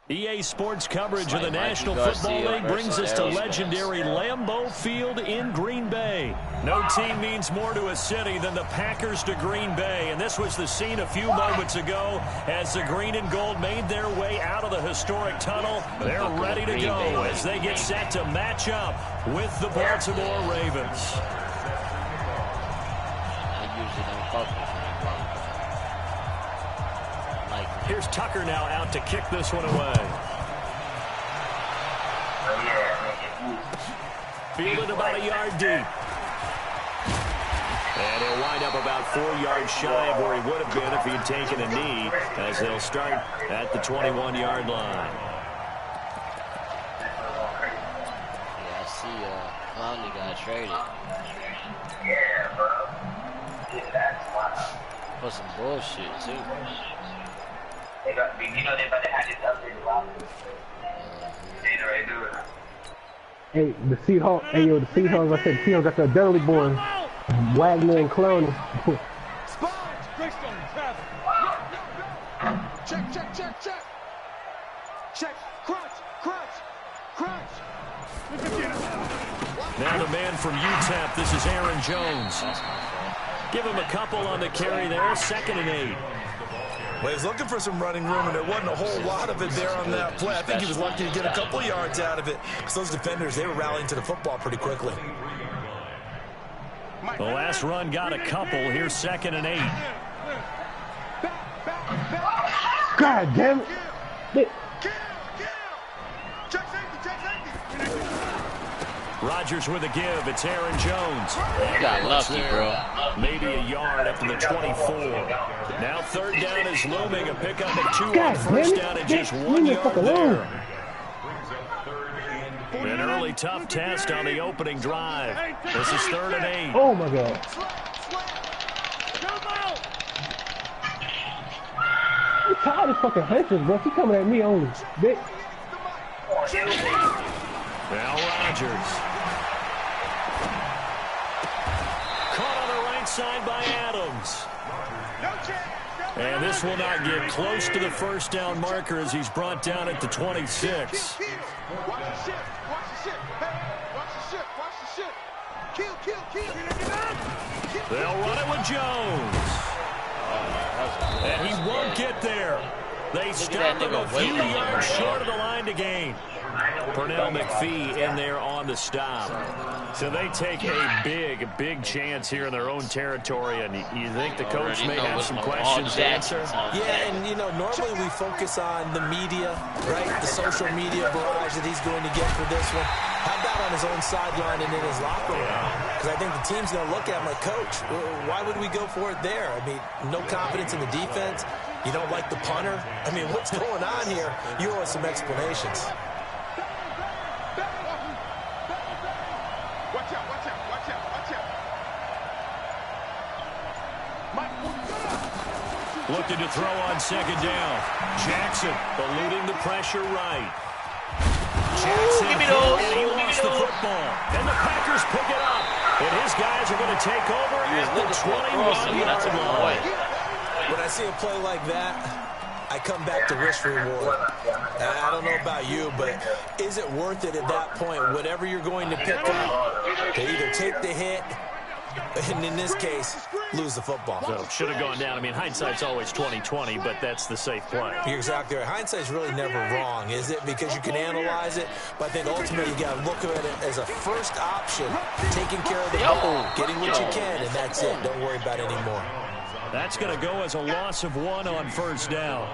EA Sports coverage of the National Football League brings us to legendary Lambeau Field in Green Bay. No team means more to a city than the Packers to Green Bay, and this was the scene a few moments ago as the green and gold made their way out of the historic tunnel. They're ready to go as they get set to match up with the Baltimore Ravens. Here's Tucker now out to kick this one away. Fielded about a yard deep. And he'll wind up about 4 yards shy of where he would have been if he had taken a knee, as they'll start at the 21-yard line. Yeah, I see Clowney got traded. For some bullshit, too. Hey, the Seahawks. Hey, yo, the Seahawks. I said Seahawks got the Dudley boys, Wagner and Clowney. Check. Crunch. Now the man from UTEP. This is Aaron Jones. Give him a couple on the carry there. 2nd and 8. Well, he was looking for some running room, and there wasn't a whole lot of it there on that play. I think he was lucky to get a couple yards out of it, because those defenders, they were rallying to the football pretty quickly. The last run got a couple. Here's 2nd and 8. God damn it. Rodgers with a give. It's Aaron Jones. You got lucky, bro. Maybe a yard up to the 24. Now 3rd down is looming. A pickup of 2 on 1st down and just 1 yard there. An early tough test on the opening drive. This is 3rd and 8. Oh, my God. I'm tired of fucking hunches, bro. He coming at me only. Now Rodgers. Caught on the right side by Adams. And this will not get close to the 1st down marker as he's brought down at the 26. They'll run it with Jones. And he won't get there. They stop him a few yards short of the line to gain. Pernell McPhee in there on the stop. So they take a big chance here in their own territory. And you think the coach may have some questions to answer? Yeah, and, normally we focus on the media, right? The social media barrage that he's going to get for this one. How about on his own sideline and in his locker room? Because I think the team's going to look at him like, Coach, why would we go for it there? I mean, no confidence in the defense. You don't like the punter? I mean, what's going on here? You owe us some explanations. Looking to throw on 2nd down. Jackson eluding the pressure right. Jackson, and he lost the football. And the Packers pick it up. And his guys are going to take over at the 21-yard line. When I see a play like that, I come back to risk reward. I don't know about you, but is it worth it at that point, whatever you're going to pick up, to either take the hit, and in this case, lose the football? So should have gone down. I mean, hindsight's always 20/20, but that's the safe play. You're exactly right. Hindsight's really never wrong, is it? Because you can analyze it, but I think ultimately you got to look at it as a first option, taking care of the ball, getting what you can, and that's it. Don't worry about it anymore. That's going to go as a loss of 1 on 1st down.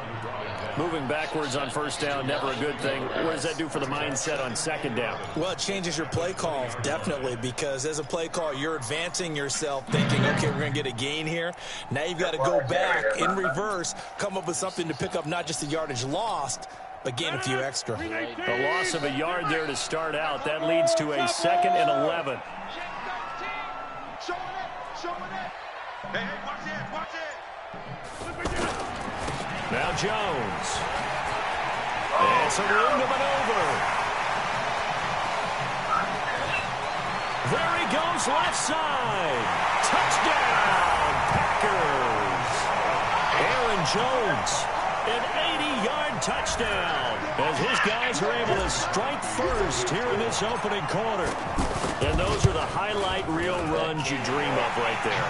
Moving backwards on 1st down, never a good thing. What does that do for the mindset on 2nd down? Well, it changes your play call, definitely, because as a play call, you're advancing yourself, thinking, okay, we're going to get a gain here. Now you've got to go back in reverse, come up with something to pick up not just the yardage lost, but gain a few extra. The loss of a yard there to start out. That leads to a 2nd and 11. Hey, watch it. Now Jones. It's a room to maneuver. There he goes left side. Touchdown, Packers. Aaron Jones An 80-yard touchdown as his guys are able to strike first here in this opening quarter. And those are the highlight reel runs you dream of right there.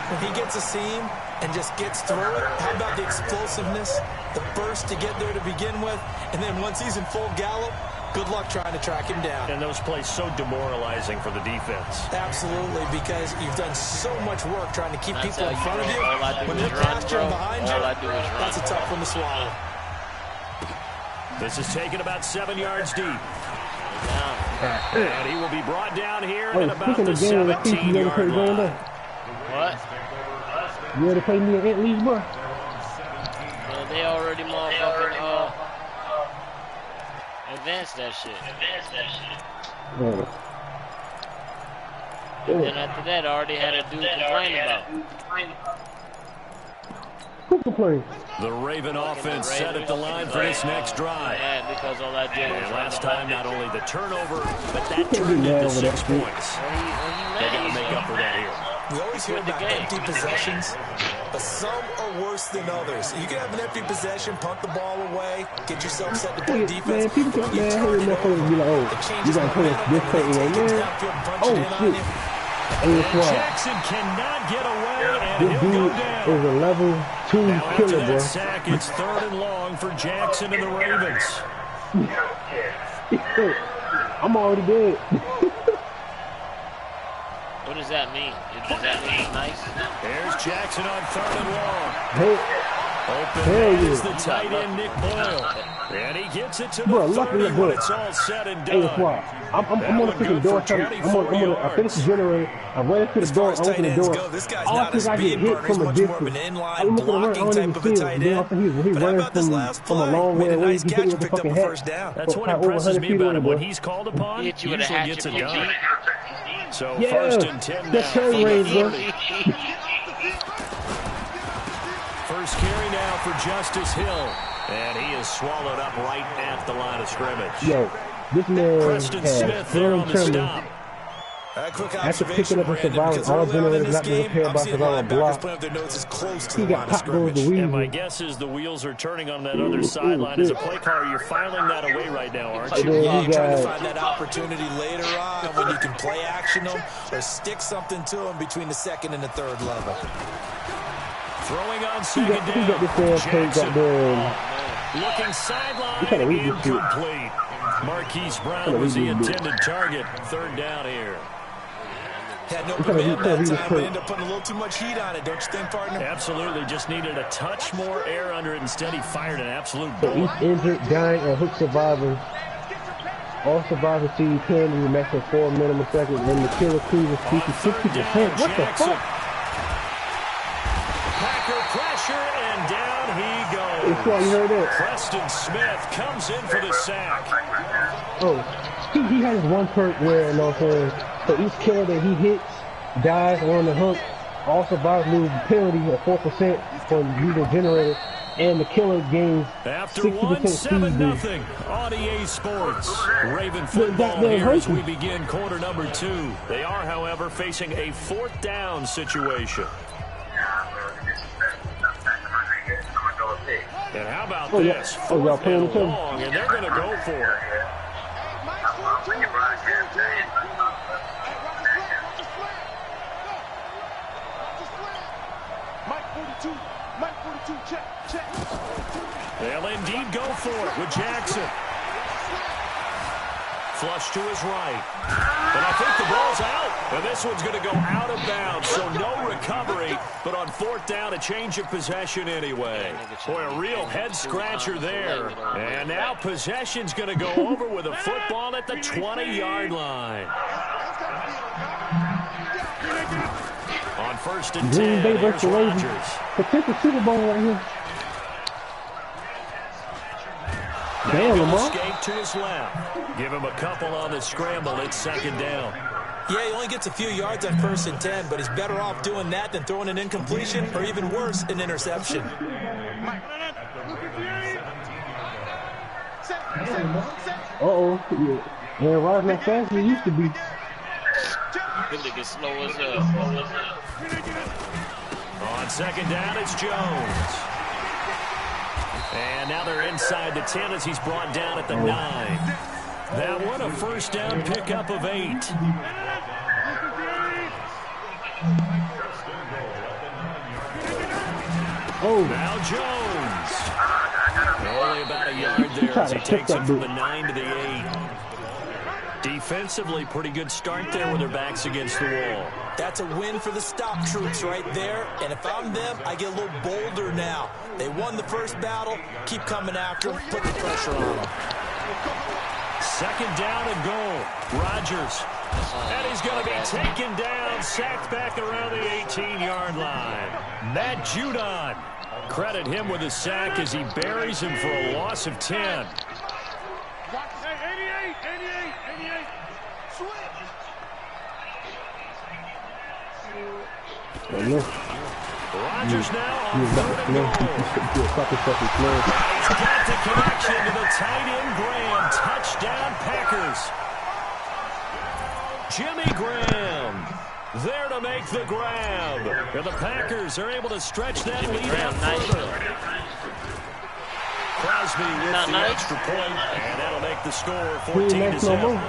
When he gets a seam and just gets through it, how about the explosiveness, the burst to get there to begin with, and then once he's in full gallop, good luck trying to track him down. And those plays so demoralizing for the defense. Absolutely, because you've done so much work trying to keep people in front of you. When they're pasturing behind you, that's a tough one to swallow. This is taken about 7 yards deep. And he will be brought down here at about the 17-yard line. What? You ever play me in Ant League, bro? Well, they already motherfucking advanced that shit. And then after that, I already had a dude complain about. Who complained? The Raven offense set at the line for this next drive. Yeah, because all I did was last time, not only the turnover, but that turned into 6 points. They got to make up for that here. We always hear about empty possessions, but some are worse than others. You can have an empty possession, punt the ball away, get yourself set to play defense. Man, people come, man, hey, motherfuckers be like, oh, you got to play this play, man. Oh, shit. Hey, Jackson cannot get away, and this he'll go dude down. is a level 2 Now killer, after bro. that sack, it's 3rd and long for Jackson and the Ravens. I'm already dead. What does that mean? Does that mean nice? There's Jackson on 3rd and long. Hey. Open is the tight end, Nick Boyle. And he gets it to the 30 when it's all said and done. Hey, that's why. I'm on the freaking door. I finished the generator. I ran to the door. I opened the door. This guy's all not a because I get speed hit burner. He's from a much more of distance. an I'm inline looking around. I blocking don't even type of see a him. tight Then end. after he's But how running about this last from a play? long way Made a away. nice He hit catch, me with the picked up fucking a hat. first down. That's what Over impresses 100 me people about him. in When there. he's called upon, He hit you with a usually hatchet gets it from done. deep. So Yeah, 1st and 10 the now. chain range, bro. First carry now for Justice Hill. And he is swallowed up right at the line of scrimmage. Yo, this man Preston has Smith there on the trembling. stop. Quick After picking observation, up a Brandon, survivor, because all early on in generators this not being game, prepared I'm by seeing survivor linebackers block. putting up their notes as close to He the got line of popped over the scrimmage. And my weasel. guess is the wheels are turning on that other sideline. As a play caller, you're filing that away right now, aren't And you? then Yeah, he you're trying to got find that opportunity later on when you can play action them or stick something to them between the 2nd and the 3rd level. Throwing on he second got this damn down. tape Jackson goddamn. looking sideline, He kinda read this shit. incomplete. Marquise Brown was the intended target. 3rd down here. Had no kinda command that read time, this but tape. ended up putting a little too much heat on it, don't you think, partner? Absolutely, just needed a touch more air under it. Instead, he fired an absolute So bullet. each injured, dying, or hook survivor, all survivors see penalty max of 4 minimum seconds, and the killer cruises speed to 60%. What the Jackson. fuck? Packer pressure, and down he goes. It's why you heard that. Preston Smith comes in for the sack. Oh, he has one perk where, you know what I'm saying, for each killer that he hits, dies on the hook, all survivors lose the penalty of 4% from using generator, and the killer gains After 60% speed 1-7-0 boost. on EA Sports. Raven football goddamn here as Hokies. we begin quarter number 2. They are, however, facing a 4th down situation. And how about Oh, yeah. this? Oh, y'all 4th playing and each other? long, and they're going to go for it. They'll indeed go for it with Jackson. Flush to his right. And I think the ball's out. And this one's going to go out of bounds, so no recovery. But on 4th down, a change of possession anyway. Boy, a real head-scratcher there. And now possession's going to go over with a football at the 20-yard line. On 1st and 10, Green Bay here's versus the Ravens. Rodgers. Potential Super Bowl right here. Damn, He'll Lamar. escape to his left. Give him a couple on the scramble. It's 2nd down. Yeah, he only gets a few yards on 1st and 10, but he's better off doing that than throwing an incompletion or even worse, an interception. Uh-oh. Yeah. Aaron Rodgers not fast as he used to be. Good to get slow as hell. On 2nd down, it's Jones. And now they're inside the 10 as he's brought down at the 9. That one a first down pickup of 8. Oh. Now Jones. Only about a yard there as he takes it from the 9 to the 8. Defensively, pretty good start there with their backs against the wall. That's a win for the stop troops right there. And if I'm them, I get a little bolder now. They won the first battle. Keep coming after them. Put the pressure on them. Second down and goal. Rodgers. And he's going to be taken down, sacked back around the 18-yard line. Matt Judon. Credit him with a sack as he buries him for a loss of 10. Rodgers now on third and goal. He's got the connection to the tight end Graham. Touchdown Packers. Jimmy Graham there to make the grab. And the Packers are able to stretch that lead out further. Crosby with the extra point, and that'll make the score 14-7.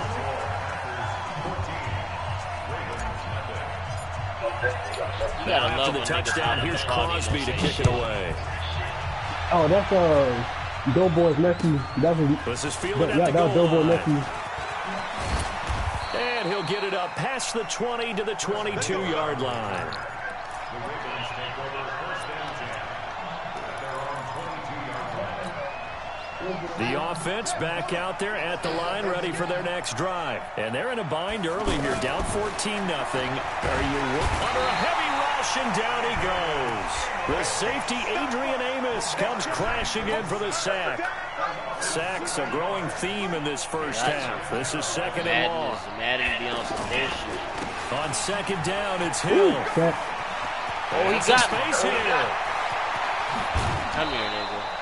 After the touchdown, here's Crosby to kick it away. Oh, that's Doughboy's nephew. This is fielded at the goal line. And he'll get it up past the 20 to the 22-yard line. The offense back out there at the line, ready for their next drive. And they're in a bind early here, down 14-0. Are you under a heavy rush, and down he goes. The safety, Adrian Amos, comes crashing in for the sack. Sacks a growing theme in this first half. This is second and long. On second down, it's Hill. Oh, he got space here. Come here, nigga.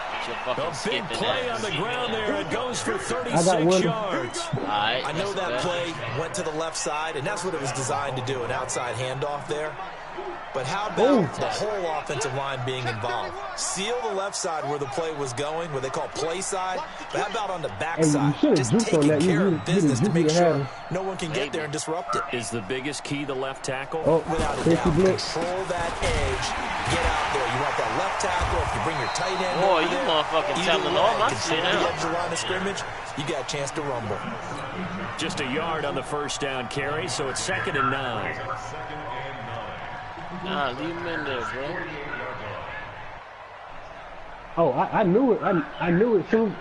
A big play on the ground there. It goes for 36 yards. I know that play went to the left side, and that's what it was designed to do, an outside handoff there. But how about the whole offensive line being involved? Seal the left side where the play was going, where they call play side. But how about on the back side? Just taking care of business to make sure no one can get there and disrupt it. Is the biggest key the left tackle? Without a doubt. Control that edge. Get out there. You want that left tackle. If you bring your tight end over you motherfucking telling all my shit out. The edge of the line of scrimmage, you got a chance to rumble. Just a yard on the first down carry, so it's second and 9. Nah, leave him in there, bro. Oh, I knew it. I knew it too.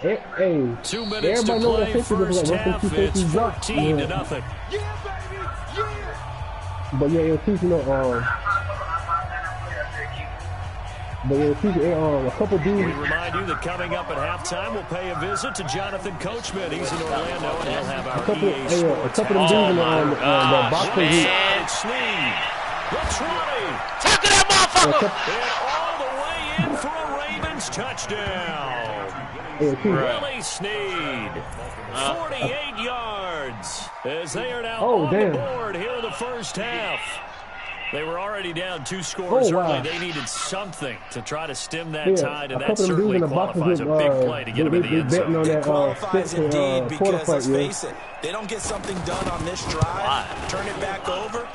Hey, 2 minutes to play first half. It's 14-0. But yeah, it was teaching a couple dudes. We remind you that coming up at halftime, we'll pay a visit to Jonathan Coachman. He's in Orlando, and he'll have our EA Sports. A couple of dudes in the boxing group. Snead. The 20. Talk to that motherfucker! And all the way in for a Ravens touchdown. Willie Snead. 48 yards as they are now on the board here in the first half. They were already down 2 scores early. They needed something to try to stem that tide, and that certainly qualifies a big play to get them in the end zone. It qualifies indeed because, let's face it, they don't get something done on this drive, turn it back over.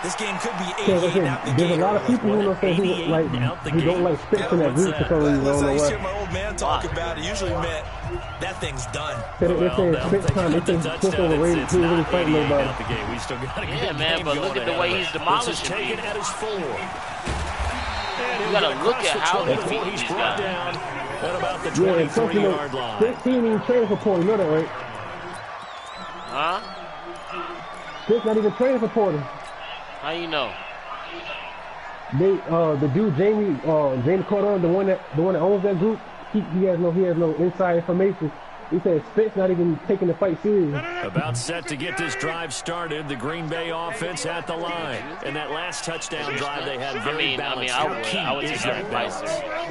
This game could be 88 out the gate. There's a lot of people who don't spit in that group for some reason. I used to hear my old man talk about it. Usually meant that thing's done. They say spit time. They say spit over Ravens. Who's really fighting nobody? Yeah, man, but look at the way he's demolishing people. At his 4. You gotta look at how he beat these guys. At about the 23-yard line. 15 even training for Porter. You know that, right? Huh? Spit's not even training for Porter. How you know? The dude Jamie Cordon, the one that owns that group, he has no inside information. He said Spence not even taking the fight serious. About set to get this drive started. The Green Bay offense at the line. And that last touchdown drive, they had very balanced. I would take that balance.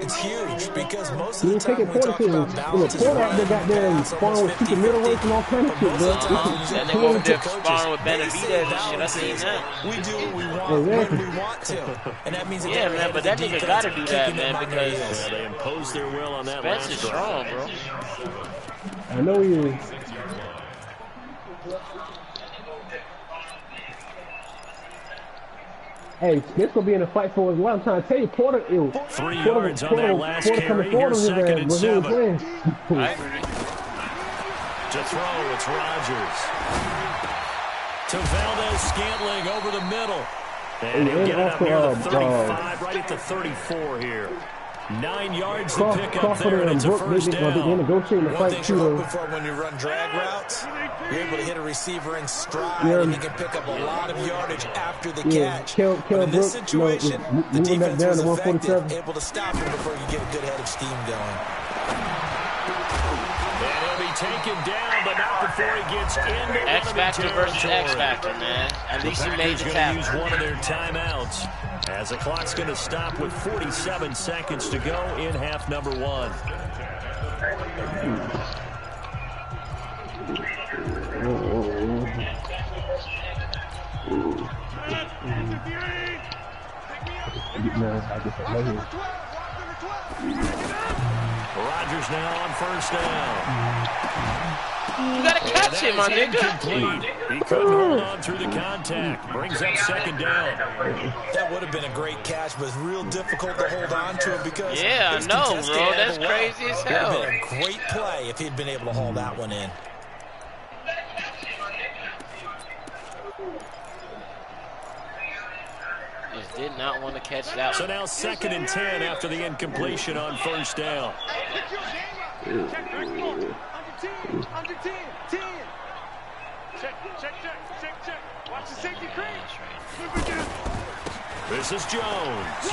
It's huge because most of the time we talk about balance. The quarterback that got there and spawned with super middleweights and all kinds of shit, bro. And they go over there spawned with Benavidez and shit. I seen that. We do what we want when we want to. And that means yeah, man, but that nigga got to do that, man, because they imposed their will on that Spence last is strong, bro. I know he is. Hey, Smith's gonna be in a fight for his life. I'm trying to tell you, Porter. 3 yards on that last carry. Here's 2nd and 7. I agree. To throw, it's Rodgers. To Valdez-Scantling over the middle. And he'll get it up near the 35, right at the 34 here. 9 yards to pick up there, and it's a first down. One thing you're hoping for when you run drag routes, you're able to hit a receiver in stride, and you can pick up a lot of yardage after the catch. But in this situation, the defense was effective, able to stop him before you get a good head of steam going. And he'll be taken down, but not before he gets into X-Factor versus X-Factor, man. At least he made the tackle. Use one of their timeouts as the clock's going to stop with 47 seconds to go in half number 1. Rodgers now on first down. You gotta catch him, my nigga. He couldn't hold on through the contact. Brings up 2nd down. That would have been a great catch, but it's real difficult to hold on to it because yeah, I know, bro. That's crazy as hell. It would have been a great play if he'd been able to hold that one in. Just did not want to catch that. So now 2nd and 10 after the incompletion on first down. Under 10. Check. Watch the safety cream. This is Jones.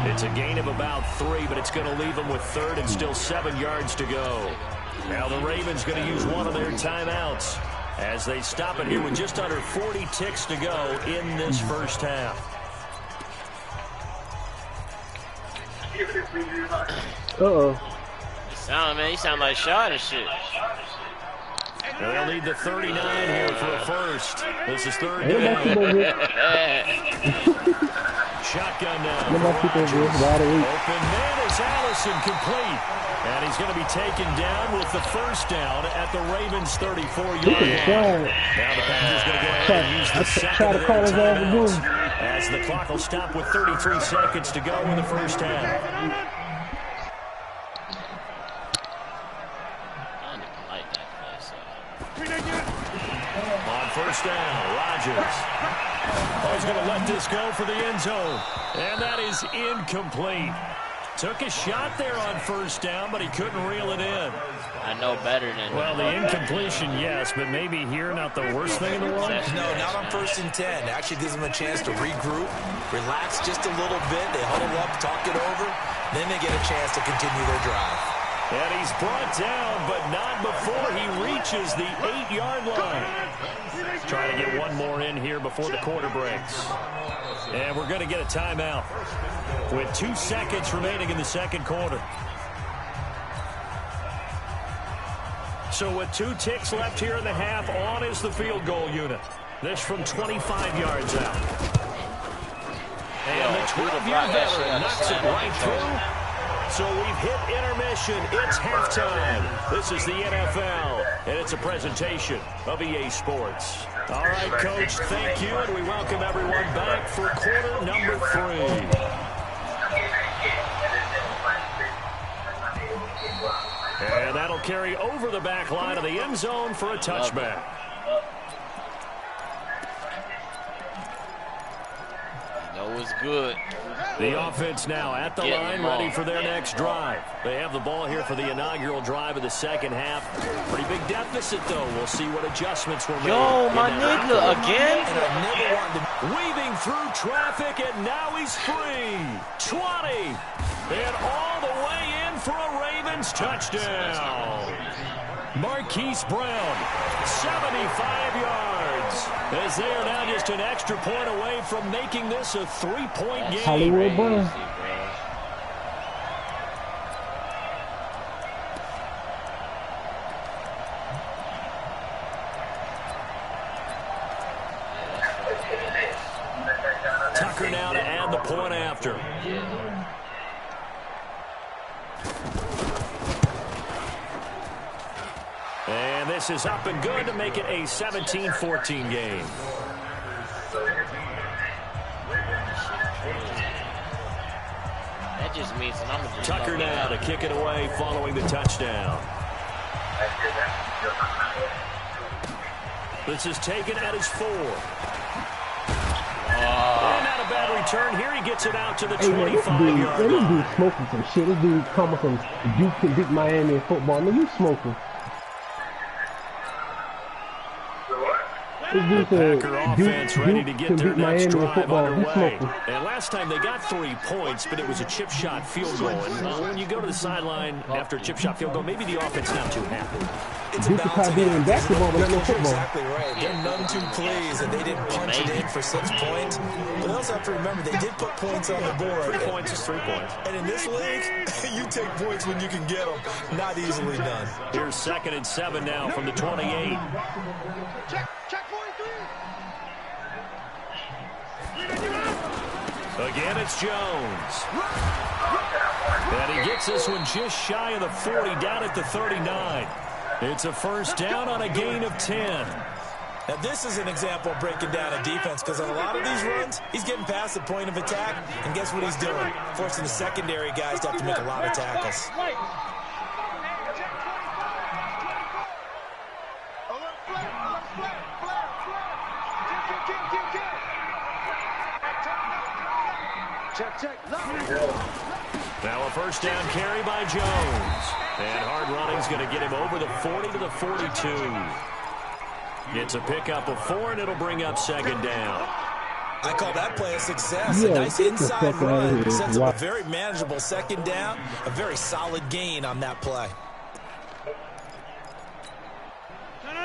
It's a gain of about 3, but it's going to leave them with 3rd and still 7 yards to go. Now the Ravens going to use one of their timeouts as they stop it here with just under 40 ticks to go in this first half. You sound like shot and shit. They'll need the 39 here for a first. This is 3rd down. Shotgun now. Open man is Allison, complete. And he's going to be taken down with the first down at the Ravens' 34-yard line. Now the Packers going to go ahead and use the second of their timeouts as the clock will stop with 33 seconds to go in the first half. On first down, Rodgers. He's going to let this go for the end zone. And that is incomplete. Took a shot there on first down, but he couldn't reel it in. I know better than well, the incompletion, yes, but maybe here not the worst thing in the world. No, not on 1st and 10. It actually gives them a chance to regroup, relax just a little bit. They huddle up, talk it over. Then they get a chance to continue their drive. And he's brought down, but not before he reaches the 8-yard line. Trying to get one more in here before the quarter breaks. And we're going to get a timeout with 2 seconds remaining in the second quarter. So with 2 ticks left here in the half, on is the field goal unit. This from 25 yards out. And the 12-year veteran knocks it right through. So we've hit intermission. It's halftime. This is the NFL, and it's a presentation of EA Sports. All right, Coach, thank you, and we welcome everyone back for quarter number 3. And that'll carry over the back line of the end zone for a touchback. That was good. The offense now at the line, ready for their next drive. They have the ball here for the inaugural drive of the second half. Pretty big deficit, though. We'll see what adjustments were made. Yo, my nigga, again? Weaving through traffic, and now he's free. 20. And all the way in for a Ravens touchdown. Marquise Brown, 75 yards. As they are now just an extra point away from making this a 3-point game. Hollywood Brown. Tucker now to add the point after. And this is up and good to make it a 17-14 game. That just means that I'm going to Tucker now to kick it away following the touchdown. This is taken at his 4. And not a bad return. Here he gets it out to the 25-yard line. This dude smoking some shit. This dude coming from Duke and beat Miami in football. Man, you smoking. The Packer offense ready to get their next drive underway. And last time they got 3 points, but it was a chip shot field goal. And when you go to the sideline after a chip shot field goal, maybe the offense not too happy. It's a balance in basketball, but not in football. Exactly right. They're none too pleased, and they didn't punch it in for 6 points. But they also have to remember they did put points on the board. 3 points is 3 points. And in this league, you take points when you can get them. Not easily done. Here's 2nd and 7 now from the 28. Check 43. Again, it's Jones. And he gets this one just shy of the 40, down at the 39. It's a first down on a gain of 10. Now, this is an example of breaking down a defense, because on a lot of these runs, he's getting past the point of attack, and guess what he's doing? Forcing the secondary guys to have to make a lot of tackles. Now a first down carry by Jones. And hard running's going to get him over the 40 to the 42. It's a pickup of 4, and it'll bring up 2nd down. I call that play a success. A nice inside run. Sets up a very manageable 2nd down. A very solid gain on that play.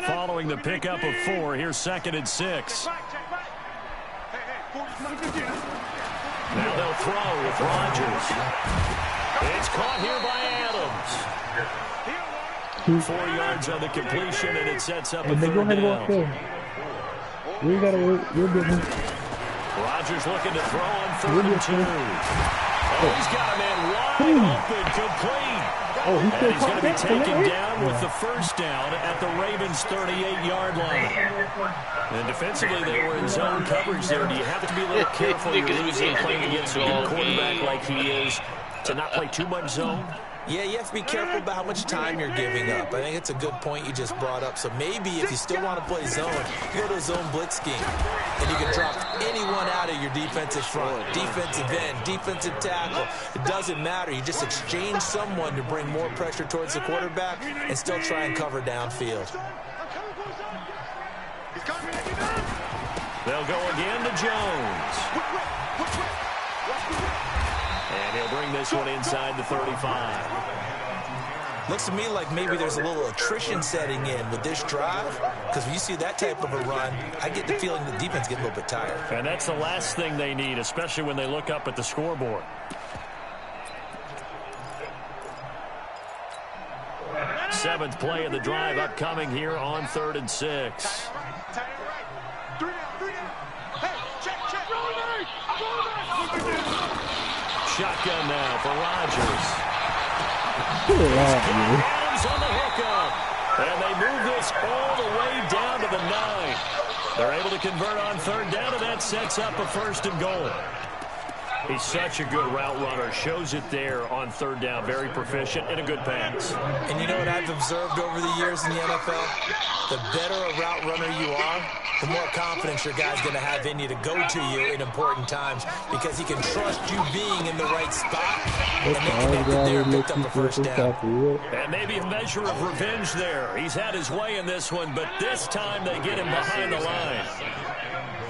Following the pickup of 4, here's 2nd and 6. Now they'll throw with Rodgers. It's caught here by Adams. 4 yards on the completion, and it sets up a 3rd down. We gotta get him. Rodgers looking to throw on 3rd and 2. Oh, he's got a man wide open, complete. Oh, and he's going to be taken down with the first down at the Ravens' 38-yard line. And defensively, they were in zone coverage there. Do you have to be a little careful you're losing playing against a good quarterback like he is to not play too much zone? Yeah, you have to be careful about how much time you're giving up. I think it's a good point you just brought up. So maybe if you still want to play zone, you go to a zone blitz scheme. And you can drop anyone out of your defensive front. Defensive end, defensive tackle. It doesn't matter. You just exchange someone to bring more pressure towards the quarterback and still try and cover downfield. They'll go again to Jones. And he'll bring this one inside the 35. Looks to me like maybe there's a little attrition setting in with this drive, because when you see that type of a run, I get the feeling the defense gets a little bit tired. And that's the last thing they need, especially when they look up at the scoreboard. Seventh play of the drive upcoming here on 3rd and 6. Shotgun now for Rodgers. Adams on the hookup. And they move this all the way down to the 9. They're able to convert on 3rd down, and that sets up a 1st and goal. He's such a good route runner. Shows it there on 3rd down. Very proficient and a good pass. And you know what I've observed over the years in the NFL? The better a route runner you are, the more confidence your guy's going to have in you to go to you in important times, because he can trust you being in the right spot, and they connected there and picked up a 1st down. And maybe a measure of revenge there. He's had his way in this one, but this time they get him behind the line.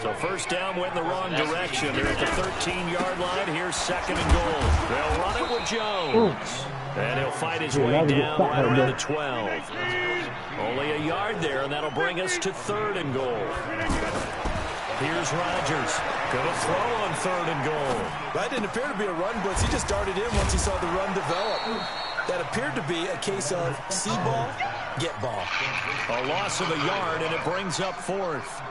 So first down went in the wrong direction. They're at the 13-yard line. Here's second and goal. They'll run it with Jones. And he'll fight his way down right around the 12. Only a yard there, and that'll bring us to third and goal. Here's Rodgers. Going to throw on third and goal. That didn't appear to be a run blitz. He just darted in once he saw the run develop. That appeared to be a case of see ball, get ball. A loss of a yard, and it brings up fourth.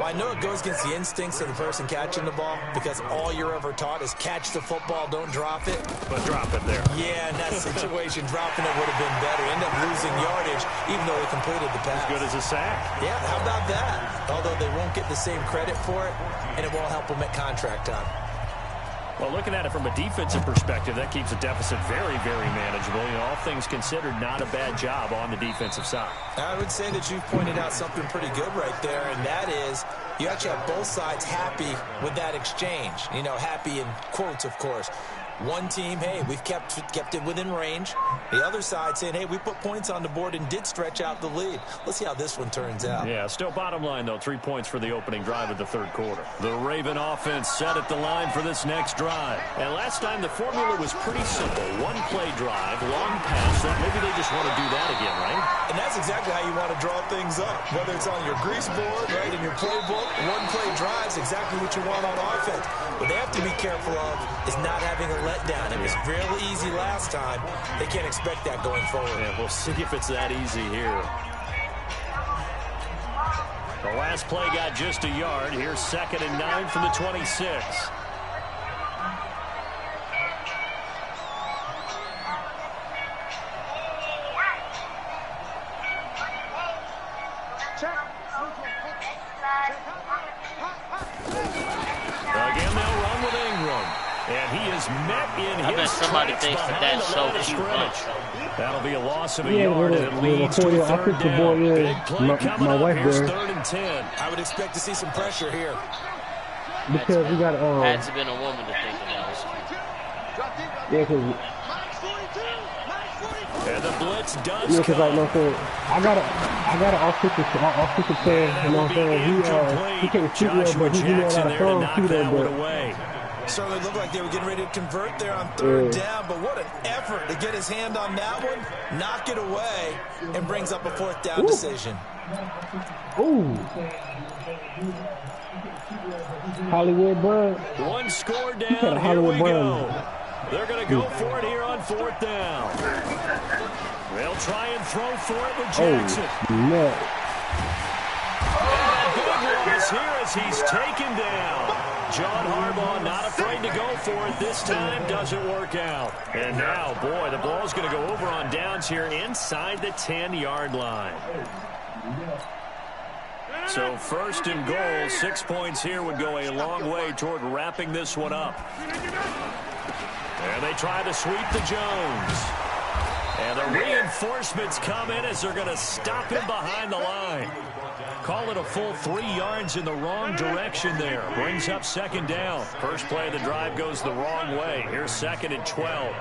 Well, I know it goes against the instincts of the person catching the ball because all you're ever taught is catch the football, don't drop it. But drop it there. Yeah, in that situation, dropping it would have been better. End up losing yardage, even though they completed the pass. As good as a sack. Yeah, how about that? Although they won't get the same credit for it, and it won't help them at contract time. Well, looking at it from a defensive perspective, that keeps a deficit very, very manageable. You know, all things considered, not a bad job on the defensive side. I would say that you've pointed out something pretty good right there, and that is you actually have both sides happy with that exchange. You know, happy in quotes, of course. One team, hey, we've kept it within range. The other side saying, hey, we put points on the board and did stretch out the lead. Let's see how this one turns out. Yeah, still bottom line, though, 3 points for the opening drive of the third quarter. The Raven offense set at the line for this next drive. And last time, the formula was pretty simple. One-play drive, long pass. So maybe they just want to do that again, right? And that's exactly how you want to draw things up. Whether it's on your grease board, right, in your playbook, one-play drive is exactly what you want on offense. What they have to be careful of is not having a letdown. It was really easy last time. They can't expect that going forward. Yeah, we'll see if it's that easy here. The last play got just a yard. Here's 2nd and 9 from the 26. Again, they'll run with Ingram. And he is met in I bet his somebody tracks thinks behind that's the so line of cute. scrimmage. That'll be a loss of a Yeah, yard, and it leads to a third down. Big play coming my up. wife Here's there. 3rd and 10. I would expect to see some pressure here. Because we got Had to been a woman to think that was cute. yeah, because And the blitz does like, you know what I'm come. saying, I got an offensive player, you know what I'm saying, he can't shoot well, Joshua but he knows how Jackson to there to throw knock too, that one but away. Certainly looked like they were getting ready to convert there on third down, but what an effort to get his hand on that one, knock it away, and brings up a 4th down decision. ooh. Hollywood Brown. One score He got down. a Here we Hollywood go. Brown. They're going to go for it here on 4th down. They'll try and throw for it with Jackson. No. And a big loss here as he's taken down. John Harbaugh not afraid to go for it this time. Doesn't work out. And now, boy, the ball's going to go over on downs here inside the 10-yard line. So 1st and goal, 6 points here would go a long way toward wrapping this one up. And they try to sweep to Jones. And the reinforcements come in as they're going to stop him behind the line. Call it a full 3 yards in the wrong direction there. Brings up 2nd down. First play of the drive goes the wrong way. Here's 2nd and 12.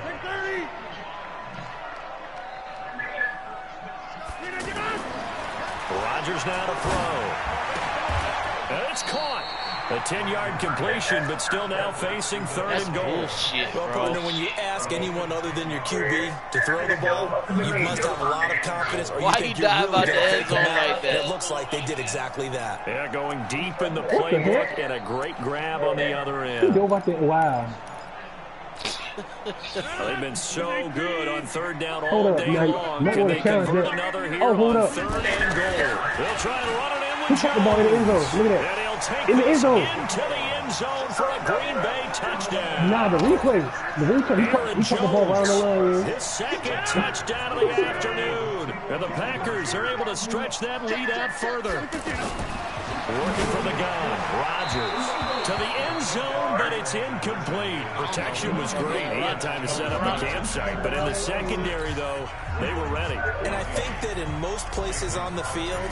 Rodgers now to throw. And it's caught. A 10-yard completion, but still now facing 3rd and goal. Bullshit, Well, bro. partner, when you ask anyone other than your QB to throw the ball, you must have a lot of confidence, or you Why'd think he you're dive really out the going to end take them zone out. like that? And it looks like they did exactly that. Yeah, going deep in the playbook and a great grab on the other He end. dove out there. Wow. Well, they've been so good on 3rd down Hold all up, day now, long. might Can wanna they challenge convert that. another here Oh, hold on up. 3rd and goal? They'll try and run it in He with put the ball in the end zone. Jones. Look at that. And he'll take In the end this zone. into the end zone for a Green Bay touchdown. Nah, the replay, he put the ball around the line. His 2nd touchdown of the afternoon. And the Packers are able to stretch that lead out further. Working from the gun, Rodgers to the end zone, but it's incomplete. Protection was great. He had time to set up the campsite, but in the secondary, though, they were ready. And I think that in most places on the field,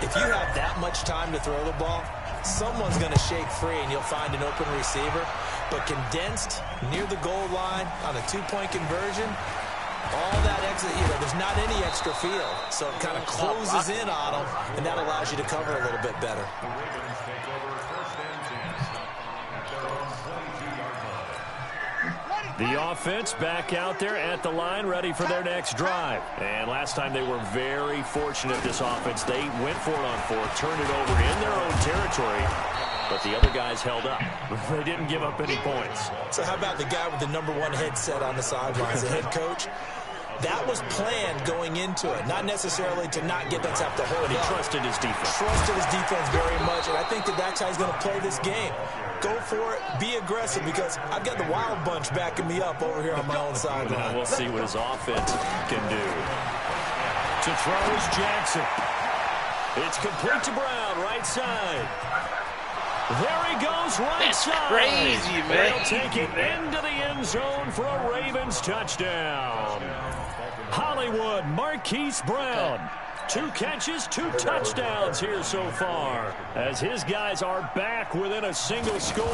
if you have that much time to throw the ball, someone's going to shake free and you'll find an open receiver. But condensed near the goal line on a 2-point conversion, all that exit, there's not any extra field. So it kind of closes in on them, and that allows you to cover a little bit better. The offense back out there at the line, ready for their next drive. And last time they were very fortunate, this offense. They went for it on fourth, turned it over in their own territory, but the other guys held up. They didn't give up any points. So how about the guy with the #1 headset on the sidelines, the head coach? That was planned going into it, not necessarily to not get Benz have to hold But he up. trusted his defense. Trusted his defense very much, and I think that's how he's going to play this game. Go for it, be aggressive, because I've got the wild bunch backing me up over here on my own sideline. We'll see what his offense can do. To throw is Jackson. It's complete to Brown, right side. There he goes, right side. That's crazy, man. They'll take it into the end zone for a Ravens touchdown. Hollywood, Marquise Brown. 2 catches, 2 touchdowns here so far, as his guys are back within a single score.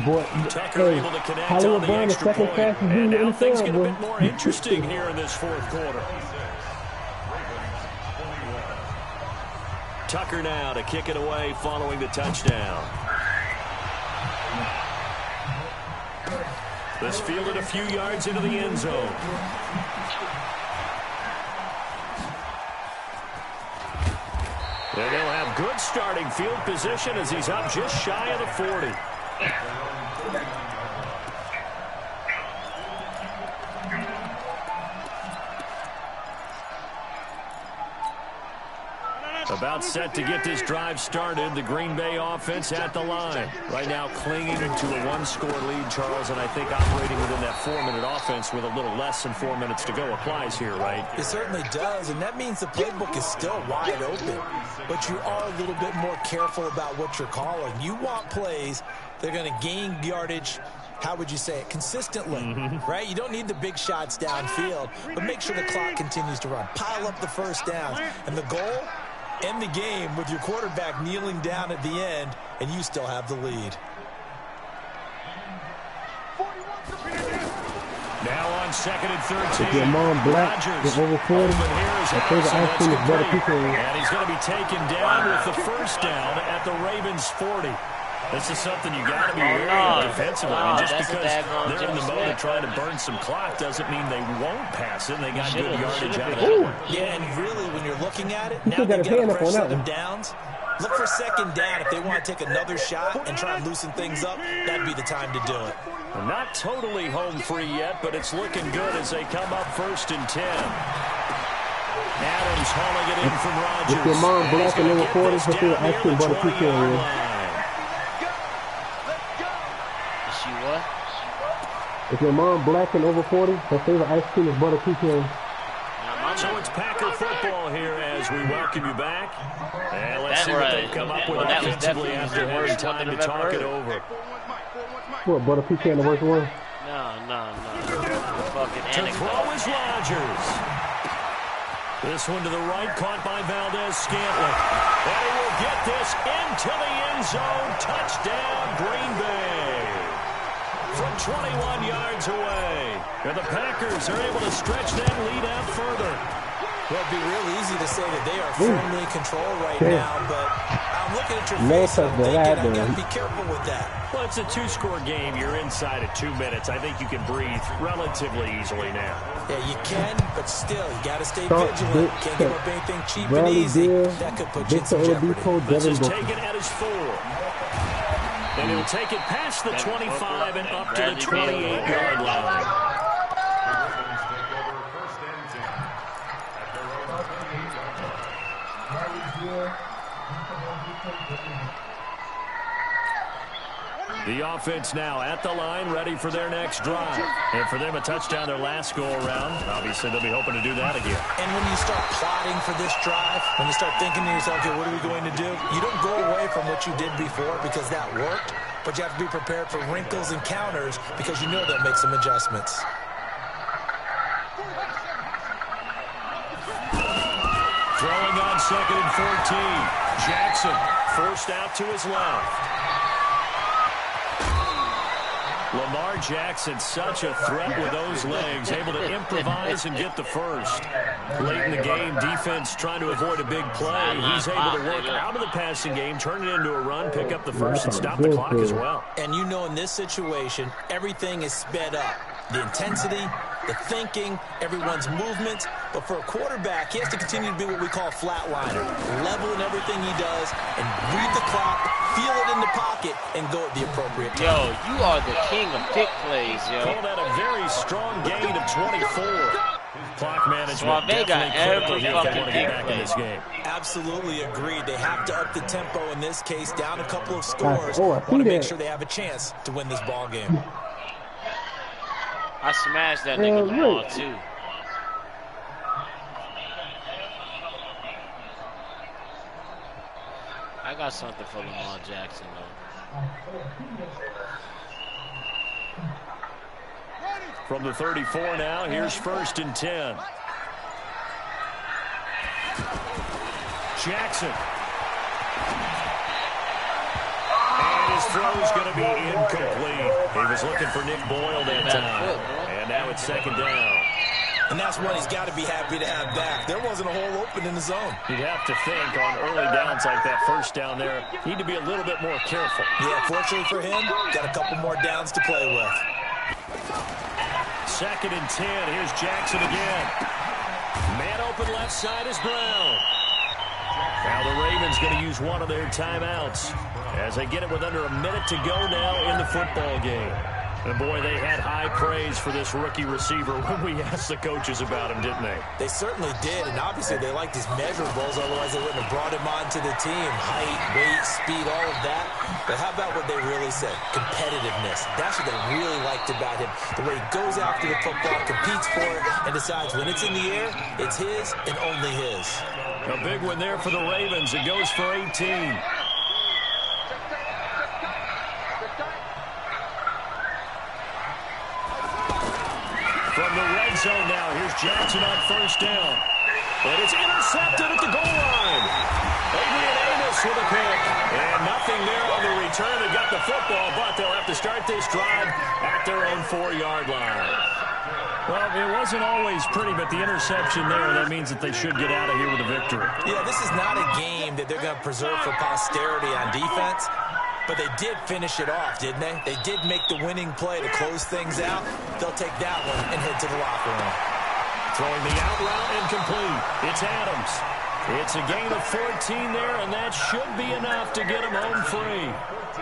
Boy, Tucker able to connect on the extra point, and now things get a bit more interesting here in this fourth quarter. Tucker now to kick it away following the touchdown. This fielded a few yards into the end zone. And they'll have good starting field position as he's up just shy of the 40. About set to get this drive started. The Green Bay offense at the line. Right now clinging to a 1-score lead, Charles, and I think operating within that 4-minute offense with a little less than 4 minutes to go applies here, right? It certainly does, and that means the playbook is still wide open. But you are a little bit more careful about what you're calling. You want plays that are going to gain yardage, how would you say it, consistently, right? You don't need the big shots downfield, but make sure the clock continues to run. Pile up the first downs, and the goal, end the game with your quarterback kneeling down at the end, and you still have the lead. Now on 2nd and 13. If your mom black is over 40, I think the ice cream is better people. And he's going to be taken down with the first down at the Ravens 40. This is something you got to be wary of defensively. I mean, just because they're in the mode of trying to burn some clock doesn't mean they won't pass it. They got good yardage out of that one. Yeah, and really, when you're looking at it, now they've got a fresh set of downs. Look for second down. If they want to take another shot and try and loosen things up, that'd be the time to do it. Well, not totally home free yet, but it's looking good as they come up 1st and 10. Adams hauling it in from Rodgers. If your mom black and over 40, I think the ice cream butter pecan. If your mom black and over 40, her favorite ice cream is butter pecan. So it's Packer football here as we welcome you back. And let's see what they've come up with offensively after having time to talk it over. What, butter pecan the worst one? No. Fucking to throw is Rodgers. This one to the right, caught by Valdez-Scantling. And he will get this into the end zone. Touchdown, Green Bay. From 21 yards away. And the Packers are able to stretch that lead out further. Well, it'd be real easy to say that they are firmly in control right now, but I'm looking at your face and I'm thinking I've got to be careful with that. Well, it's a 2-score game. You're inside at 2 minutes. I think you can breathe relatively easily now. Yeah, you can, but still, you got to stay vigilant. Can't give up anything cheap and easy. That could put you in some jeopardy. This is taken at his 4. And he'll take it past the 25 and up to the 28-yard line. The offense now at the line, ready for their next drive. And for them, a touchdown their last go-around. Obviously, they'll be hoping to do that again. And when you start plotting for this drive, when you start thinking to yourself, okay, what are we going to do? You don't go away from what you did before because that worked, but you have to be prepared for wrinkles and counters because you know they'll make some adjustments. Throwing on 2nd and 14. Jackson forced out to his left. Lamar Jackson, such a threat with those legs, able to improvise and get the first. Late in the game, defense trying to avoid a big play. He's able to work out of the passing game, turn it into a run, pick up the first, and stop the clock as well. And you know in this situation, everything is sped up. The intensity, the thinking, everyone's movement. But for a quarterback, he has to continue to be what we call a flatliner. Level in everything he does and read the clock, feel it in the pocket, and go at the appropriate time. Yo, you are the king of pick plays, yo. Call that a very strong gain of 24. Clock management Suave got every fucking big back in this game. Absolutely agreed. They have to up the tempo in this case, down a couple of scores. Want to make sure they have a chance to win this ball game. I smashed that nigga ball, too. I got something for Lamar Jackson, though. From the 34 now, here's 1st and 10. Jackson. And his throw's going to be incomplete. He was looking for Nick Boyle that time. And now it's 2nd down. And that's one he's got to be happy to have back. There wasn't a hole open in the zone. You'd have to think on early downs like that, 1st down there, need to be a little bit more careful. Yeah, fortunately for him, got a couple more downs to play with. 2nd and 10. Here's Jackson again. Man open left side is Brown. Now the Ravens going to use one of their timeouts as they get it with under a minute to go now in the football game. And boy, they had high praise for this rookie receiver when we asked the coaches about him, didn't they? They certainly did, and obviously they liked his measurables, otherwise they wouldn't have brought him onto the team. Height, weight, speed, all of that. But how about what they really said? Competitiveness. That's what they really liked about him. The way he goes after the football, competes for it, and decides when it's in the air, it's his and only his. A big one there for the Ravens. It goes for 18. From the red zone now, here's Jackson on 1st down. And it's intercepted at the goal line. Adrian Amos with a pick. And nothing there on the return. They got the football, but they'll have to start this drive at their own 4-yard line. Well, it wasn't always pretty, but the interception there, that means that they should get out of here with a victory. Yeah, this is not a game that they're going to preserve for posterity on defense. But they did finish it off, didn't they? They did make the winning play to close things out. They'll take that one and head to the locker room. Throwing the out route incomplete. It's Adams. It's a gain of 14 there, and that should be enough to get him home free.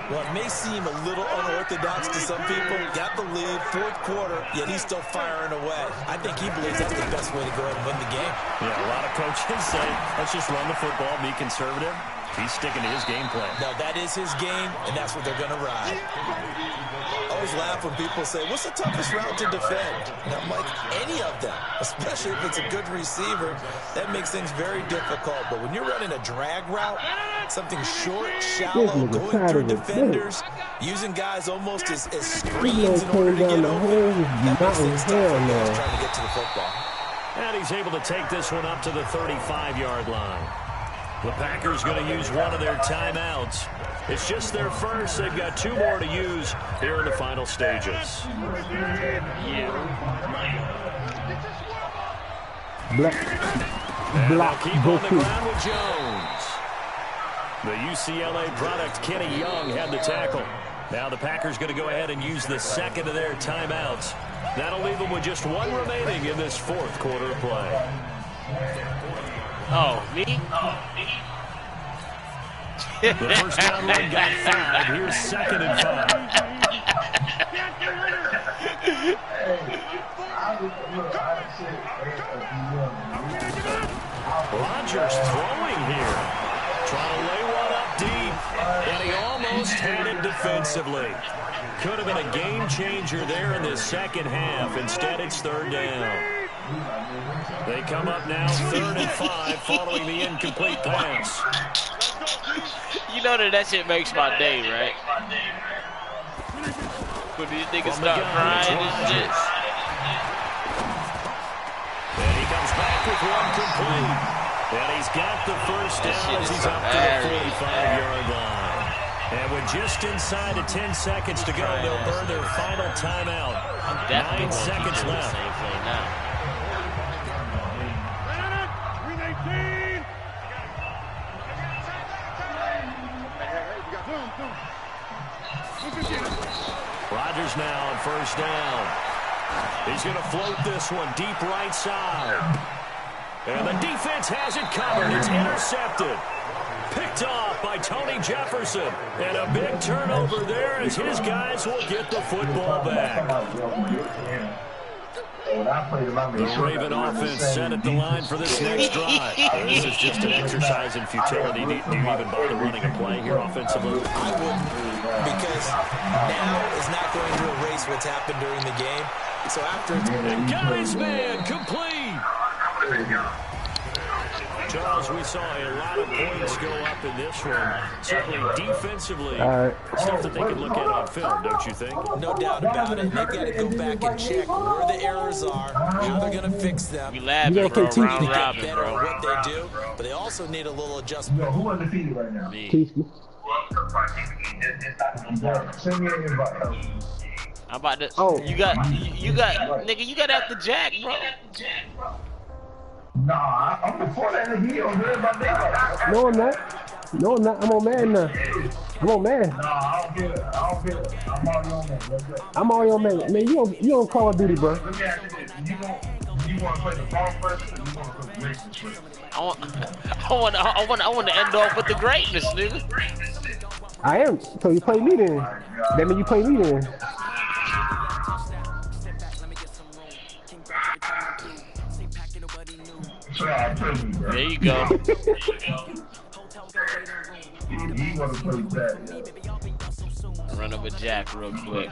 Well, it may seem a little unorthodox to some people. Got the lead, 4th quarter, yet he's still firing away. I think he believes that's the best way to go ahead and win the game. Yeah, a lot of coaches say, let's just run the football, be conservative. He's sticking to his game plan. No, that is his game, and that's what they're going to ride. I always laugh when people say, what's the toughest route to defend? And I'm like, any of them, especially if it's a good receiver. That makes things very difficult. But when you're running a drag route, something short, shallow, going through defenders, using guys almost as screens in order to get open, that makes things tough for guys trying to get to the football. And he's able to take this one up to the 35-yard line. The Packers going to use one of their timeouts. It's just their first. They've got 2 more to use here in the final stages. Block. Keep on the ground with Jones. The UCLA product, Kenny Young, had the tackle. Now the Packers going to go ahead and use the 2nd of their timeouts. That'll leave them with just 1 remaining in this 4th quarter play. Oh, me? The first down run got 5. Here's 2nd and 5. Rodgers throwing here. Trying to lay one up deep. And he almost had it defensively. Could have been a game changer there in the 2nd half. Instead, it's 3rd down. They come up now 3rd and 5 following the incomplete pass. You know that shit makes my day, right? When these niggas start crying and shit. And he comes back with one complete. And he's got the first down as he's up to the 45-yard line. And with just inside of 10 seconds to go, they'll burn their final timeout. 9 seconds left. Rodgers now on first down. He's going to float this one deep right side. And the defense has it covered. It's intercepted. Picked off by Tony Jefferson. And a big turnover there as his guys will get the football back. The Raven offense set at the line for this next drive. This is just an exercise in futility. Do you even bother running a play here offensively? I wouldn't, because now is not going to erase what's happened during the game. So after it's... And got his man complete. Charles, we saw a lot of points go up in this one. Certainly defensively, stuff that they can look at on film, don't you think? No doubt about it. They've got to go back and check where the errors are, how they're going to fix them. We laughing, bro. Round robin, bro. What they do, but they also need a little adjustment. Yo, who undefeated right now? Me. Send me an invite. I'm about to. Oh, you got, nigga, you got after Jack, bro. Nah, I'm before that nigga. He on good about that. No, I'm not. No, I'm not. I'm on man now. I'm on man. Nah, I don't get it. I'm already on man. I'm already on man. Man, you on Call of Duty, bro. Let me ask you this. You want to play the ball first, or you want to play the greatness first? I want to end off with the greatness, nigga. I am. So you play me then. That means you play me then. There you go. He want to play that. Run up with Jack real quick.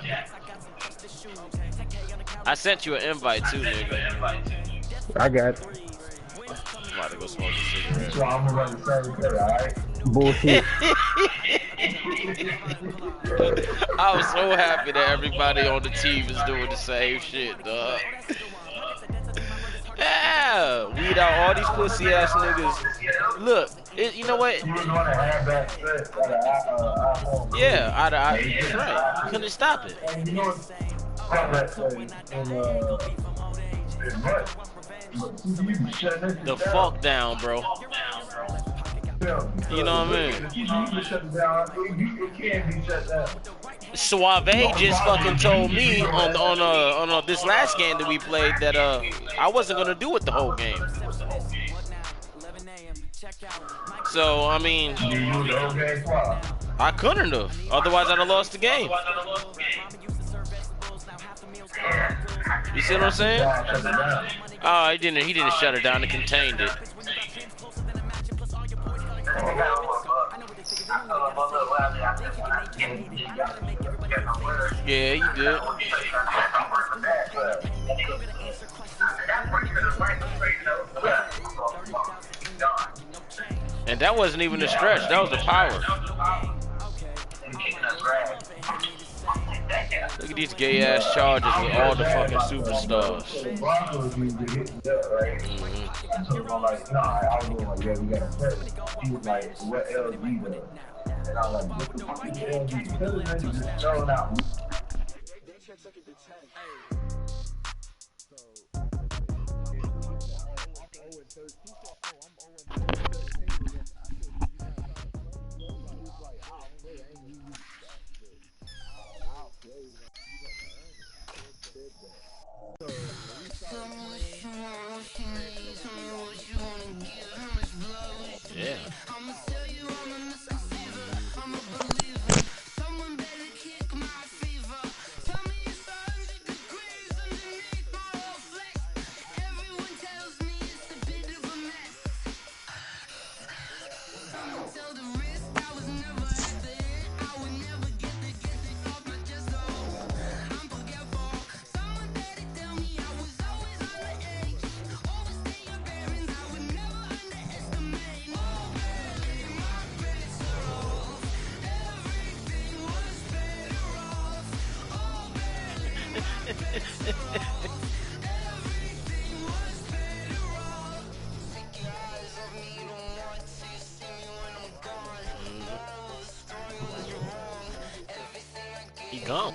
I sent you an invite too, nigga. I got it. I'm about to go smoke a cigarette. So I'm gonna run the same play, alright? Bullshit. I was so happy that everybody on the team is doing the same shit, dog. Yeah, weed out all these pussy ass niggas. Look, you know what? Yeah, that's right. You couldn't stop it. The fuck down, bro. You know what I mean? Suave just fucking told me on this last game that we played that I wasn't gonna do it the whole game. So I mean, I couldn't have. Otherwise, I'd have lost the game. You see what I'm saying? Oh, he didn't shut it down. He contained it. Yeah, you did. And that wasn't even a stretch. That was the power. Look at these gay ass Chargers with all the fucking superstars. And I was like, what the fuck is LG? Tell them to just throw it out. Yeah. Gum.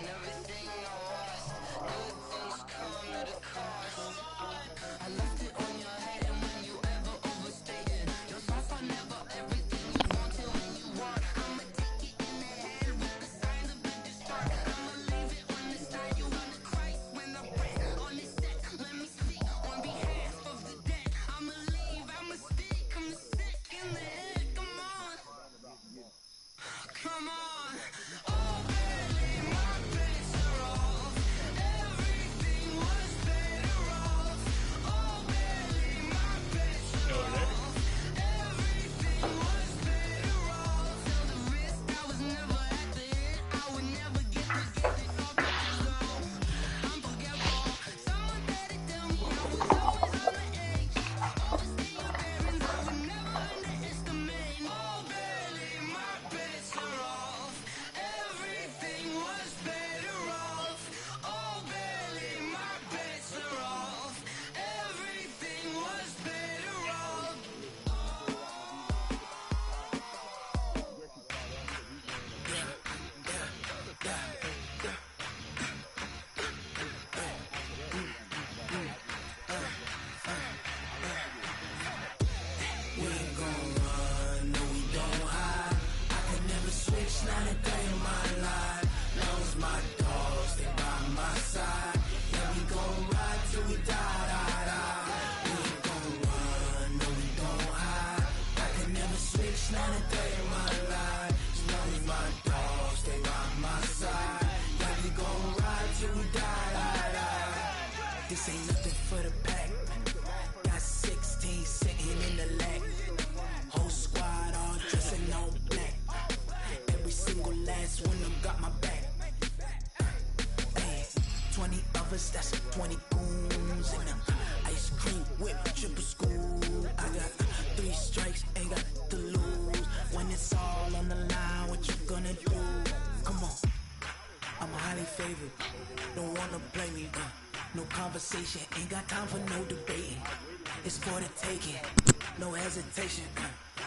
This ain't nothing for the pack. Got 16 sitting in the lag. Whole squad all dressed in all black. Every single last one of them got my back. Hey, 20 of us, that's 20 goons. And them ice cream whip, triple school. I got 3 strikes, ain't got to lose. When it's all on the line, what you gonna do? Come on, I'm highly favored. Don't wanna play me, no conversation, ain't got time for no debating. It's for the taking, no hesitation.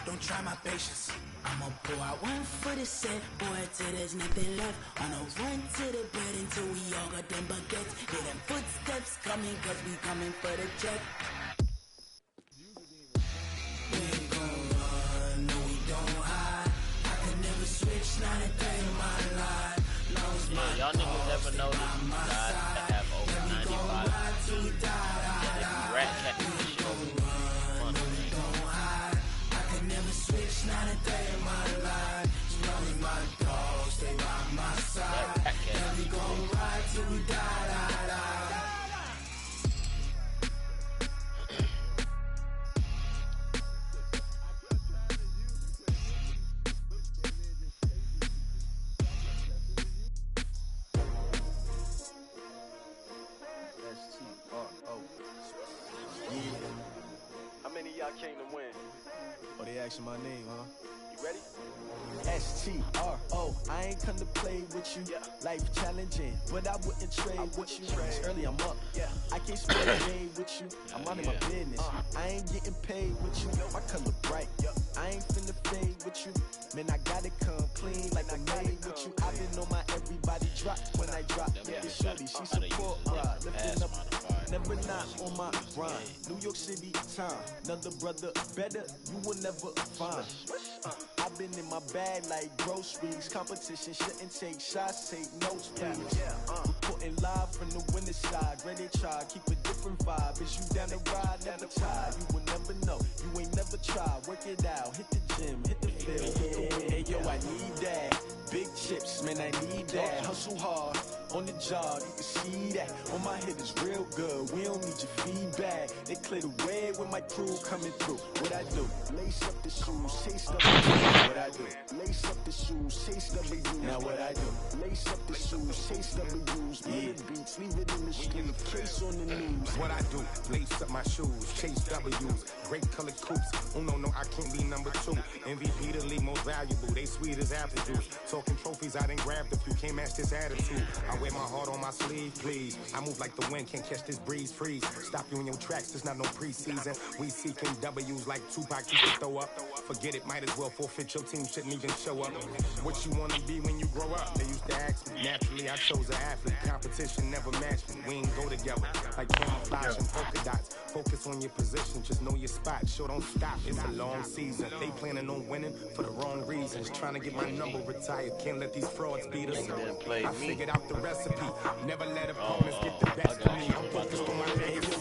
Don't try my patience. I'ma pour out one for the set, boy, till there's nothing left. On a run to the bed until we all got them baguettes. Hear them footsteps coming, cause we coming for the check. We ain't gon' run, no we don't hide. I can never switch, not a day in my life. Yeah, y'all niggas never know this guy to have over 95. Rat cat shit. I can never switch, not a day in my life. You know me, my dog, stay by my side. And we gon' ride till we die. How many of y'all came to win? Oh, they asking my name, huh? You ready? S-T-R-O, I ain't come to play with you. Yeah. Life challenging, but I wouldn't trade with you. trade. It's early, I'm up. Yeah. I can't spend a day with you. I'm out of my business. I ain't getting paid with you. My color bright. I ain't finna fade with you. Man, I gotta come clean like I made with you. I've been on my everybody drop when I drop. Yeah, shorty, she support ride. Lifting up, never not on my grind. New York City time, another brother better, you will never find. I've been in my bag like groceries. Competition shouldn't take shots, take notes, please. Reporting live from the winning side. Ready to try, keep a different vibe. Is you down the ride, never tired. You will never know, you ain't never tried. Work it out, hit the gym, hit the field, hit the win. Hey yo, I need that. Big chips, man, I need that. Hustle hard, on the job, you can see that. On my head is real good, we don't need your feedback. They clear the way when my crew coming through. What I do? Lace up the shoes, chase up the shoes. What I do? Lace up the shoes, chase up the U's. Now what I do? Lace up the shoes, chase up the U's. Murder beats, leave it in the street, case on the news. What I do? Lace up my shoes, chase W's. Great colored coupes. Oh no, I can't be number 2. MVP the league most valuable. They sweet as apple juice. Talking trophies, I done grabbed a few. Can't match this attitude. I wear my heart on my sleeve, please. I move like the wind, can't catch this breeze. Freeze. Stop you in your tracks. There's not no preseason. We seeking W's like Tupac. You can throw up. Forget it. Might as well forfeit. Your team shouldn't even show up. What you wanna be when you grow up? They used to ask me. Naturally, I chose an athlete. Competition never matched me. We ain't go together like camouflage and polka dots. Focus on your position. Just know your spot. Sure, don't stop. It's a long season. They planning on winning for the wrong reasons. Trying to get my number retired. Can't let these frauds beat us. I figured out the recipe. Never let opponents get the best of me. I'm focused on my legacy.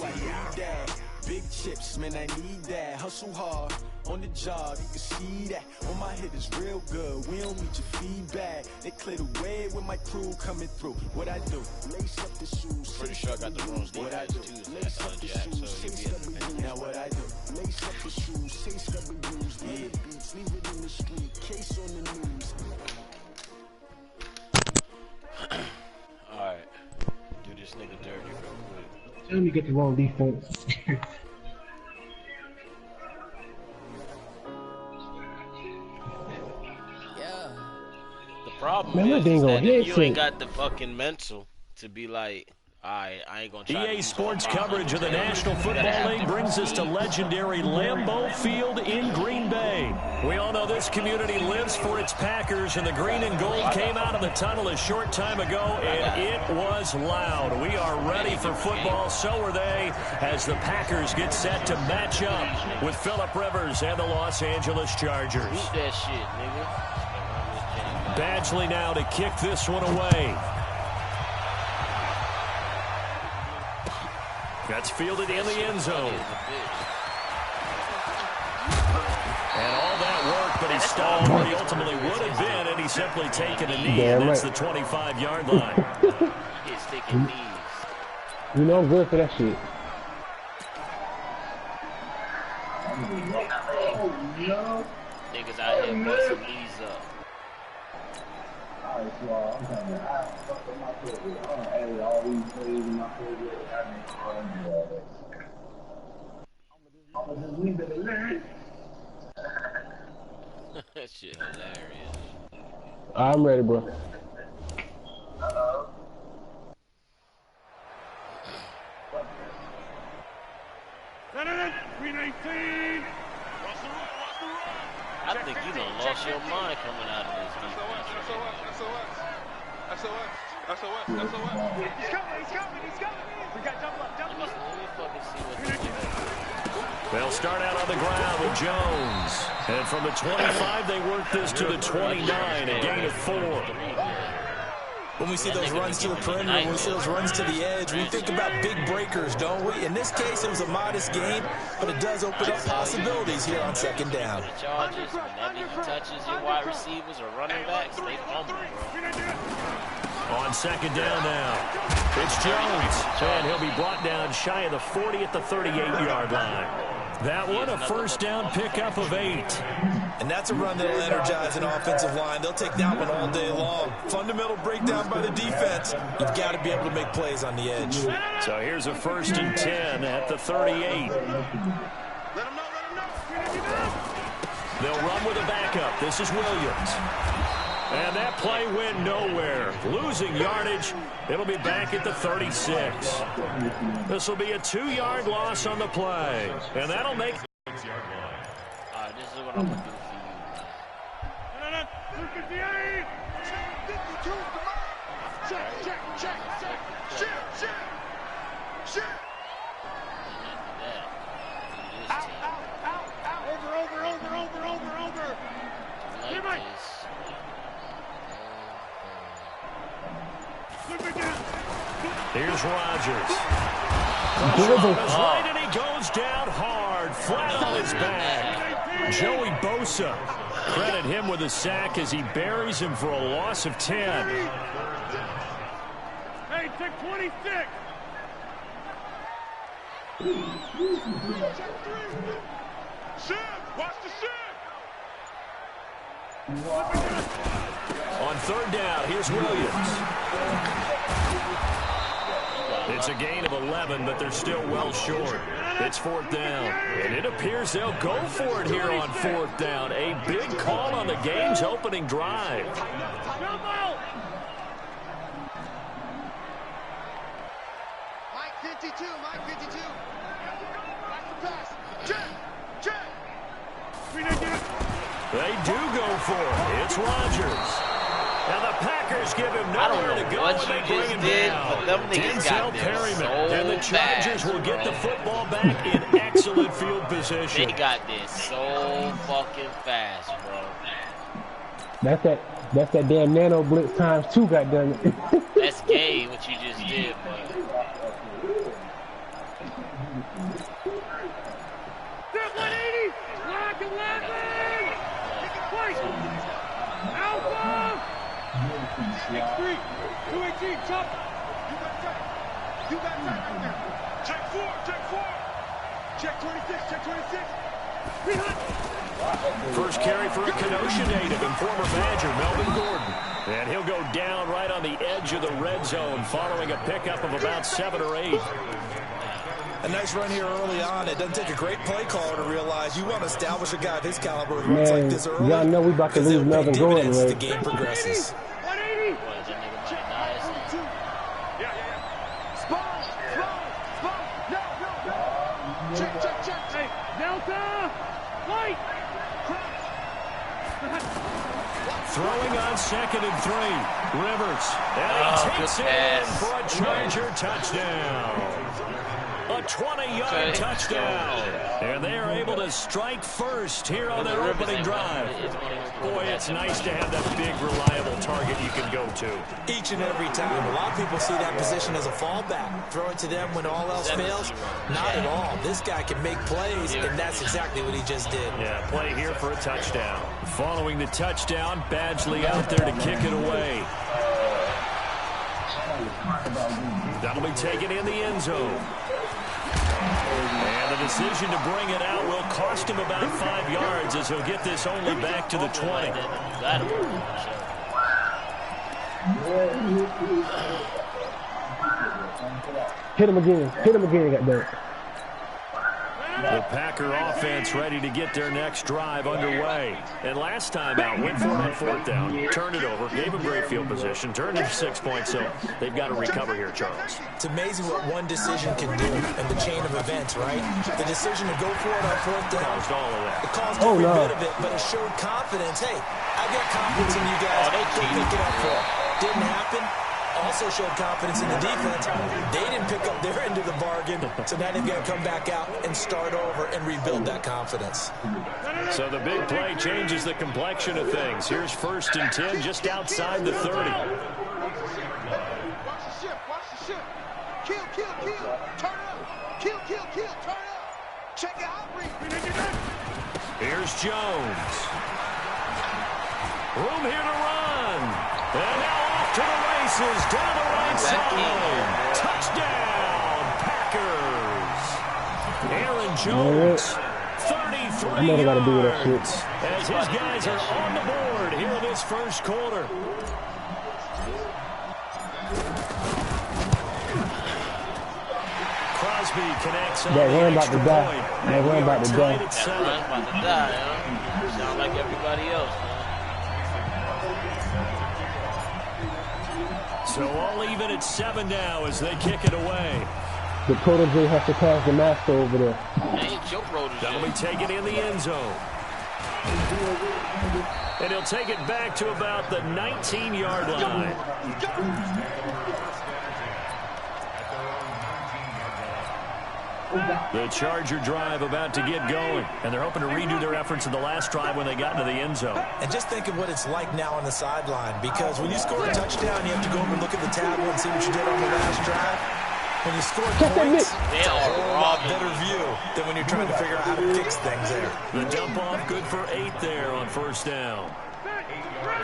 Big chips, man, I need that. Hustle hard on the job, you can see that. On my head is real good. We don't need your feedback. They clear the way with my crew coming through. What I do? Lace up the shoes. Pretty sure I got the wrong what I do? Lace up the shoes. Now what I do? Lace up the shoes. Say W's. Leave the beats. Leave it in the street. Case on the news. Alright. Do this nigga dirty real quick. Tell me get the wrong defense. The problem Man, is that if you ain't got the fucking mental to be like, alright, I ain't gonna try EA Sports coverage of the National Football League brings us to legendary Lambeau Field in Green Bay. We all know this community lives for its Packers, and the green and gold came out of the tunnel a short time ago, and it was loud. We are ready for football, so are they, as the Packers get set to match up with Phillip Rivers and the Los Angeles Chargers. Beat that shit, nigga. Badgley now to kick this one away. That's fielded in the end zone. And all that work, but he stopped where he ultimately would have been, and he's simply taken a knee, and that's the 25-yard line. He's taking knees. You know I'm good for that shit. Niggas out here busting knees up. That shit hilarious. I'm ready, bro. I think you done lost your mind coming out of this defense. SOS. He's coming. We got double up. Let me fucking see what this is. They'll start out on the ground with Jones. And from the 25, they work this to the 29, a gain of 4. When we see those runs to the perimeter, when we see those runs to the edge, we think about big breakers, don't we? In this case, it was a modest gain, but it does open up possibilities here on second down. The Chargers, whenever he touches your wide receivers or running backs, they fumble, bro. On second down now, it's Jones, and he'll be brought down shy of the 40 at the 38-yard line. That one, a first down pickup of 8. And that's a run that'll energize an offensive line. They'll take that one all day long. Fundamental breakdown by the defense. You've got to be able to make plays on the edge. So here's a 1st and 10 at the 38. They'll run with a backup. This is Williams. And that play went nowhere. Losing yardage. It'll be back at the 36. This will be a 2-yard loss on the play. And that'll make... All right, this is what I'm going to do for you. 58. 52. Check. Shit. Out. Over. Like Here's Rodgers. Right, and he goes down hard, flat on his back. Joey Bosa. Credit him with a sack as he buries him for a loss of 10. Hey, take 26. Shit, watch the shit. On third down, here's Williams. It's a gain of 11, but they're still well short. It's 4th down, and it appears they'll go for it here on 4th down. A big call on the game's opening drive. Mike 52, Mike 52. Pass. Check, check. They do go for it. It's Rodgers. Now the Packers give him nowhere to go. What and they you bring just him did, down. but them niggas got there so and the Chargers fast, will get bro. the football back in excellent field position. They got this so fucking fast, bro. That's that damn nano blitz times 2, goddamn it. That's gay what you just did, but. X3, 218, jump. You got time right there. Check 4, check 4. Check 26, check 26. First carry for a Kenosha native and former Badger, Melvin Gordon. And he'll go down right on the edge of the red zone following a pickup of about 7 or 8. A nice run here early on. It doesn't take a great play caller to realize you want to establish a guy of his caliber who runs like this early. Y'all know we about to lose Melvin Gordon, as right? the game progresses. 180. Check. Hey, Delta. Light. Throwing on 2nd and 3. Rivers. And he takes it in for a Charger touchdown. A 20-yard touchdown. And they are able to strike first here on their opening drive. Boy, it's nice to have that big, reliable target you can go to. Each and every time. A lot of people see that position as a fallback. Throw it to them when all else fails. Not at all. This guy can make plays, and that's exactly what he just did. Yeah, play here for a touchdown. Following the touchdown, Badgley out there to kick it away. That'll be taken in the end zone. And the decision to bring it out will cost him about 5 yards as he'll get this only back to the 20. Hit him again, goddamn. The Packer offense ready to get their next drive underway. And last time out, went for it on 4th down, turned it over, gave them great field position, turned it 6 points, so they've got to recover here, Charles. It's amazing what one decision can do in the chain of events, right? The decision to go for it on 4th down. Caused all of that. It caused every bit of it, but it showed confidence. Hey, I've got confidence in you guys. Go pick it up for it. Didn't happen. Also showed confidence in the defense. They didn't pick up their end of the bargain, so now they've got to come back out and start over and rebuild that confidence. So the big play changes the complexion of things. Here's 1st and 10 just outside the 30. Watch the ship, watch the ship. Kill, turn up. Kill, turn up. Check it out, Here's Jones. Room here to run. And now off to the races down the right side. Touchdown, Packers. Aaron Jones, 33 yards. As his guys are on the board here in this first quarter. Crosby connects on That the run about extra to die. point. That run about to die. That run about to die, huh? Sound like everybody else, man. So all even at 7 now as they kick it away. The protege has to pass the master over there. Ain't your protege. That'll be taken in the end zone. And he'll take it back to about the 19-yard line. The Charger drive about to get going, and they're hoping to redo their efforts in the last drive when they got into the end zone. And just think of what it's like now on the sideline, because when you score a touchdown, you have to go over and look at the tablet and see what you did on the last drive. When you score points, it's a whole lot better view than when you're trying to figure out how to fix things there. The dump off good for 8 there on 1st down.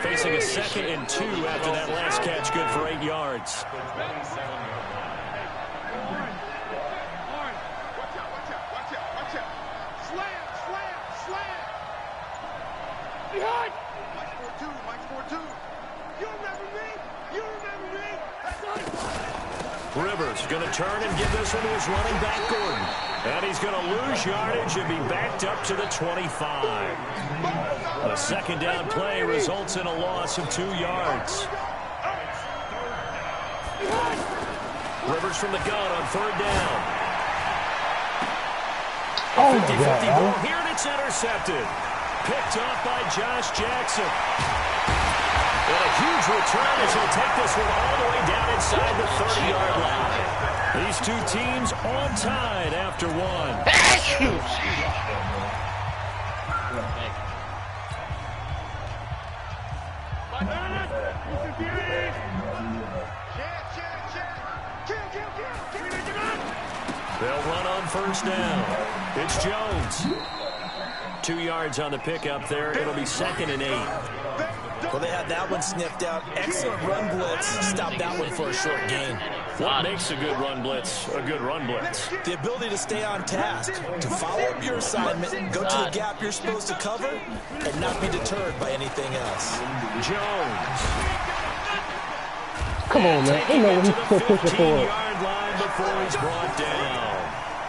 Facing a 2nd and 2 after that last catch, good for 8 yards. Behind! Mike 4-2. You remember me? That's us! Rivers going to turn and give this one to his running back, Gordon. And he's going to lose yardage and be backed up to the 25. A second down play results in a loss of 2 yards. Rivers from the gun on 3rd down. Oh, 50-50 ball here, and it's intercepted. Picked off by Josh Jackson. And a huge return as he'll take this one all the way down inside the 30-yard line. These two teams on tied after one. They'll run on 1st down. It's Jones. 2 yards on the pickup there. It'll be 2nd and 8. Well, they had that one sniffed out. Excellent run blitz. Stop that one for a short gain. What makes a good run blitz a good run blitz? The ability to stay on task, to follow up your assignment, go to the gap you're supposed to cover, and not be deterred by anything else. Jones. Come on, man. They know what he's still pushing for. 15-yard line before he's brought down.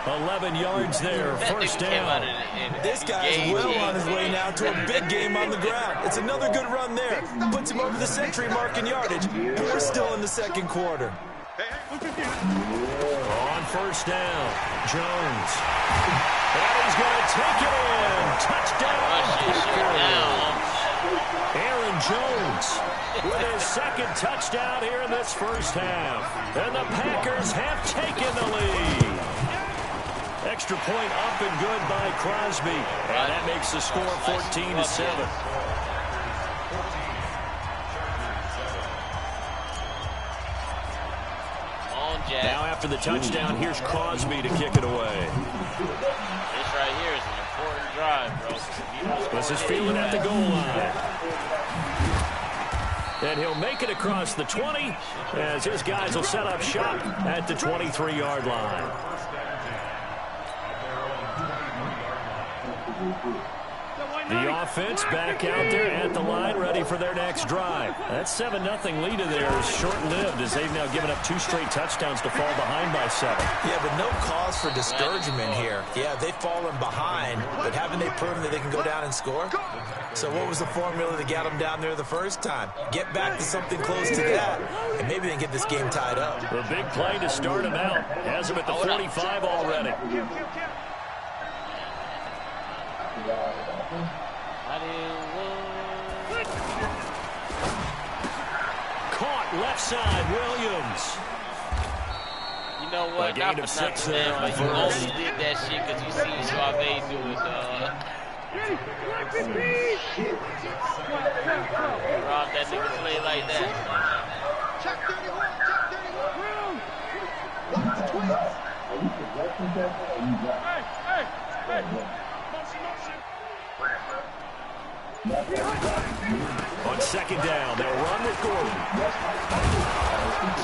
11 yards there, 1st down. This guy's well on his way now to a big game on the ground. It's another good run there. Puts him over the century mark in yardage. And we're still in the 2nd quarter. On 1st down, Jones. And he's going to take it in. Touchdown. Aaron Jones with his 2nd touchdown here in this 1st half. And the Packers have taken the lead. Extra point up and good by Crosby. And that makes the score 14-7. Now after the touchdown, here's Crosby to kick it away. This right here is an important drive, bro. This is fielded at the goal line. And he'll make it across the 20 as his guys will set up shop at the 23-yard line. The offense back out there at the line, ready for their next drive. That 7-0 lead of theirs is short-lived as they've now given up 2 straight touchdowns to fall behind by 7. Yeah, but no cause for discouragement here. Yeah, they've fallen behind, but haven't they proven that they can go down and score? So what was the formula that got them down there the first time? Get back to something close to that, and maybe they can get this game tied up. A big play to start them out. Has them at the 45 already. Caught left side, Williams. You know what? A gain of 6 there. But you only did that shit because you seen Suave do it, Rob, that nigga play like that. Check 31, check 31. Watch the twist. Hey. On 2nd down, they'll run with Gordon.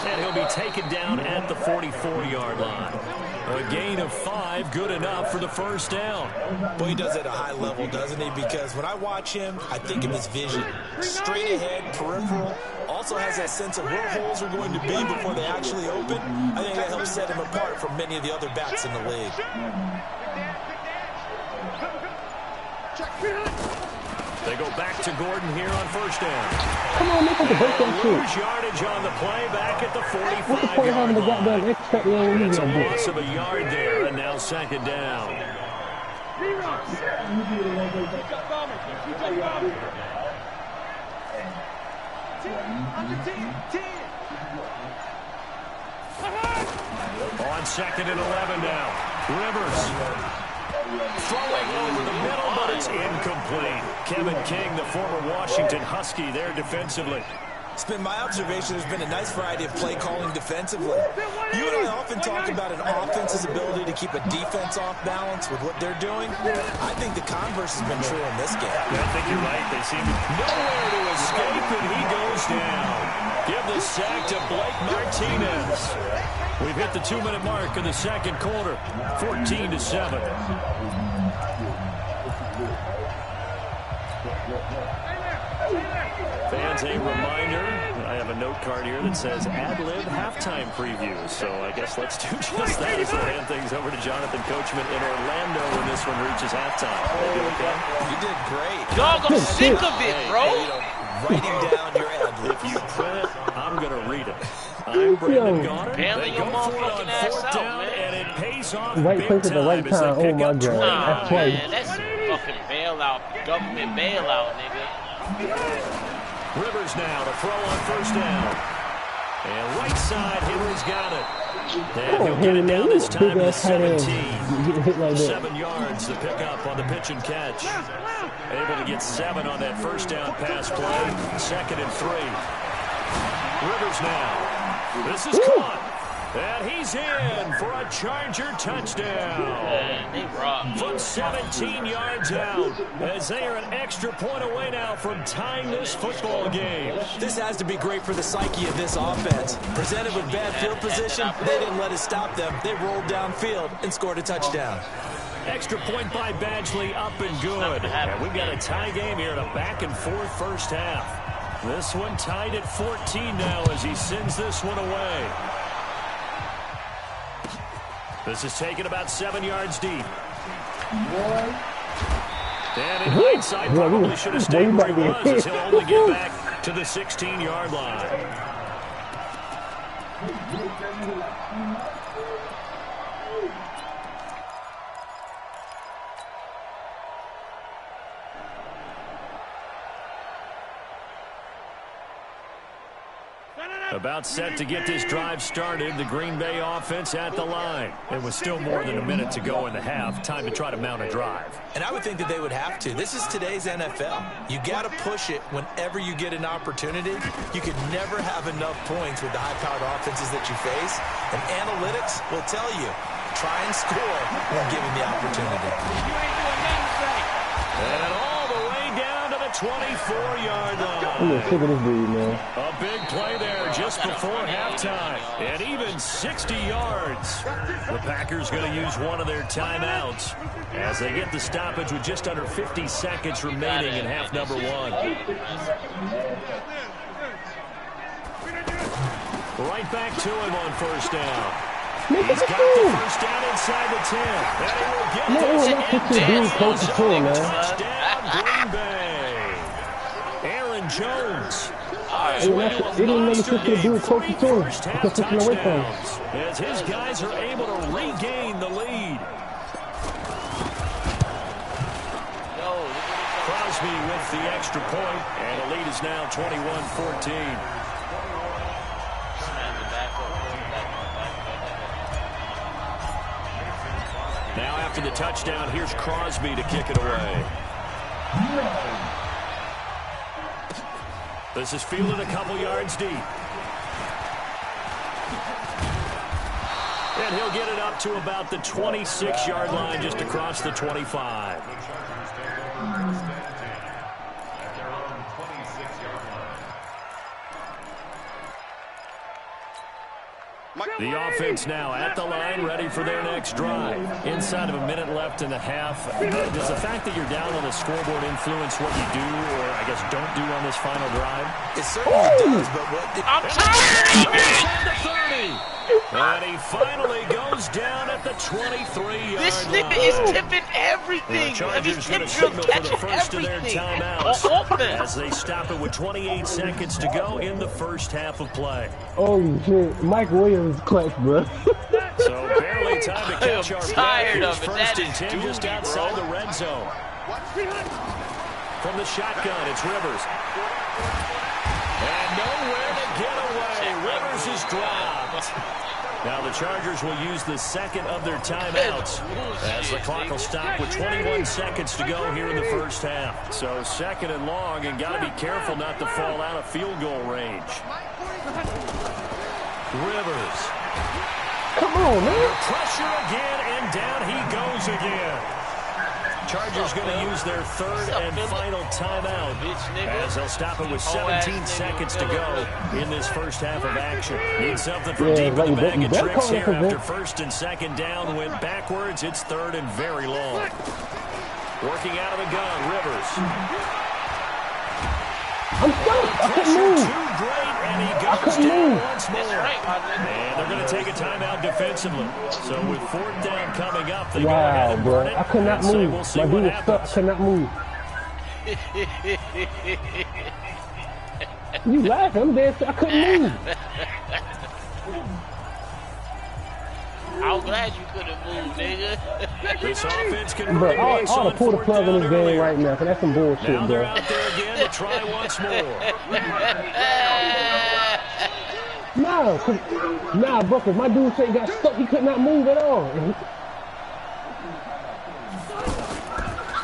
And he'll be taken down at the 44-yard line. A gain of 5, good enough for the 1st down. Boy, he does it at a high level, doesn't he? Because when I watch him, I think of his vision. Straight ahead, peripheral. Also has that sense of where holes are going to be before they actually open. I think that helps set him apart from many of the other backs in the league. They go back to Gordon here on 1st down. Come on, make it the breakdown shoot. Lose yardage on the play back at the 45-yard What's the point of having the goddamn expect the only It's a gonna do? loss of a yard there, and now 2nd down. On 2nd and 11 now. Rivers. Throwing over the middle, but it's incomplete. Kevin King, the former Washington Husky, there defensively. It's been my observation there's been a nice variety of play calling defensively. You and I often talk about an offense's ability to keep a defense off balance with what they're doing. I think the converse has been true in this game. I think you're right. They seem nowhere to escape, and he goes down. Give the sack to Blake Martinez. We've hit the 2-minute mark in the 2nd quarter, 14-7. Fans, a reminder, have a note card here that says ad-lib halftime preview. So I guess let's do just that as we'll hand things over to Jonathan Coachman in Orlando when this one reaches halftime. They do okay? You did great. Dog, I'm sick of it, bro. Writing down your ad-libs. If you print it, I'm going to read it. I'm Brandon Goddard. Bailing your motherfucking ass out, man. And it pays off Right big place at the right time as time. they Oh pick my up God. 29. That's twice. Man, that's fucking bailout, government bailout, nigga. Rivers now to throw on first down. And right side, Henry's got it. And he'll get it down this time to 17. 7 yards to pick up on the pitch and catch. Able to get 7 on that first down pass play. 2nd and 3. Rivers now. This is caught. And he's in for a Charger touchdown. They robbed. From 17 yards out, as they are an extra point away now from tying this football game. This has to be great for the psyche of this offense. Presented with bad field position, they didn't let it stop them. They rolled downfield and scored a touchdown. Extra point by Badgley, up and good. And we've got a tie game here in a back-and-forth first half. This one tied at 14 now as he sends this one away. This is taken about 7 yards deep. And in hindsight, probably should have stayed where he was, as he'll only get back to the 16-yard line. About set to get this drive started. The Green Bay offense at the line. It was still more than a minute to go in the half. Time to try to mount a drive. And I would think that they would have to. This is today's NFL. You got to push it whenever you get an opportunity. You could never have enough points with the high-powered offenses that you face. And analytics will tell you, try and score when given the opportunity. And all the way down to the 24-yard line. I'm sick of this dude, man. A big play there just before halftime. And even 60 yards. The Packers going to use one of their timeouts as they get the stoppage with just under 50 seconds remaining in half number 1. Right back to him on first down. He's got the first down inside the 10. And he will get this. Touchdown, Green Bay. Aaron Jones. It didn't make sense to do it close to him because taking away from him. As his guys are able to regain the lead. Crosby with the extra point, and the lead is now 21-14. Now after the touchdown, here's Crosby to kick it away. This is fielded a couple yards deep. And he'll get it up to about the 26-yard line, just across the 25. The offense now at the line, ready for their next drive. Inside of a minute left in the half. Does the fact that you're down on the scoreboard influence what you do, or I guess don't do on this final drive? It certainly does, but what... I'm tired of it! And he finally goes down at the 23-yard line. This nigga is tipping everything. He's tipping, catching everything. As they stop it with 28 seconds to go in the first half of play. Oh shit, Mike Williams clutch, bro. So barely time to catch our tired of it. First and 10 just outside the red zone. From the shotgun, it's Rivers. And nowhere to get away. Rivers is dropped. Now the Chargers will use the second of their timeouts as the clock will stop with 21 seconds to go here in the first half. So second and long, and got to be careful not to fall out of field goal range. Rivers. Come on, man. Pressure again, and down he goes again. Chargers going to use their third and final timeout as they'll stop it with 17 seconds to go in this first half of action. Need something from deep in the bag of tricks here after first and second down went backwards. It's third and very long. Working out of the gun, Rivers. I'm stuck. I couldn't move. And he I goes couldn't down move. once more. And they're going to take a timeout defensively. So with 4th down coming up, they go ahead and burn it. I could not move. We'll see My what dude was stuck. I happens. could not move. You laughing? I'm dead. I couldn't move. I'm glad you couldn't move, nigga. This offense can Bro, bring I ought to pull the plug in this game right now, because that's some bullshit, now they're bro. out there again to try once more. Nah, bro, because my dude said he got stuck. He could not move at all.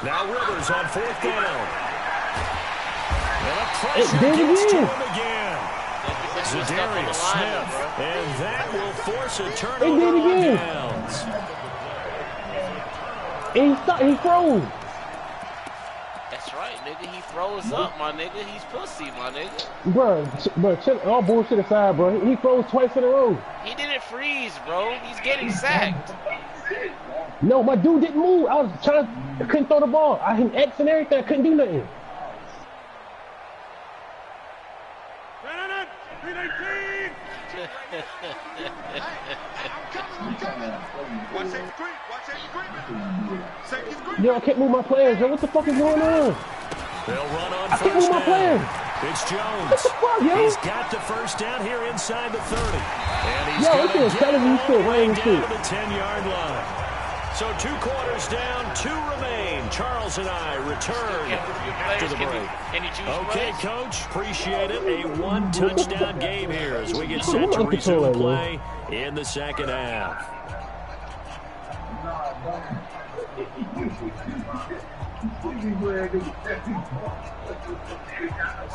Now Rivers on 4th down. And a It pressure did gets to again. him again. Zadarius Smith. And that will force a It turnover did on again. downs. And he stuck. He froze. That's right, nigga. He froze up, my nigga. He's pussy, my nigga. Bro, chill, all bullshit aside, bro. He froze twice in a row. He didn't freeze, bro. He's getting sacked. No, my dude didn't move. I couldn't throw the ball. I hit X and everything. I couldn't do nothing. Yo, I can't move my players, yo. What the fuck is going on? They'll run on I can't move first my down. players. It's Jones. What the fuck, yo? He's got the first down here inside the 30. And he's Yo, going it's to just get telling you all shit, the way random down shit. to the 10-yard line. So 2 quarters down, 2 remain. Charles and I return after the break. Okay, Coach, appreciate it. A 1-touchdown game here as we get set to resume play in the second half.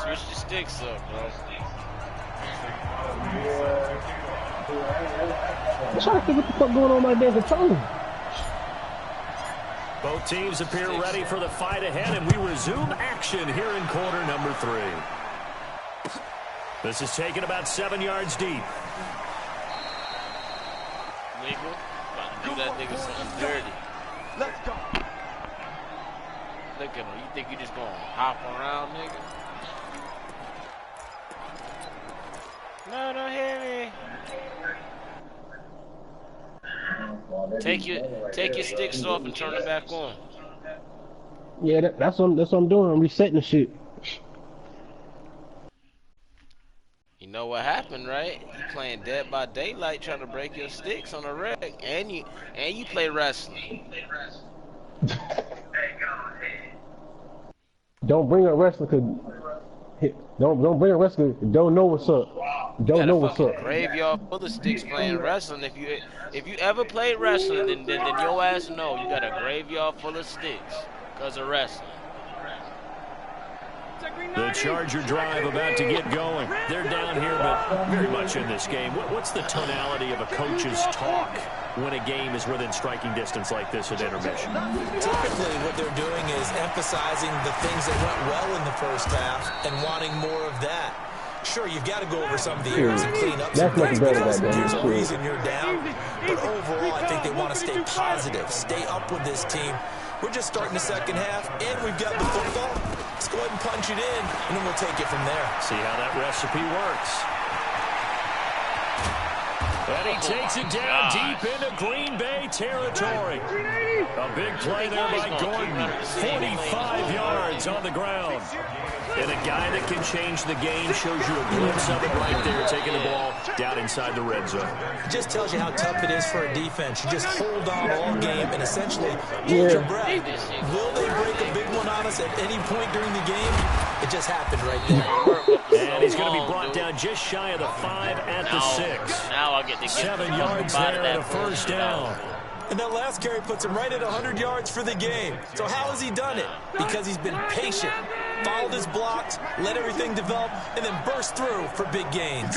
Switch the sticks up, bro. I'm trying to figure what the fuck going on with my damn controller. Both teams appear ready for the fight ahead, and we resume action here in quarter number 3. This is taken about 7 yards deep. Nigga, about to do that nigga something dirty. Let's go. Look at him. You think you just gonna hop around, nigga? No, don't hit me. Take your sticks off and turn it back on. Yeah, that's what I'm doing. I'm resetting the shit. You know what happened, right? You playing Dead by Daylight, trying to break your sticks on a wreck, and you play wrestling. Don't bring a wrestler, don't bring a wrestler. Don't know what's up. Don't know what's up. Graveyard full of sticks playing wrestling. If you ever played wrestling, then your ass know you got a graveyard full of sticks because of wrestling. The Charger drive about to get going. They're down here, but very much in this game. What's the tonality of a coach's talk when a game is within striking distance like this at intermission? Typically, what they're doing is emphasizing the things that went well in the first half and wanting more of that. Sure, you've got to go over some of the areas and clean up some things because there's a reason you're down. But overall, I think they want to stay positive, stay up with this team. We're just starting the second half, and we've got the football. Let's go ahead and punch it in, and then we'll take it from there. See how that recipe works. And he takes it down deep into Green Bay territory. A big play there by Gordon. 45 yards on the ground. And a guy that can change the game shows you a glimpse of it right there, taking the ball down inside the red zone. It just tells you how tough it is for a defense. You just hold on all game and essentially hold your breath. Will they break a big one on us at any point during the game? It just happened right there. And he's going to be brought down just shy of the 5 at the 6. Now I get to get 7 yards there at a first down. And that last carry puts him right at 100 yards for the game. So how has he done it? Because he's been patient, followed his blocks, let everything develop, and then burst through for big gains.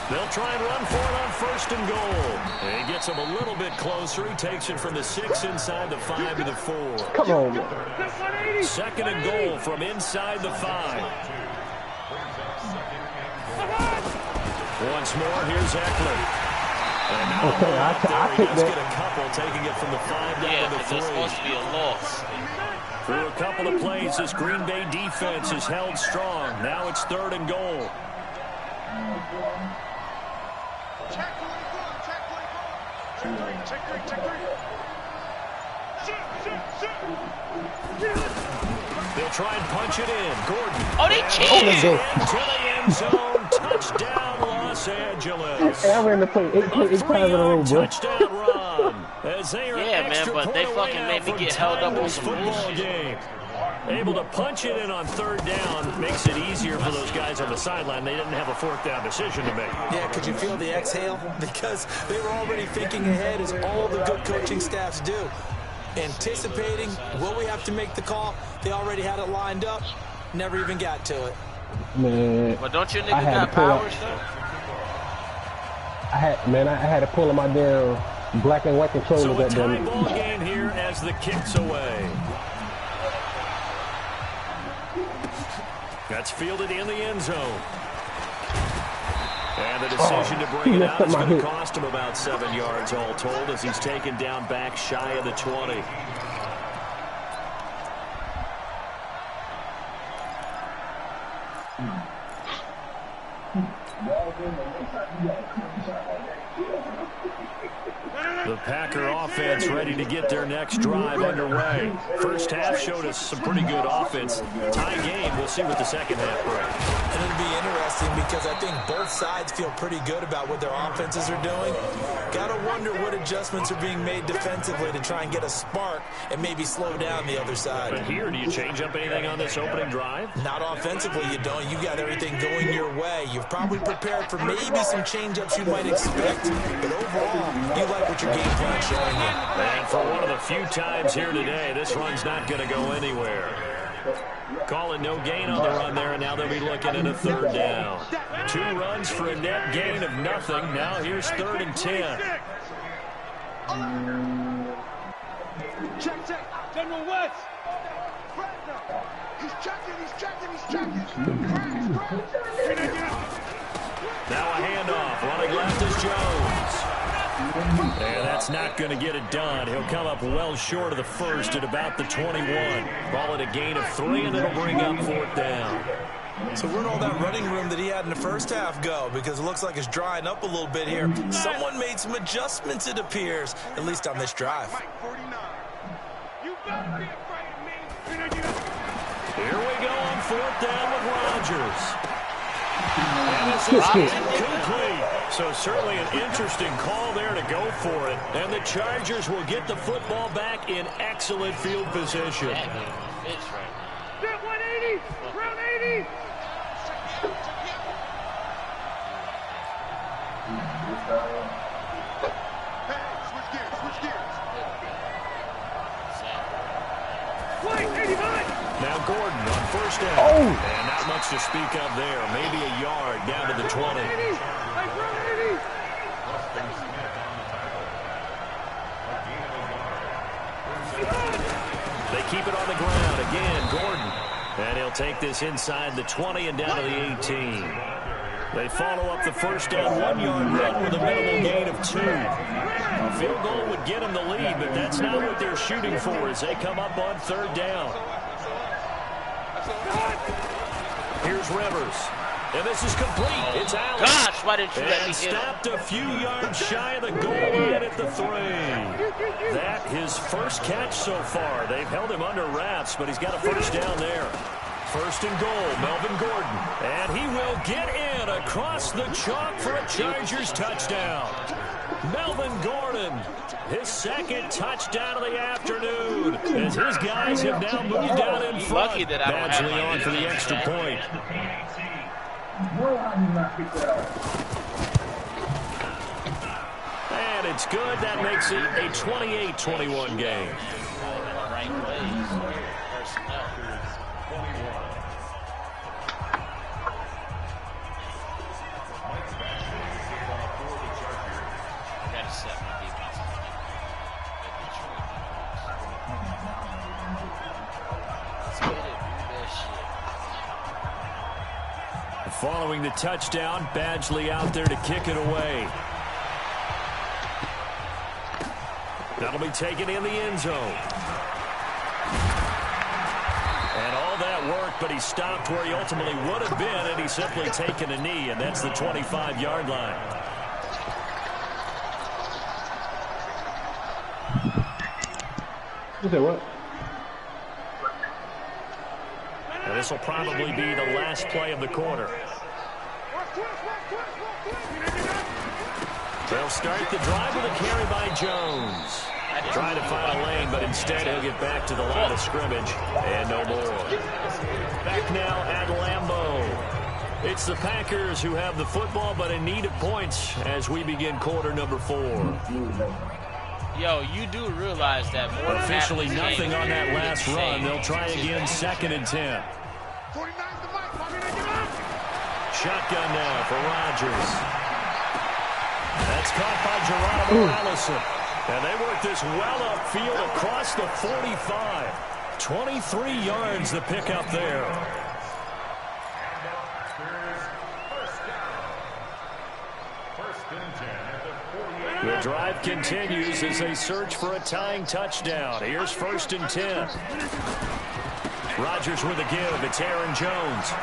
They'll try and run for it on first and goal. And he gets him a little bit closer. He takes it from the 6 inside the 5 to the 4. Come on. Second and goal from inside the 5. Once more, here's Eckler. Okay, I He take does get that. a couple, taking it from the 5 down Yeah, to the but 3. there's supposed to be a loss. Through a couple of plays, this Green Bay defense is held strong. Now it's 3rd and goal. Check 24, check 24. Check 3, check 3. They'll try and punch it in. Gordon. Oh, they Let's cheated. go. To the end zone. Touchdown, Los Angeles. Hey, I ran the play eight times in a row, bro. Touchdown run. As they are Yeah, man, extra but they point fucking away made now me from get held up tying on this some football bullshit. game. Able to punch it in on 3rd down makes it easier for those guys on the sideline. They didn't have a 4th down decision to make. Yeah, could you feel the exhale? Because they were already thinking ahead, as all the good coaching staffs do. Anticipating, will we have to make the call? They already had it lined up, never even got to it. Man, But don't your I nigga had got to pull up. powers, though? I had to pull on my damn black and white controller. So a that tie damn. ball game here as the kick's away. That's fielded in the end zone. And the decision to bring he it messed out up is my going to hip. cost him about 7 yards all told as he's taken down back shy of the 20. The Packer offense ready to get their next drive underway. First half showed us some pretty good offense. Tie game. We'll see what the second half brings. And it'll be interesting because I think both sides feel pretty good about what their offenses are doing. Gotta wonder what adjustments are being made defensively to try and get a spark and maybe slow down the other side. But here, do you change up anything on this opening drive? Not offensively, you don't. You got everything going your way. You've probably prepared for maybe some change-ups you might expect, but overall, you like what your game plan showing you. And for one of the few times here today, this run's not going to go anywhere. Calling no gain on the run there, and now they'll be looking at a 3rd down. 2 runs for a net gain of nothing. Now here's 3rd and 10. Check, check. General West. He's checking, he's checking, he's checking. Crash, crash. Now a handoff. Running left is Jones. And that's not going to get it done. He'll come up well short of the first at about the 21. Ball at a gain of 3, and it'll bring up 4th down. So where'd all that running room that he had in the first half go? Because it looks like it's drying up a little bit here. Someone made some adjustments, it appears, at least on this drive. You better be afraid of me. Here we go on 4th down with Rodgers. And this is incomplete. So certainly an interesting call there to go for it. And the Chargers will get the football back in excellent field position. That nigga fits right now. Get 180. Round 80. Hey, switch gears, switch gears. Wait, 89. Now Gordon on 1st down. Oh! And not much to speak of there. Maybe a yard down to the 20. Hey, round 80. They keep it on the ground. Again, Gordon. And he'll take this inside the 20 and down to the 18. They follow up the 1st down 1-yard run with a minimal gain of 2. A field goal would get them the lead, but that's not what they're shooting for as they come up on 3rd down. Here's Rivers. And this is complete. It's Allen. Gosh, why didn't you let me And hit him? stopped a few yards shy of the goal line at the 3. That his first catch so far. They've held him under wraps, but he's got a 1st down there. 1st and goal, Melvin Gordon. And he will get in across the chalk for a Chargers touchdown. Melvin Gordon, his 2nd touchdown of the afternoon, as his guys have now moved out in front. Lucky that I don't have Badgley my on for the defense extra back. point. And it's good. That makes it a 28-21 game. Right plays. Personnel. I gotta set my defense. Let's get it. Do that shit. Following the touchdown, Badgley out there to kick it away. That'll be taken in the end zone. And all that work, but he stopped where he ultimately would have been, and he's simply taken a knee, and that's the 25-yard line. You said what? And this will probably be the last play of the quarter. They'll start the drive with a carry by Jones. Trying to find a lane, but instead he'll get back to the line of scrimmage, and no more. Back now at Lambeau. It's the Packers who have the football, but in need of points as we begin quarter number 4. Yo, you do realize that more than officially nothing on that last run. They'll try again, 2nd and 10. Shotgun now for Rodgers. That's caught by Geronimo Allison. And they work this well upfield across the 45. 23 yards the pickup there. The drive continues as they search for a tying touchdown. Here's 1st and 10. Rodgers with a give. It's Aaron Jones.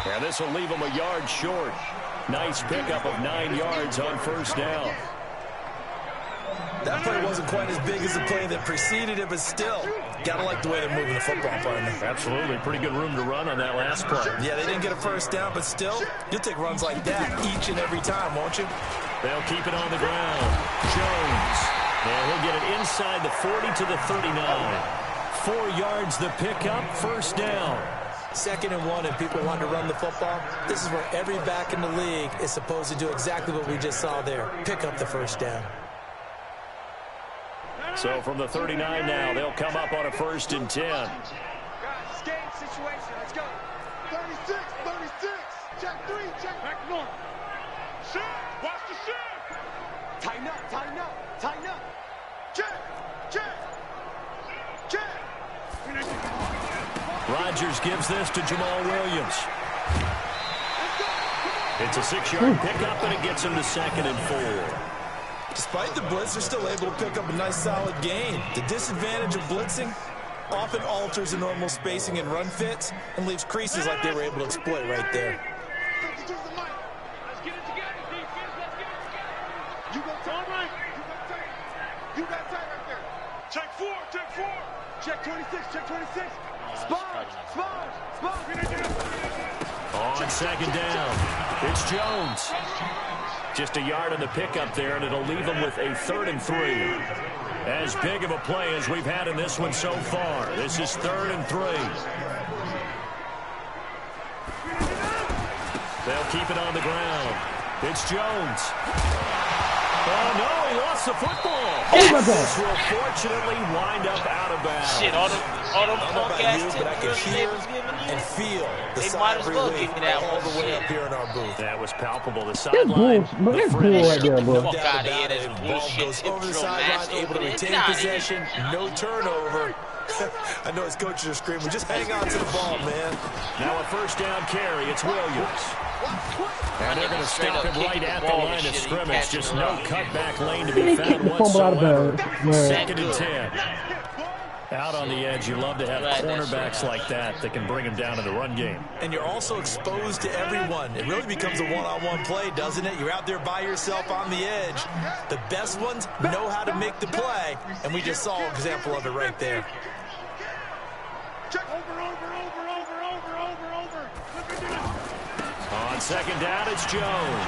And this will leave him a yard short. Nice pickup of 9 yards on 1st down. That play wasn't quite as big as the play that preceded it, but still, gotta like the way they're moving the football, partner. Absolutely. Pretty good room to run on that last play. Yeah, they didn't get a 1st down, but still, you'll take runs like that each and every time, won't you? They'll keep it on the ground. Jones. And he'll get it inside the 40 to the 39. 4 yards the pickup, 1st down. 2nd and 1, and people want to run the football. This is where every back in the league is supposed to do exactly what we just saw there. Pick up the 1st down. So from the 39 now, they'll come up on a 1st and 10. Guys, escape situation. Let's go. 36, 36. Check 3, check back north. Shift. Watch the shift. Tighten up, tighten up, tighten up. Check, check, check. Rodgers gives this to Jamal Williams. It's a 6-yard pickup, and it gets him to 2nd and 4. Despite the blitz, they're still able to pick up a nice solid gain. The disadvantage of blitzing often alters the normal spacing and run fits and leaves creases like they were able to exploit right there. Let's get it together, defense. Let's get it together. You got tight, right? You got tight right there. Check 4, check 4. Check 26, check 26. Sponge. On 2nd down, it's Jones. Just a yard on the pickup there, and it'll leave them with a 3rd and 3. As big of a play as we've had in this one so far. This is 3rd and 3. They'll keep it on the ground. It's Jones. Oh, no, he lost the football. Yes. This will fortunately wind up out of bounds. Shit, all them punk ass but I can hear and feel the sigh of relief all the way up here in our booth. That was palpable. The That's sideline. bull. That's bull right there, bro. Fuck out of here. That's Ball bullshit. goes over the sideline, able to retain possession, no turnover. I know his coaches are screaming, just hang on to the ball, man. Now a 1st down carry. It's Williams. And they're going to stop him right at the line of scrimmage. Just no cutback lane to be He found kicked the fumble out of whatsoever. bounds. 2nd and 10. Out on the edge, you love to have cornerbacks like that can bring him down in the run game. And you're also exposed to everyone. It really becomes a one-on-one play, doesn't it? You're out there by yourself on the edge. The best ones know how to make the play, and we just saw an example of it right there. Check over. On 2nd down, it's Jones. And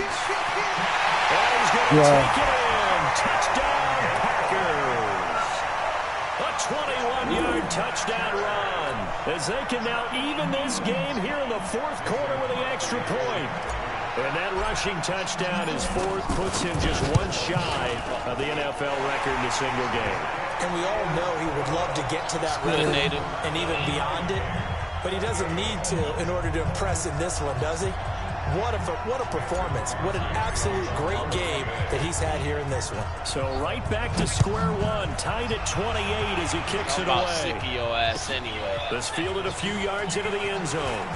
he's going to take it in. Touchdown, Packers. A 21-yard touchdown run as they can now even this game here in the 4th quarter with the extra point. And that rushing touchdown, his 4th, puts him just one shy of the NFL record in a single game. And we all know he would love to get to that record and even beyond it, but he doesn't need to in order to impress in this one, does he? What a performance. What an absolute great game that he's had here in this one. So right back to square one, tied at 28 as he kicks it away. Sick of your ass anyway. This fielded a few yards into the end zone.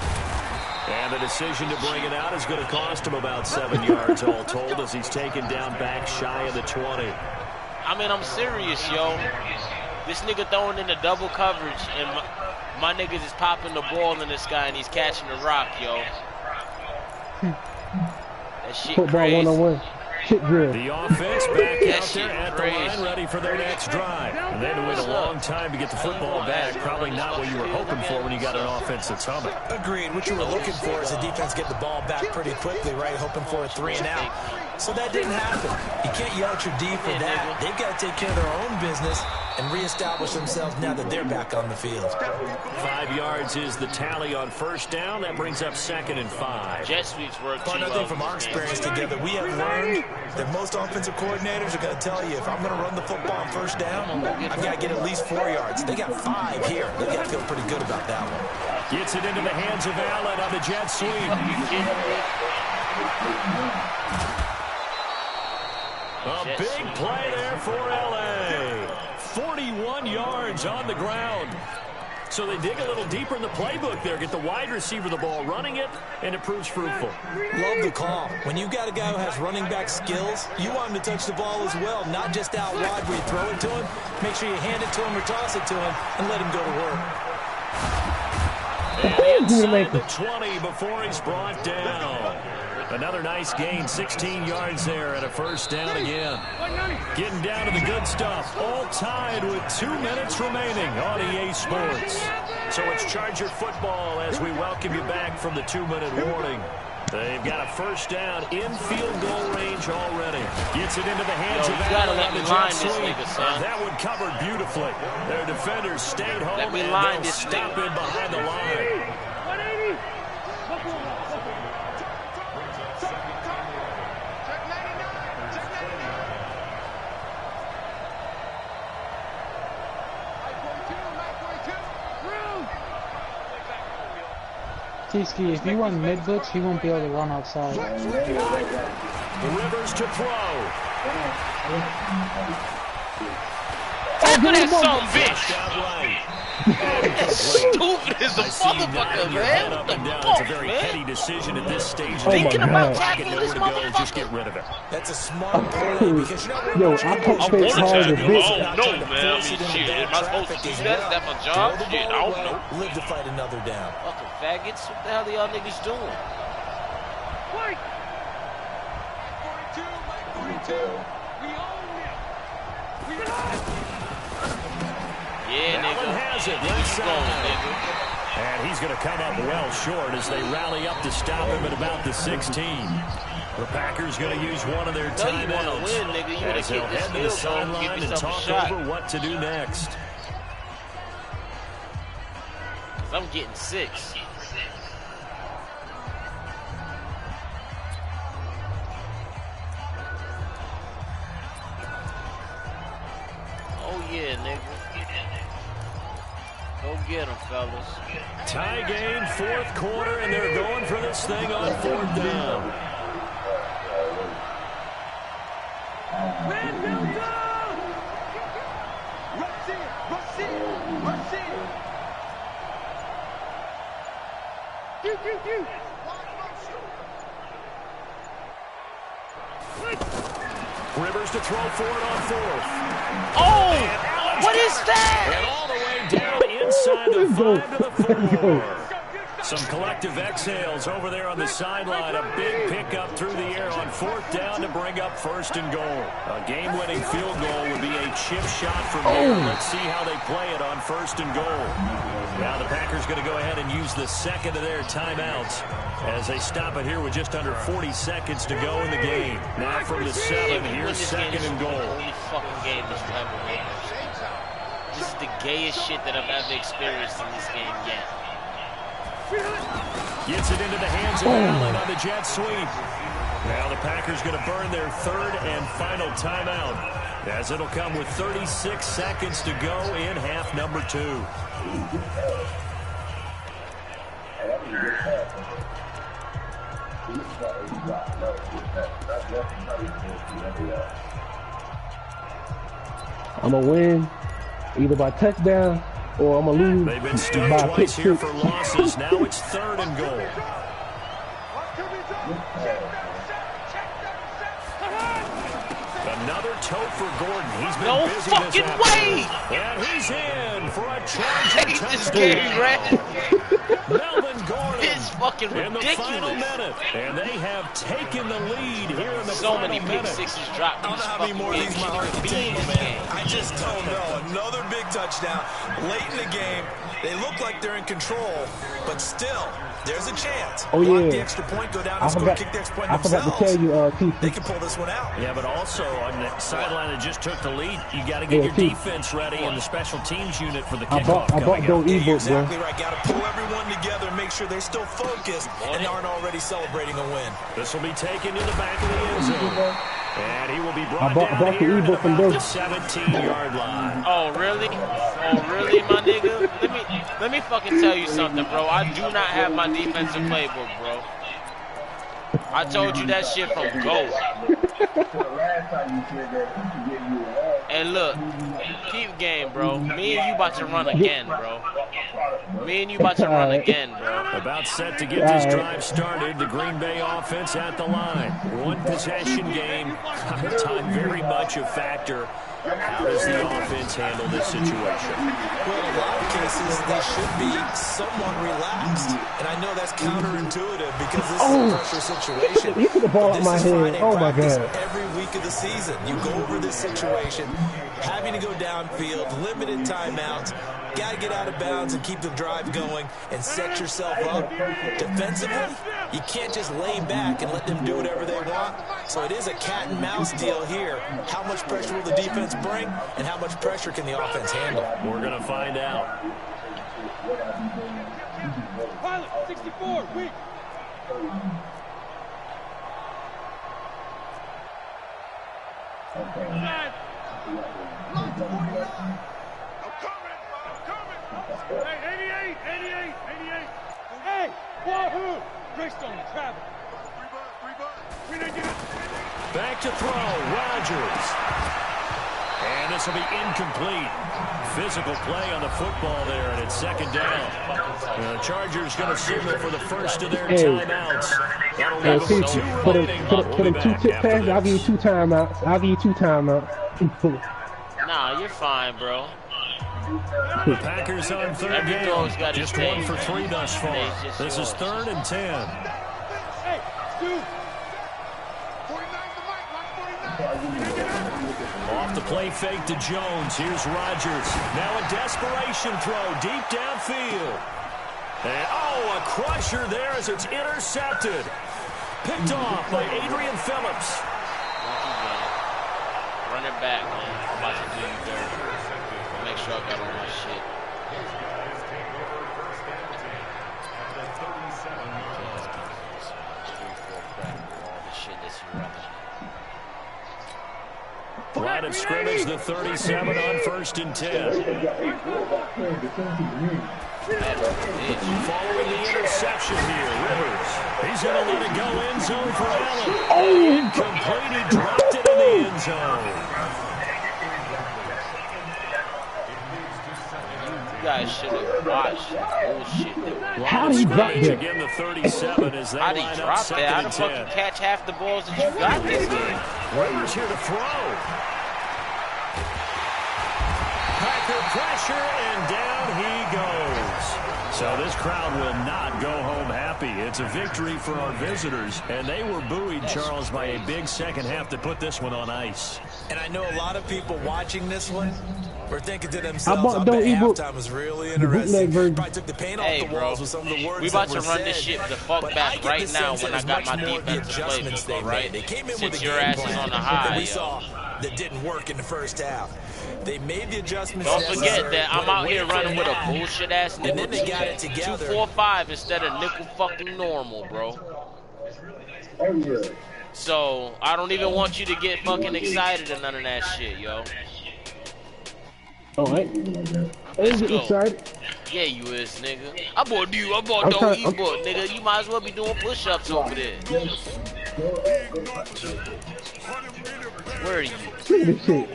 And the decision to bring it out is going to cost him about 7 yards all told as he's taken down back shy of the 20. I mean, I'm serious, yo. This nigga throwing in the double coverage, and my niggas is popping the ball in this guy, and he's catching the rock, yo. That shit Football crazy. 101. Shit drill. The offense back That out shit there at crazy. the line, ready for their next drive. And they had to wait a long time to get the football back. Probably not what you were hoping for when you got an offense that's humming. Agreed. What you were looking for is a defense get the ball back pretty quickly, right? Hoping for a 3 and out. So that didn't happen. You can't yell at your D for that. They've got to take care of their own business and reestablish themselves now that they're back on the field. 5 yards is the tally on first down. That brings up 2nd and 5. Jet sweeps work too Another well. thing from our experience together, we have learned that most offensive coordinators are going to tell you, if I'm going to run the football on first down, I've got to get at least 4 yards. They got 5 here. They've got to feel pretty good about that one. Gets it into the hands of Allen on the jet sweep. A big play there for L.A. 41 yards on the ground. So they dig a little deeper in the playbook there, get the wide receiver the ball, running it, and it proves fruitful. Love the call. When you've got a guy who has running back skills, you want him to touch the ball as well, not just out wide where you throw it to him. Make sure you hand it to him or toss it to him and let him go to work. And inside the 20 before he's brought down. Another nice gain, 16 yards there and a first down again. Getting down to the good stuff. All tied with 2 minutes remaining on EA Sports. So it's Charger football as we welcome you back from the 2-minute warning. They've got a first down in field goal range already. Gets it into the hands of Allen on the jet sweep. That one covered beautifully. Their defenders stayed home and they'll stop in behind the line. 180. T-Ski, if you run mid-blitz, he won't be able to run outside. Rivers to throw. Tackle that son of a bitch. Stupid as a motherfucker, man. What the fuck, It's a very petty decision at this stage. Thinking about tackling this motherfucker. Just get rid of it. That's a smart play because you're not Yo, I pump fake hard as bitch. I don't know, man. I mean, shit. Am I supposed to do that? Is that my job? Shit, I don't know. Live to fight another down. Fucking faggots. What the hell are y'all niggas doing? Mike 42. We own it. We own it. Yeah, nigga. Has it. Nigga, going, nigga. And he's going to come up well short as they rally up to stop him at about the 16. The Packers going to use one of their timeouts. You want to win, nigga. You would have kicked this head to the field goal and give sideline and yourself a talk shot. over what to do next. I'm getting 6. Oh, yeah, nigga. Go get them, fellas. Tie game, 4th quarter, and they're going for this thing on 4th down. Rivers to throw for it on 4th. Oh! What is that? And all the way down inside the 5 to the 4. Some collective exhales over there on the sideline. A big pickup through the air on 4th down to bring up 1st and goal. A game-winning field goal would be a chip shot from here. Let's see how they play it on 1st and goal. Now the Packers going to go ahead and use the second of their timeouts as they stop it here with just under 40 seconds to go in the game. Now from the 7, here's 2nd and goal. Only fucking game this ever win. This is the gayest shit that I've ever experienced in this game yet. Gets it into the hands of Allen on the jet sweep. Now the Packers going to burn their 3rd and final timeout as it'll come with 36 seconds to go in half number 2. I'm going to win either by touchdown or I'm going to lose They've been stuck by twice here pick for losses. Now it's 3rd and goal. Another toe for Gordon. He's been No busy fucking this way! And he's in for a Charger touchdown. Melvin Gordon. It's fucking in the final ridiculous. minute. And they have taken the lead here in the So final many pick minute. sixes dropped. I don't know how many more of these my heart can take, man. I just don't know. Another big touchdown late in the game. They look like they're in control, but still, there's a chance. Oh, Block yeah. the extra point, go down and score, kick the extra point I forgot themselves. to tell you, Keith. They can pull this one out. Yeah, but also on the sideline that just took the lead, you got to get your Keith. defense ready and the special teams unit for the I kickoff bought coming those up. Yeah, you're ebooks, bro. exactly right. Got to pull everyone together, make sure they're still focused and aren't already celebrating a win. This will be taken to the back of the end zone. And he will be brought bought down the here at ebook from about them. the 17-yard line. Oh really? Oh really, my nigga? Let me fucking tell you something, bro. I do not have my defensive playbook, bro. I told you that shit from go. And look, keep game, bro. Me and you about to run again, bro. Me and you about to run again, bro. About set to get this drive started. The Green Bay offense at the line. One possession game. Time very much a factor. How does the offense handle this situation? Well, in a lot of cases, they should be somewhat relaxed. And I know that's counterintuitive because this is a pressure situation. You put the ball But in my this is head. Friday Oh, my practice God. every week of the season. You go over this situation, having to go downfield, limited timeouts, got to get out of bounds and keep the drive going and set yourself up. Defensively, you can't just lay back and let them do whatever they want. So it is a cat and mouse deal here. How much pressure will the defense bring and how much pressure can the offense handle? We're going to find out. Pilot, 64, weak. Side. Block 49. I'm coming. Hey, 88. Hey, Wahoo. Greystone, travel. Back to throw. Rodgers. And this will be incomplete. Physical play on the football there, and it's second down. The Chargers going to signal for the first of their timeouts. That'll leave them with two remaining. For them two tip passes, I'll give you two timeouts. Nah, you're fine, bro. The Packers on third Every throw's down. got his Just day. 1 for 3 thus far. Today's just This is yours. 3rd and 10. Hey, Stu. 49's the mic, lock 49. Off the play fake to Jones. Here's Rodgers. Now a desperation throw deep downfield. And a crusher there as it's intercepted. Picked off by Adrian Phillips. Run it back, man. I'm about to do you dirty. Make sure I got all my shit. Line of scrimmage, the 37 on 1st and 10. Following the interception here, Rivers. He's going to let it go end zone for Allen. Incomplete. He dropped it in the end zone. You guys should have watched bullshit. How did he drop that? Again, the 37 as they How did line he up drop second that? How and the fuck 10. you catch half the balls that you got this game? Rivers here to throw. Packer pressure, and down he goes. So this crowd will not go home happy. It's a victory for our visitors, and they were buoyed, Charles, by a big second half to put this one on ice. And I know a lot of people watching this one were thinking to themselves, I bought bet the ebook, halftime was really the bootleg interesting. version. Probably took the paint Hey, off the bro. walls with some of the words We about that to were run said. this shit the fuck But back I get right the now sense when it I was got my much more the defensive adjustments playbook, they alright? made. They came in Since with a your game ass is plan on the that high, we yo. saw that didn't work in the first half. They made the adjustments. Don't forget necessary that I'm when it out here went running with a bad. bullshit ass And nickel then they got it together. 2-4-5 instead of nickel fucking normal, bro. So I don't even want you to get fucking excited or none of that shit, yo. Alright. Let's Get go. excited. Yeah, you is, nigga. I bought the trying- e-book, nigga. You might as well be doing push-ups over there. Where are you? Look at this shit.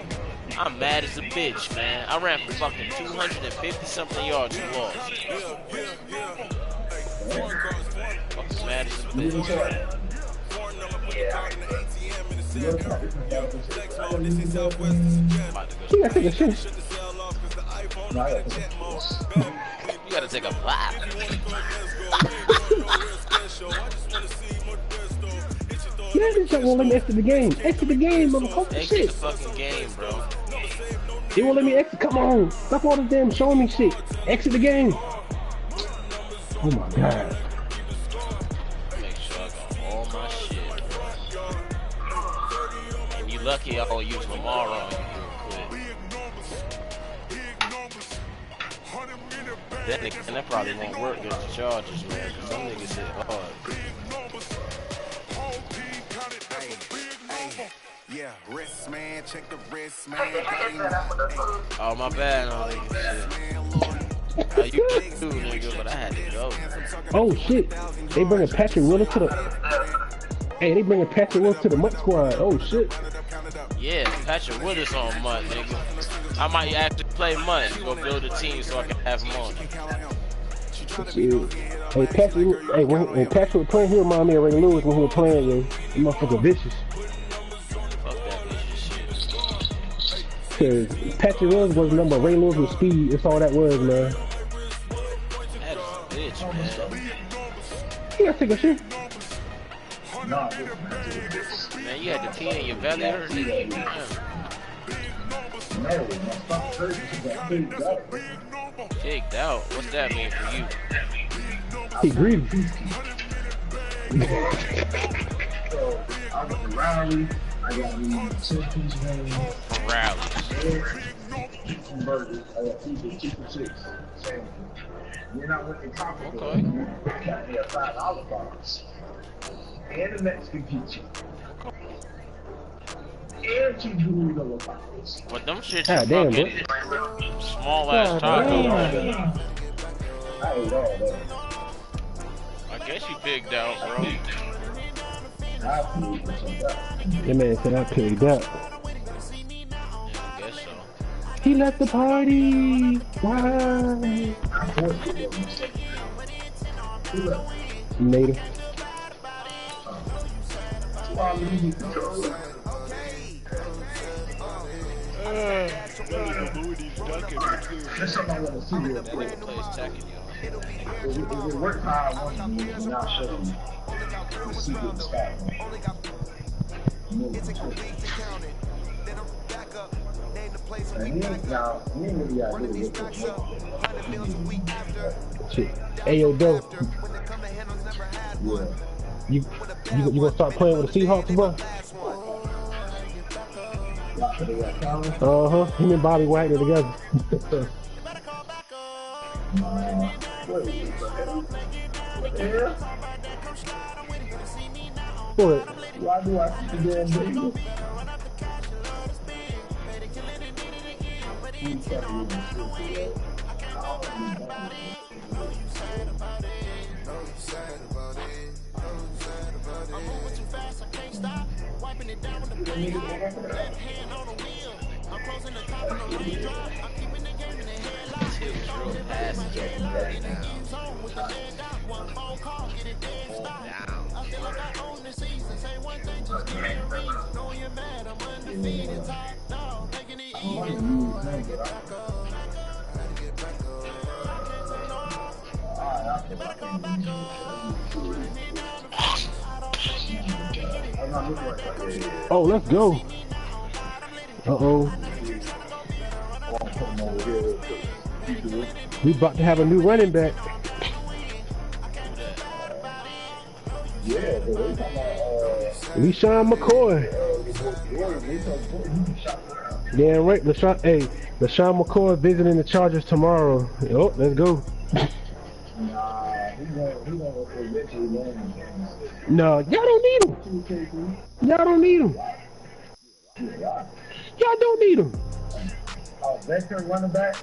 I'm mad as a bitch, man. I ran for fucking 250-something yards and lost. Fucking mad as a bitch. He gotta take a shit. You gotta take a bath. Man, this shit won't let me exit the game. Exit the game, motherfucker. Exit Shit. the fucking game, bro. They won't let me exit. Come on. Stop all this damn showing me shit. Exit the game. Oh my god. Make sure I got all my shit, bro. And you lucky I don't use Lamar on you real quick. That probably won't work against the Chargers, man. Cause some niggas hit hard. Yeah, wrist man, check the wrist man. Oh my bad, nigga. You too, nigga, but I had to go. Oh shit. They bringing Patrick Willis to the. Hey, they bringing Patrick Willis to the Mutt squad. Oh shit. Yeah, Patrick Willis on Mutt, nigga. I might actually play Mutt and go build a team so I can have him on. Shit. Hey, Patrick. Hey, when Patrick was playing, he reminded me of Ray Lewis when he was playing. Yo, he motherfucker vicious. Cause Patrick Willis was number Ray Lewis with speed. That's all that was, man. That is a bitch, man. You gotta take a shit. Man, you had the T in your belly hurt, nigga. Kicked out. What's that mean for you? He greedy. So I went to Raleigh. I got me 10-piece wings. From Raleigh. Some burgers. I got 2 for 6 sandwiches. Then I went to Taco Bell. Okay. Got me a $5 box. And a Mexican pizza. And 2 burrito tacos. But them shit God is damn, fucking small ass tacos. I ate all that. I guess you pigged out, bro. That man said I picked up. Yeah, I guess so. He left the party. Why? Native. That's something I want to see real quick. If it worked how I want to do it, then I'll show you. The secret style. Shit. Hey, yo, Doe. Yeah. You gonna start playing with the Seahawks, bro? Uh-huh. Him and Bobby Wagner together. What? Why do I keep the damn baby? Oh, let's go. Uh-oh. We about to have a new running back. LeSean McCoy. Damn right, LeSean McCoy visiting the Chargers tomorrow. Oh, let's go. No, y'all don't need him. Y'all don't need him. Y'all don't need him. Veteran running back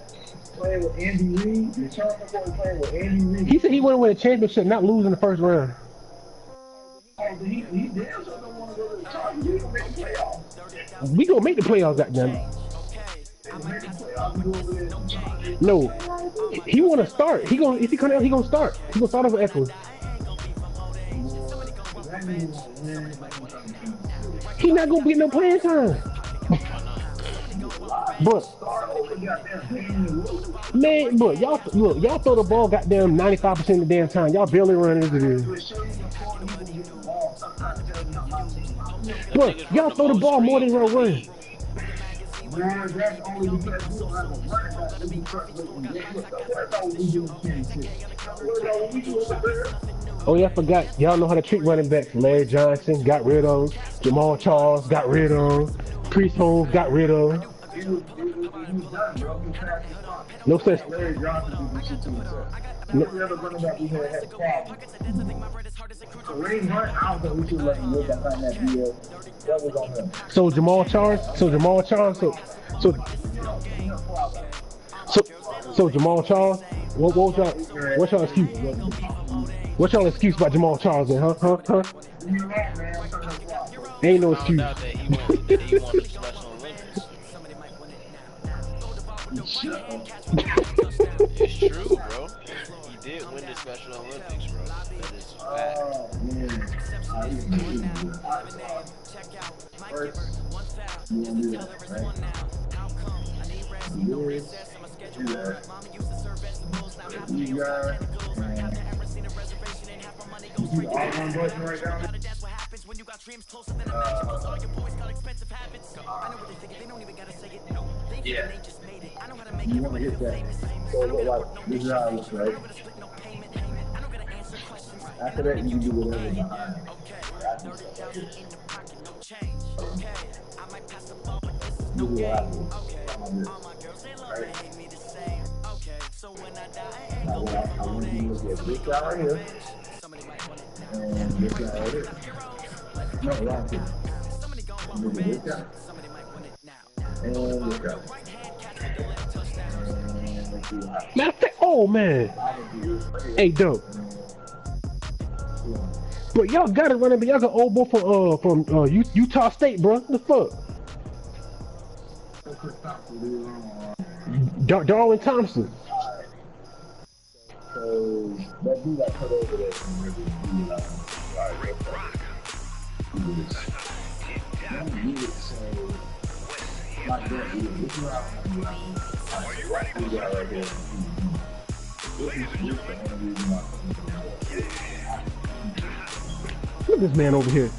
playing with Andy Reid. LeSean McCoy playing with Andy Reid. He said he want to win a championship, not lose in the first round. He damn sure don't want to go to the Chargers. He gonna make the playoffs. We gonna make the playoffs, goddamn. No, he want to start. If he come out, he gonna start. He gonna start over Eckler. He not gonna get no playing time. But man, but y'all look, y'all throw the ball goddamn 95% of the damn time. Y'all barely run into this. But y'all throw the ball more than y'all run. Man, that's only because we don't have a running back. We trust them. That's all we do in Kansas City. We do over there. Oh yeah, I forgot. Y'all know how to treat running backs. Larry Johnson got rid of. Jamal Charles got rid of. Priest Holmes got rid of. He was done, bro. He passed his spot. No such. Larry Johnson did this shit to himself. Every other running back we had problems. So Ray Hunt, I don't think we should let him live behind that deal. That was on him. So Jamal Charles. So Jamal Charles. So Jamal Charles. What's y'all excuse? What's y'all excuse about Jamal Charles then, huh? Ain't no excuse. It's true, bro. He did win the Special Olympics, bro. That is fact. Yeah. You want to hit that. So like, this is how it looks, right? After that, you can do whatever behind it. You do what I do. Right? Now what I want to do is get this guy right here. And this guy right here. No, right here. Look at this guy. And this guy. Matter of fact, oh man. Hey, dope. But y'all got it running, but y'all got old boy from Utah State, bro. The fuck? Darwin Thompson. So that dude got put over there like that. This is what are you ready? Right here. Look at this man over here.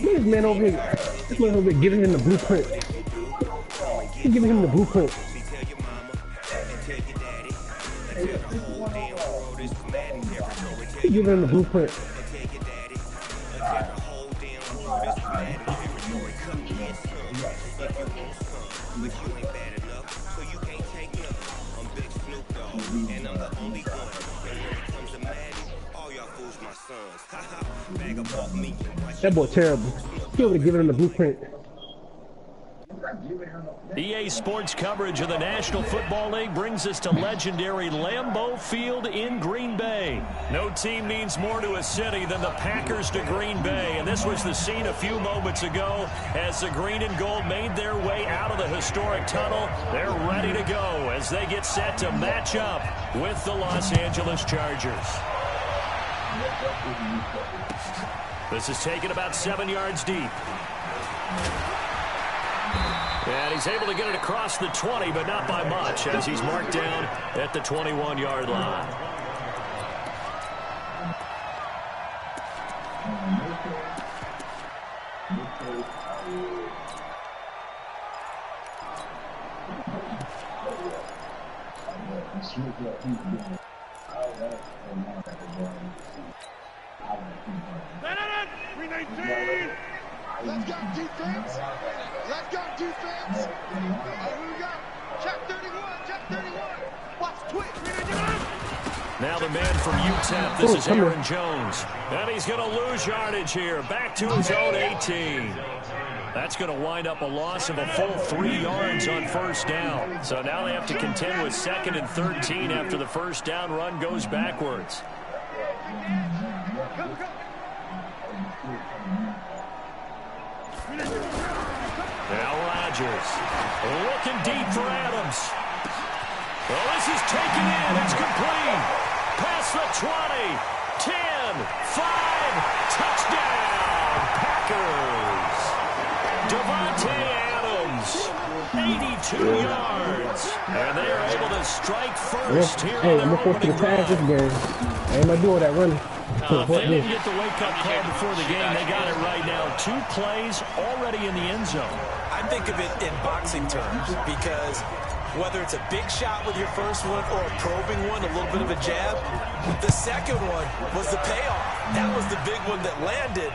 Look at this man over here. This man over here giving him the blueprint. He's giving him the blueprint. He's giving him the blueprint. That boy terrible. He over there giving him the blueprint. EA Sports coverage of the National Football League brings us to legendary Lambeau Field in Green Bay. No team means more to a city than the Packers to Green Bay, and this was the scene a few moments ago as the green and gold made their way out of the historic tunnel. They're ready to go as they get set to match up with the Los Angeles Chargers. This is taken about 7 yards deep. And he's able to get it across the 20, but not by much, as he's marked down at the 21-yard line. Let's go defense. Let's go defense. Here we go. Check 31. Check 31. Watch twitch. Now the man from UTEP, this is Aaron Jones. And he's going to lose yardage here. Back to his own 18. That's going to wind up a loss of a full 3 yards on first down. So now they have to contend with 2nd and 13 after the first down run goes backwards. Now Rodgers looking deep for Adams. looking in. It's complete. Past the 20. 10. 5. Touchdown. Packers. Devontae Adams. 82 yards. And they are able to strike first here Hey, on I'm their going to opening pass this drive. game. I ain't going to do all that running. If they didn't get the wake-up call before the game, they got it right now. 2 plays already in the end zone. I think of it in boxing terms because whether it's a big shot with your first one or a probing one, a little bit of a jab, the second one was the payoff. That was the big one that landed.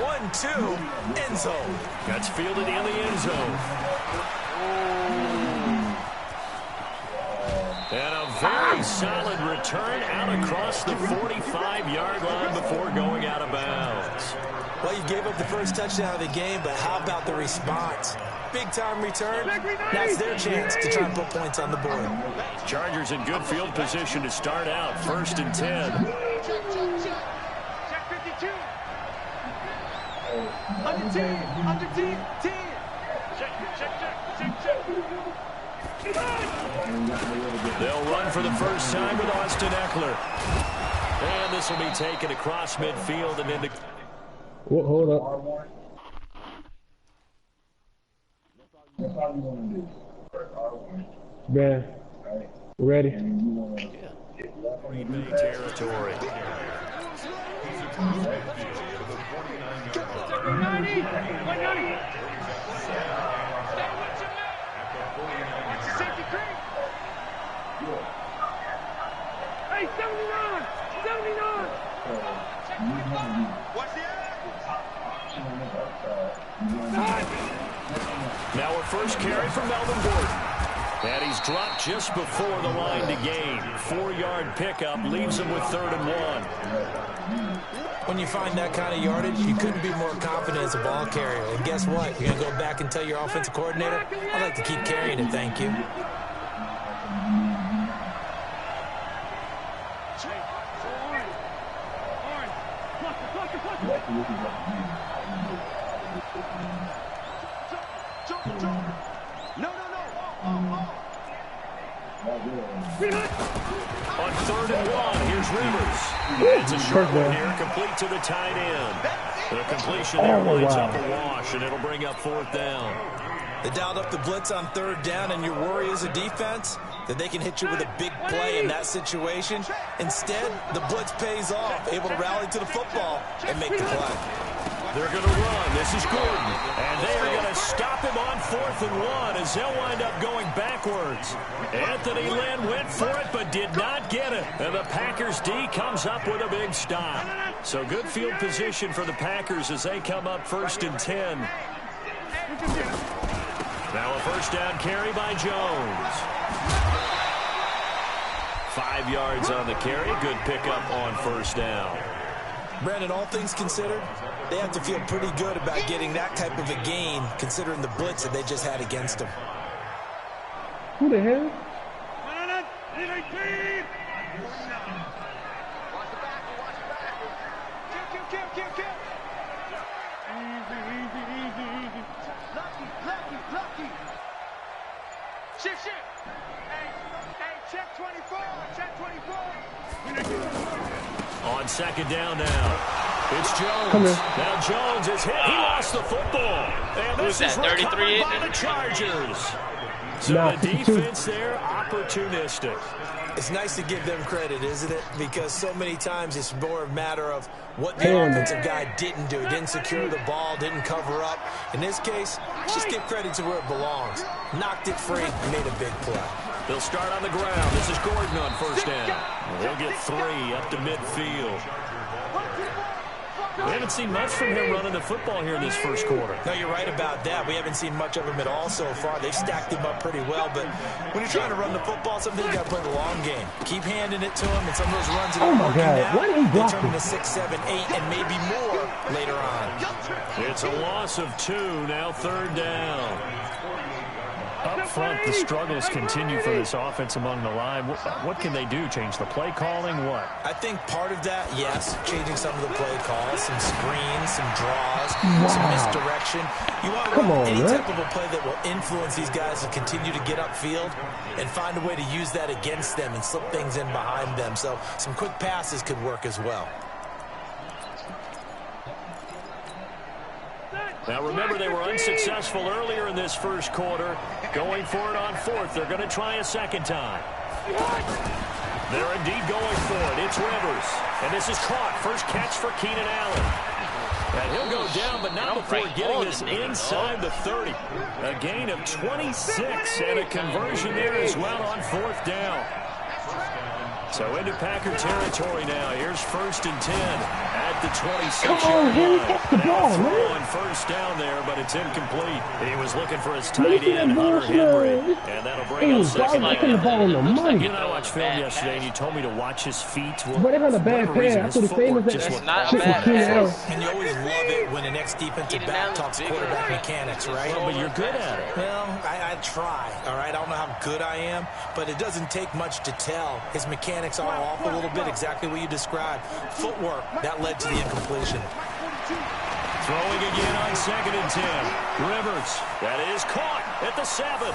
1-2, end zone. That's fielded in the end zone. And a very solid return out across the 45-yard line before going out of bounds. Well, you gave up the first touchdown of the game, but how about the response? Big-time return. Now it's their chance to try and put points on the board. Chargers in good field position to start out. 1st and 10. Check 52. Under 10. Under 10. 10. Check. They'll run for the first time with Austin Eckler. And this will be taken across midfield and into... Well, hold up. Man, ready? Green Bay territory. Hey, 79! 79! What's the Now a first carry from Melvin Gordon. And he's dropped just before the line to gain. 4-yard pickup leaves him with 3rd and 1. When you find that kind of yardage, you couldn't be more confident as a ball carrier. And guess what? You're going to go back and tell your offensive coordinator, I'd like to keep carrying it, thank you. On 3rd and 1, here's Rivers. It's a short one here, complete to the tight end. The completion there lines up a wash, and it'll bring up 4th down. They dialed up the blitz on 3rd down, and your worry as a defense that they can hit you with a big play in that situation. Instead, the blitz pays off, able to rally to the football and make the play. They're going to run. This is Gordon. And they are going to stop him on 4th and 1 as they'll wind up going backwards. Anthony Lynn went for it but did not get it. And the Packers D comes up with a big stop. So good field position for the Packers as they come up 1st and 10. Now a first down carry by Jones. 5 yards on the carry. Good pickup on 1st down. Brandon, all things considered, they have to feel pretty good about getting that type of a gain considering the blitz that they just had against them. Who the hell? Kill. Lucky. Shift. Hey, check 24. On 2nd down now. It's Jones. Now Jones is hit. He lost the football. And this is recovered by the Chargers. So the defense there, opportunistic. It's nice to give them credit, isn't it? Because so many times it's more a matter of what the offensive guy didn't do. Didn't secure the ball, didn't cover up. In this case, just give credit to where it belongs. Knocked it free, made a big play. They'll start on the ground. This is Gordon on 1st down. They'll get 3 up to midfield. We haven't seen much from him running the football here in this first quarter. No, you're right about that. We haven't seen much of him at all so far. They've stacked him up pretty well, but when you're trying to run the football, sometimes you got to play the long game. Keep handing it to him, and some of those runs that are working out, they turn into 6, 7, 8, and maybe more later on. It's a loss of 2, now 3rd down. Up front, the struggles continue for this offense among the line. What can they do? Change the play calling? What? I think part of that, yes, changing some of the play calls, some screens, some draws, some misdirection. You want to run any type of a play that will influence these guys to continue to get upfield and find a way to use that against them and slip things in behind them. So some quick passes could work as well. Now remember, they were unsuccessful earlier in this first quarter. Going for it on fourth. They're going to try a second time. They're indeed going for it. It's Rivers. And this is caught. First catch for Keenan Allen. And he'll go down, but not before getting this inside the 30. A gain of 26 and a conversion there as well on fourth down. So into Packer territory now. Here's 1st and 10 at the 26-yard line. Catch the ball, man. On first down there, but it's incomplete. He was looking for his tight end, Hunter Henry, and that'll bring up second. The ball in the money. You know, I watched film yesterday, and you told me to watch his feet. But they had a bad pass. That's what the famous It's not a bad pass. And you always love it when an ex-defensive back talks quarterback mechanics, right? Well, but you're good at it. Well, I try, all right? I don't know how good I am, but it doesn't take much to tell. His mechanics are off a little bit, exactly what you described. Footwork, that led to the incompletion. Throwing again on 2nd and 10. Rivers, that is caught at the 7.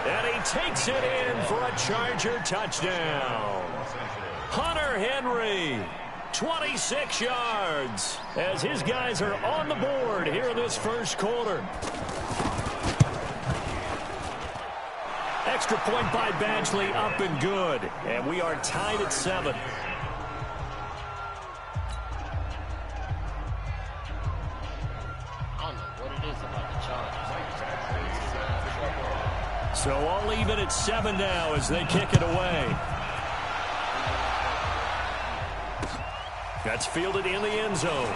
And he takes it in for a Charger touchdown. Hunter Henry, 26 yards, as his guys are on the board here in this first quarter. Extra point by Badgley, up and good. And we are tied at 7. I don't know what it is about the Chargers. So all even at 7 now as they kick it away. That's fielded in the end zone.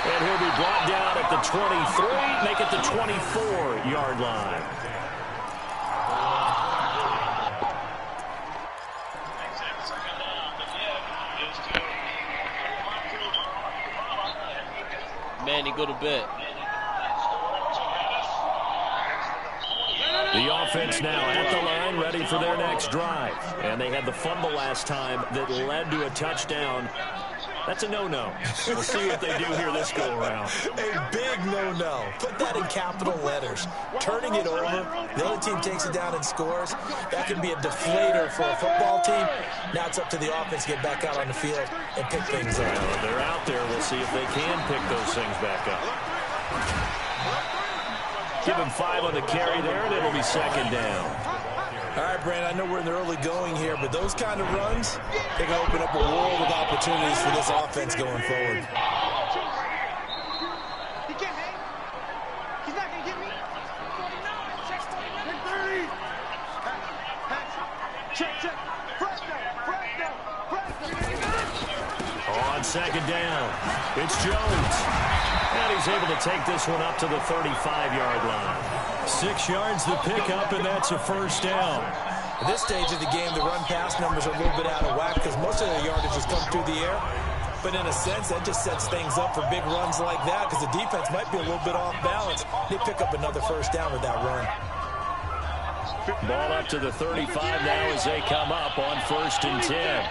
And he'll be brought down at the 23, make it the 24-yard line. Man, he go to bed. The offense now at the line, ready for their next drive. And they had the fumble last time that led to a touchdown. That's a no-no. We'll see what they do here this go-around. A big no-no. Put that in capital letters. Turning it over, the other team takes it down and scores. That can be a deflator for a football team. Now it's up to the offense to get back out on the field and pick things up. Well, they're out there. We'll see if they can pick those things back up. Give him 5 on the carry there, and it'll be 2nd down. All right, Brandon, I know we're in the early going here, but those kind of runs, they can open up a world of opportunities for this offense going forward. He can't hang. He's not going to get me. 49, check 30. Check. Press down. On 2nd down, it's Jones. And he's able to take this one up to the 35-yard line. 6 yards to pick up, and that's a first down. At this stage of the game, the run-pass numbers are a little bit out of whack because most of their yardage has come through the air. But in a sense, that just sets things up for big runs like that because the defense might be a little bit off balance. They pick up another first down with that run. Ball up to the 35 now as they come up on 1st and 10.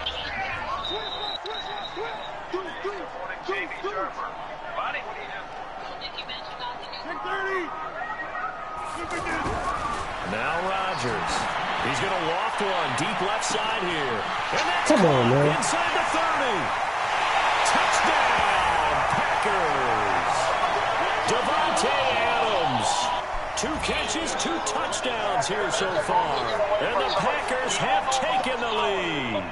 Now Rodgers. He's going to loft one deep left side here. And that's Come on, man. Inside the 30. Touchdown, Packers. Devontae Adams. 2 catches, 2 touchdowns here so far. And the Packers have taken the lead.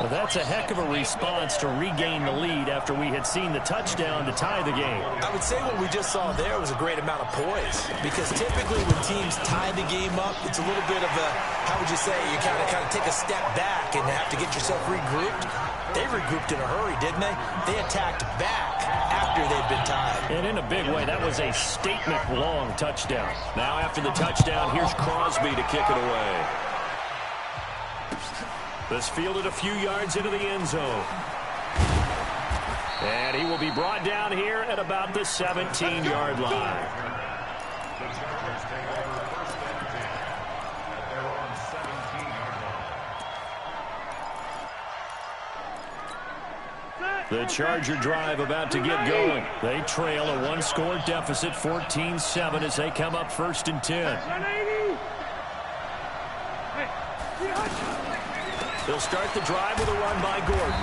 Well, that's a heck of a response to regain the lead after we had seen the touchdown to tie the game. I would say what we just saw there was a great amount of poise because typically when teams tie the game up, it's a little bit of a, how would you say, you kind of take a step back and have to get yourself regrouped. They regrouped in a hurry, didn't they? They attacked back after they'd been tied. And in a big way, that was a statement-long touchdown. Now after the touchdown, here's Crosby to kick it away. This fielded a few yards into the end zone. And he will be brought down here at about the 17-yard line. The Charger drive about to get going. They trail a one-score deficit, 14-7, as they come up 1st and 10. They'll start the drive with a run by Gordon.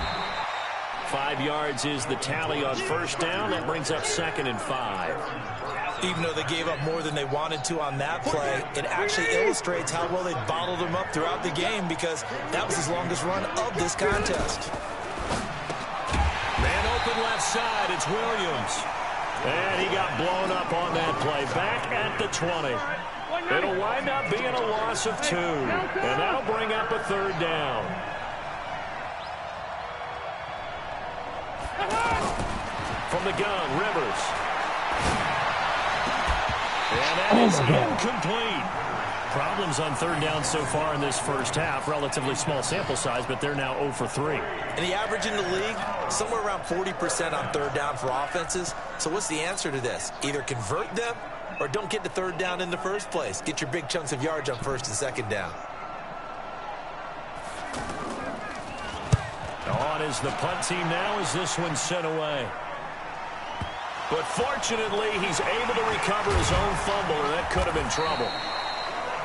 5 yards is the tally on 1st down. That brings up 2nd and 5. Even though they gave up more than they wanted to on that play, it actually illustrates how well they bottled them up throughout the game, because that was his longest run of this contest. Man open left side, it's Williams. And he got blown up on that play. Back at the 20. It'll wind up being a loss of 2. And that'll bring up a 3rd down. From the gun, Rivers. And that is incomplete. Problems on 3rd down so far in this first half. Relatively small sample size, but they're now 0 for 3. And the average in the league, somewhere around 40% on 3rd down for offenses. So what's the answer to this? Either convert them or don't get the 3rd down in the first place. Get your big chunks of yards on 1st and 2nd down. On is the punt team now as this one's sent away. But fortunately, he's able to recover his own fumble, or that could have been trouble.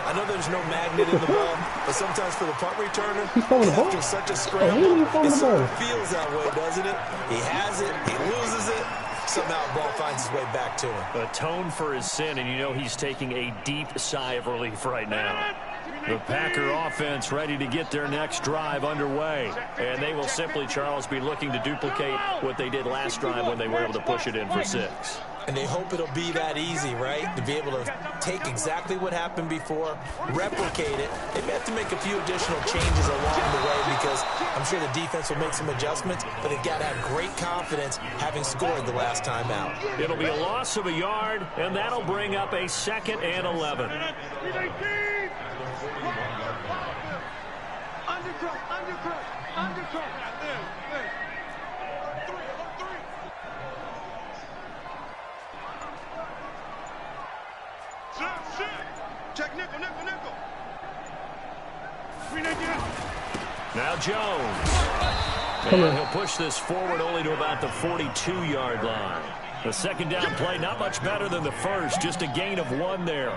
I know there's no magnet in the ball, but sometimes for the punt returner, after such a scramble, it sort of feels that way, doesn't it? He has it, he loses it, somehow the ball finds its way back to him. Atone for his sin, and you know he's taking a deep sigh of relief right now. The Packer offense ready to get their next drive underway. And they will simply, Charles, be looking to duplicate what they did last drive when they were able to push it in for 6. And they hope it'll be that easy, right? To be able to take exactly what happened before, replicate it. They may have to make a few additional changes along the way, because I'm sure the defense will make some adjustments, but they've got to have great confidence having scored the last time out. It'll be a loss of a yard, and that'll bring up a 2nd and 11. Check nickel, nickel, nickel. Now Jones. And he'll push this forward only to about the 42-yard line. The 2nd down play, not much better than the first, just a gain of 1 there.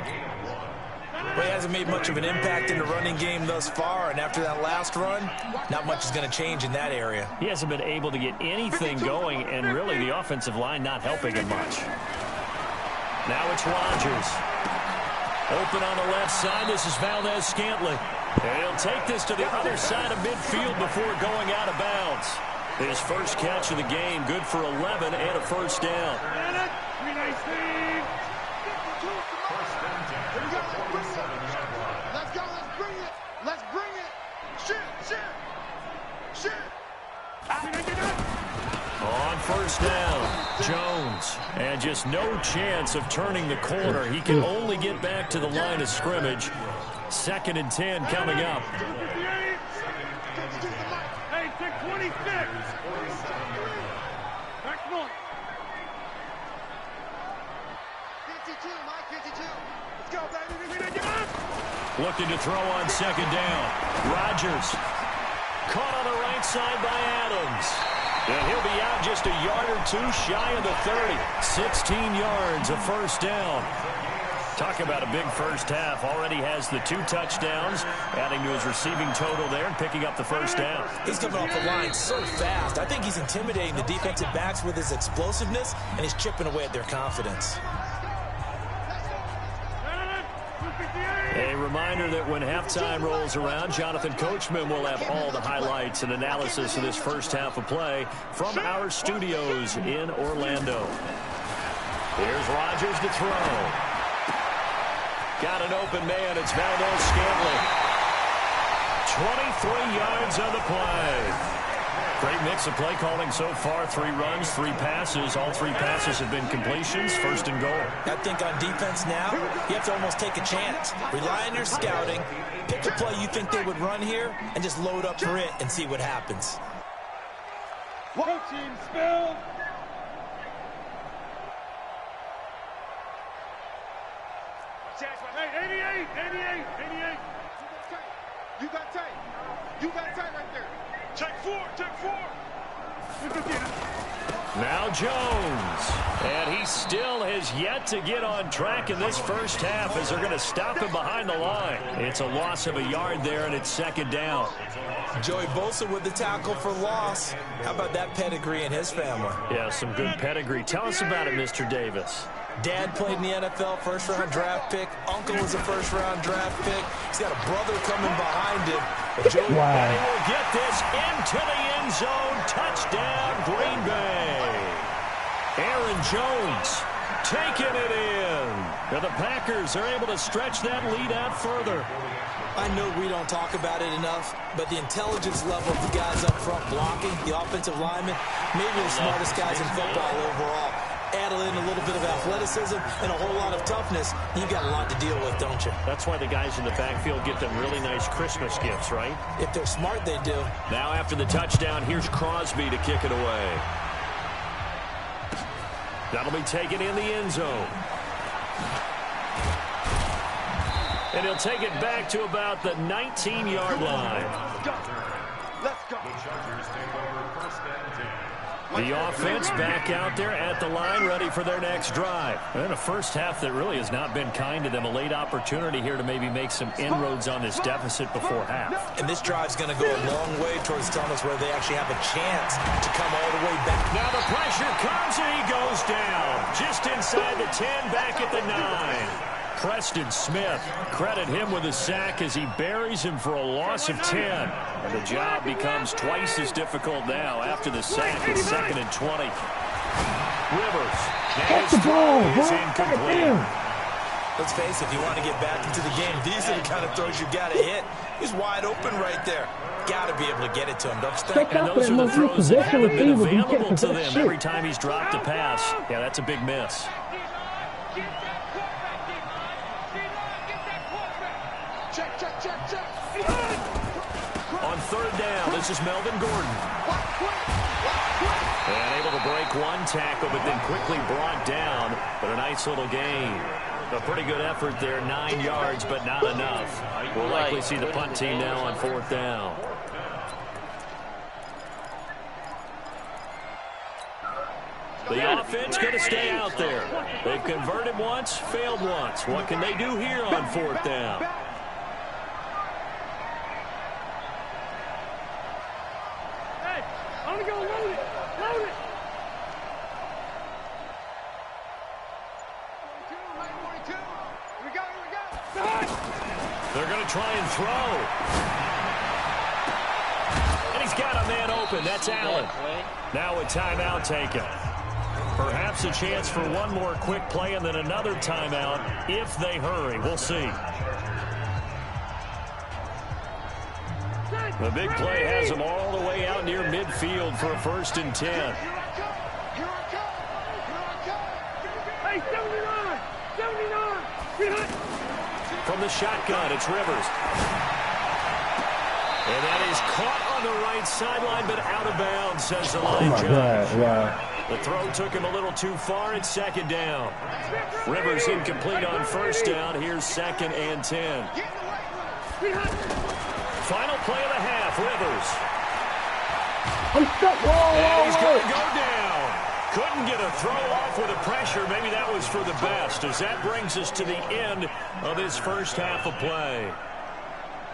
Well, he hasn't made much of an impact in the running game thus far, and after that last run, not much is going to change in that area. He hasn't been able to get anything going, and really the offensive line not helping him much. Now it's Rodgers. Open on the left side. This is Valdez-Scantling. And he'll take this to the other side of midfield before going out of bounds. His first catch of the game, good for 11 and a 1st down. Let's go, let's bring it. Let's bring it. Shit. On 1st down, Jones. And just no chance of turning the corner. He can only get back to the line of scrimmage. 2nd and 10 coming up. Hey, 626. Back one. 52, Mike, 52. Let's go, baby. Looking to throw on 2nd down. Rodgers. Caught on the right side by Adams. And he'll be out just a yard or 2 shy of the 30. 16 yards, a 1st down. Talk about a big first half. Already has the 2 touchdowns, adding to his receiving total there and picking up the 1st down. He's coming off the line so fast. I think he's intimidating the defensive backs with his explosiveness, and he's chipping away at their confidence. A reminder that when halftime rolls around, Jonathan Coachman will have all the highlights and analysis of this first half of play from our studios in Orlando. Here's Rodgers to throw. Got an open man. It's Valdez-Scantling. 23 yards on the play. Great mix of play calling so far. 3 runs, 3 passes. All 3 passes have been completions. 1st and goal. I think on defense now, you have to almost take a chance. Rely on your scouting. Pick a play you think they would run here and just load up for it and see what happens. Team spilled. Hey, 88. You got tight. You got tight right there. Check four. Now Jones. And he still has yet to get on track in this first half as they're going to stop him behind the line. It's a loss of a yard there, and it's second down. Joey Bosa with the tackle for loss. How about that pedigree in his family? Yeah, some good pedigree. Tell us about it, Mr. Davis. Dad played in the NFL, first-round draft pick. Uncle was a first-round draft pick. He's got a brother coming behind him. But Joey will get this into the end zone. Touchdown, Green Bay. Aaron Jones taking it in. And the Packers are able to stretch that lead out further. I know we don't talk about it enough, but the intelligence level of the guys up front blocking, the offensive linemen, maybe the smartest guys in football overall. Add in a little bit of athleticism and a whole lot of toughness, you've got a lot to deal with, don't you? That's why the guys in the backfield get them really nice Christmas gifts, right? If they're smart, they do. Now after the touchdown, here's Crosby to kick it away. That'll be taken in the end zone. And he'll take it back to about the 19-yard line. Let's go. The offense back out there at the line, ready for their next drive. And a first half that really has not been kind to them. A late opportunity here to maybe make some inroads on this deficit before half. And this drive's going to go a long way towards telling us where they actually have a chance to come all the way back. Now the pressure comes and he goes down. Just inside the 10, back at the 9. Preston Smith, credit him with a sack as he buries him for a loss of 10. And the job becomes twice as difficult now after the sack. It's 2nd and 20. Rivers. Catch the ball, is bro. incomplete. Let's face it, if you want to get back into the game, these are the kind of throws you got to hit. He's wide open right there. Got to be able to get it to him, don't you think? And those are the throws that haven't been available to them every time he's dropped a pass. Yeah, that's a big miss. On third down, this is Melvin Gordon. And able to break one tackle, but then quickly brought down. But a nice little gain. A pretty good effort there, 9 yards, but not enough. We'll likely see the punt team now on fourth down. The offense going to stay out there. They've converted once, failed once. What can they do here on fourth down? They're going to try and throw. And he's got a man open. That's Allen. Now a timeout taken. Perhaps a chance for one more quick play and then another timeout if they hurry. We'll see. The big play has them all the way out near midfield for a 1st and 10. Hey, 79! 79! From the shotgun, it's Rivers. And that is caught on the right sideline, but out of bounds, says the line judge. Wow. The throw took him a little too far. It's 2nd down. Rivers incomplete on 1st down. Here's 2nd and 10. Final play of the half, Rivers. I'm stuck. And he's going to go down. Couldn't get a throw off with the pressure. Maybe that was for the best, as that brings us to the end of this first half of play.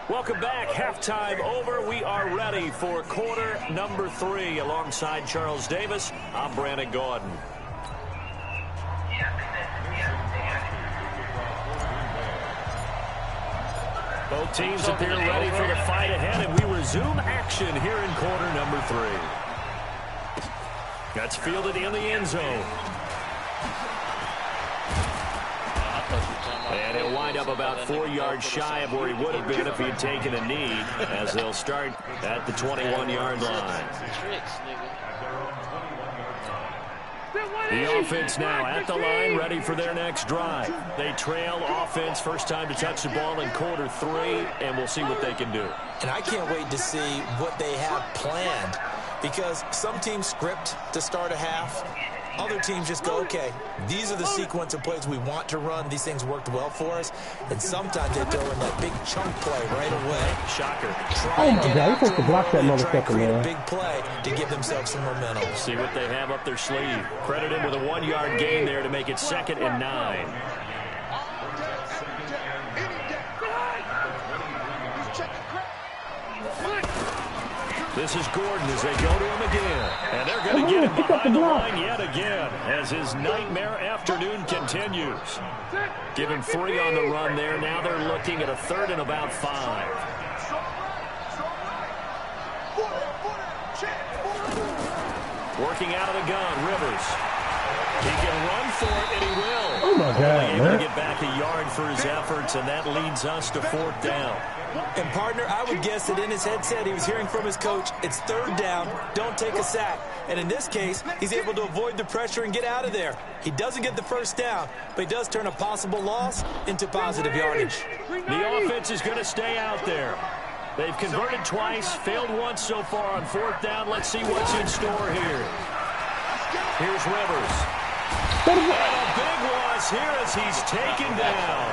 Welcome back. Halftime over. We are ready for quarter number 3. Alongside Charles Davis, I'm Brandon Gordon. Both teams appear ready for the fight ahead, and we resume action here in quarter number 3. That's fielded in the end zone. And he'll wind up about 4 yards shy of where he would have been if he had taken a knee, as they'll start at the 21-yard line. The offense now at the line, ready for their next drive. They trail offense, first time to touch the ball in quarter 3, and we'll see what they can do. And I can't wait to see what they have planned because some teams script to start a half. Other teams just go, okay, these are the sequence of plays we want to run. These things worked well for us. And sometimes they throw in that big chunk play right away. Shocker. Oh my God, you're supposed to block that motherfucker, man. A big play to give themselves some momentum. See what they have up their sleeve. Credit him with a 1-yard gain there to make it 2nd and 9. This is Gordon as they go to him again. And they're going to get him behind the line yet again as his nightmare afternoon continues. Give him 3 on the run there. Now they're looking at a 3rd and about 5. Working out of the gun, Rivers. He can run for it, and he will. Oh, my God, able man. to get back a yard for his efforts, and that leads us to 4th down. And, partner, I would guess that in his headset he was hearing from his coach, it's 3rd down, don't take a sack. And in this case, he's able to avoid the pressure and get out of there. He doesn't get the 1st down, but he does turn a possible loss into positive yardage. The offense is going to stay out there. They've converted twice, failed once so far on 4th down. Let's see what's in store here. Here's Rivers. And a big loss here as he's taken down.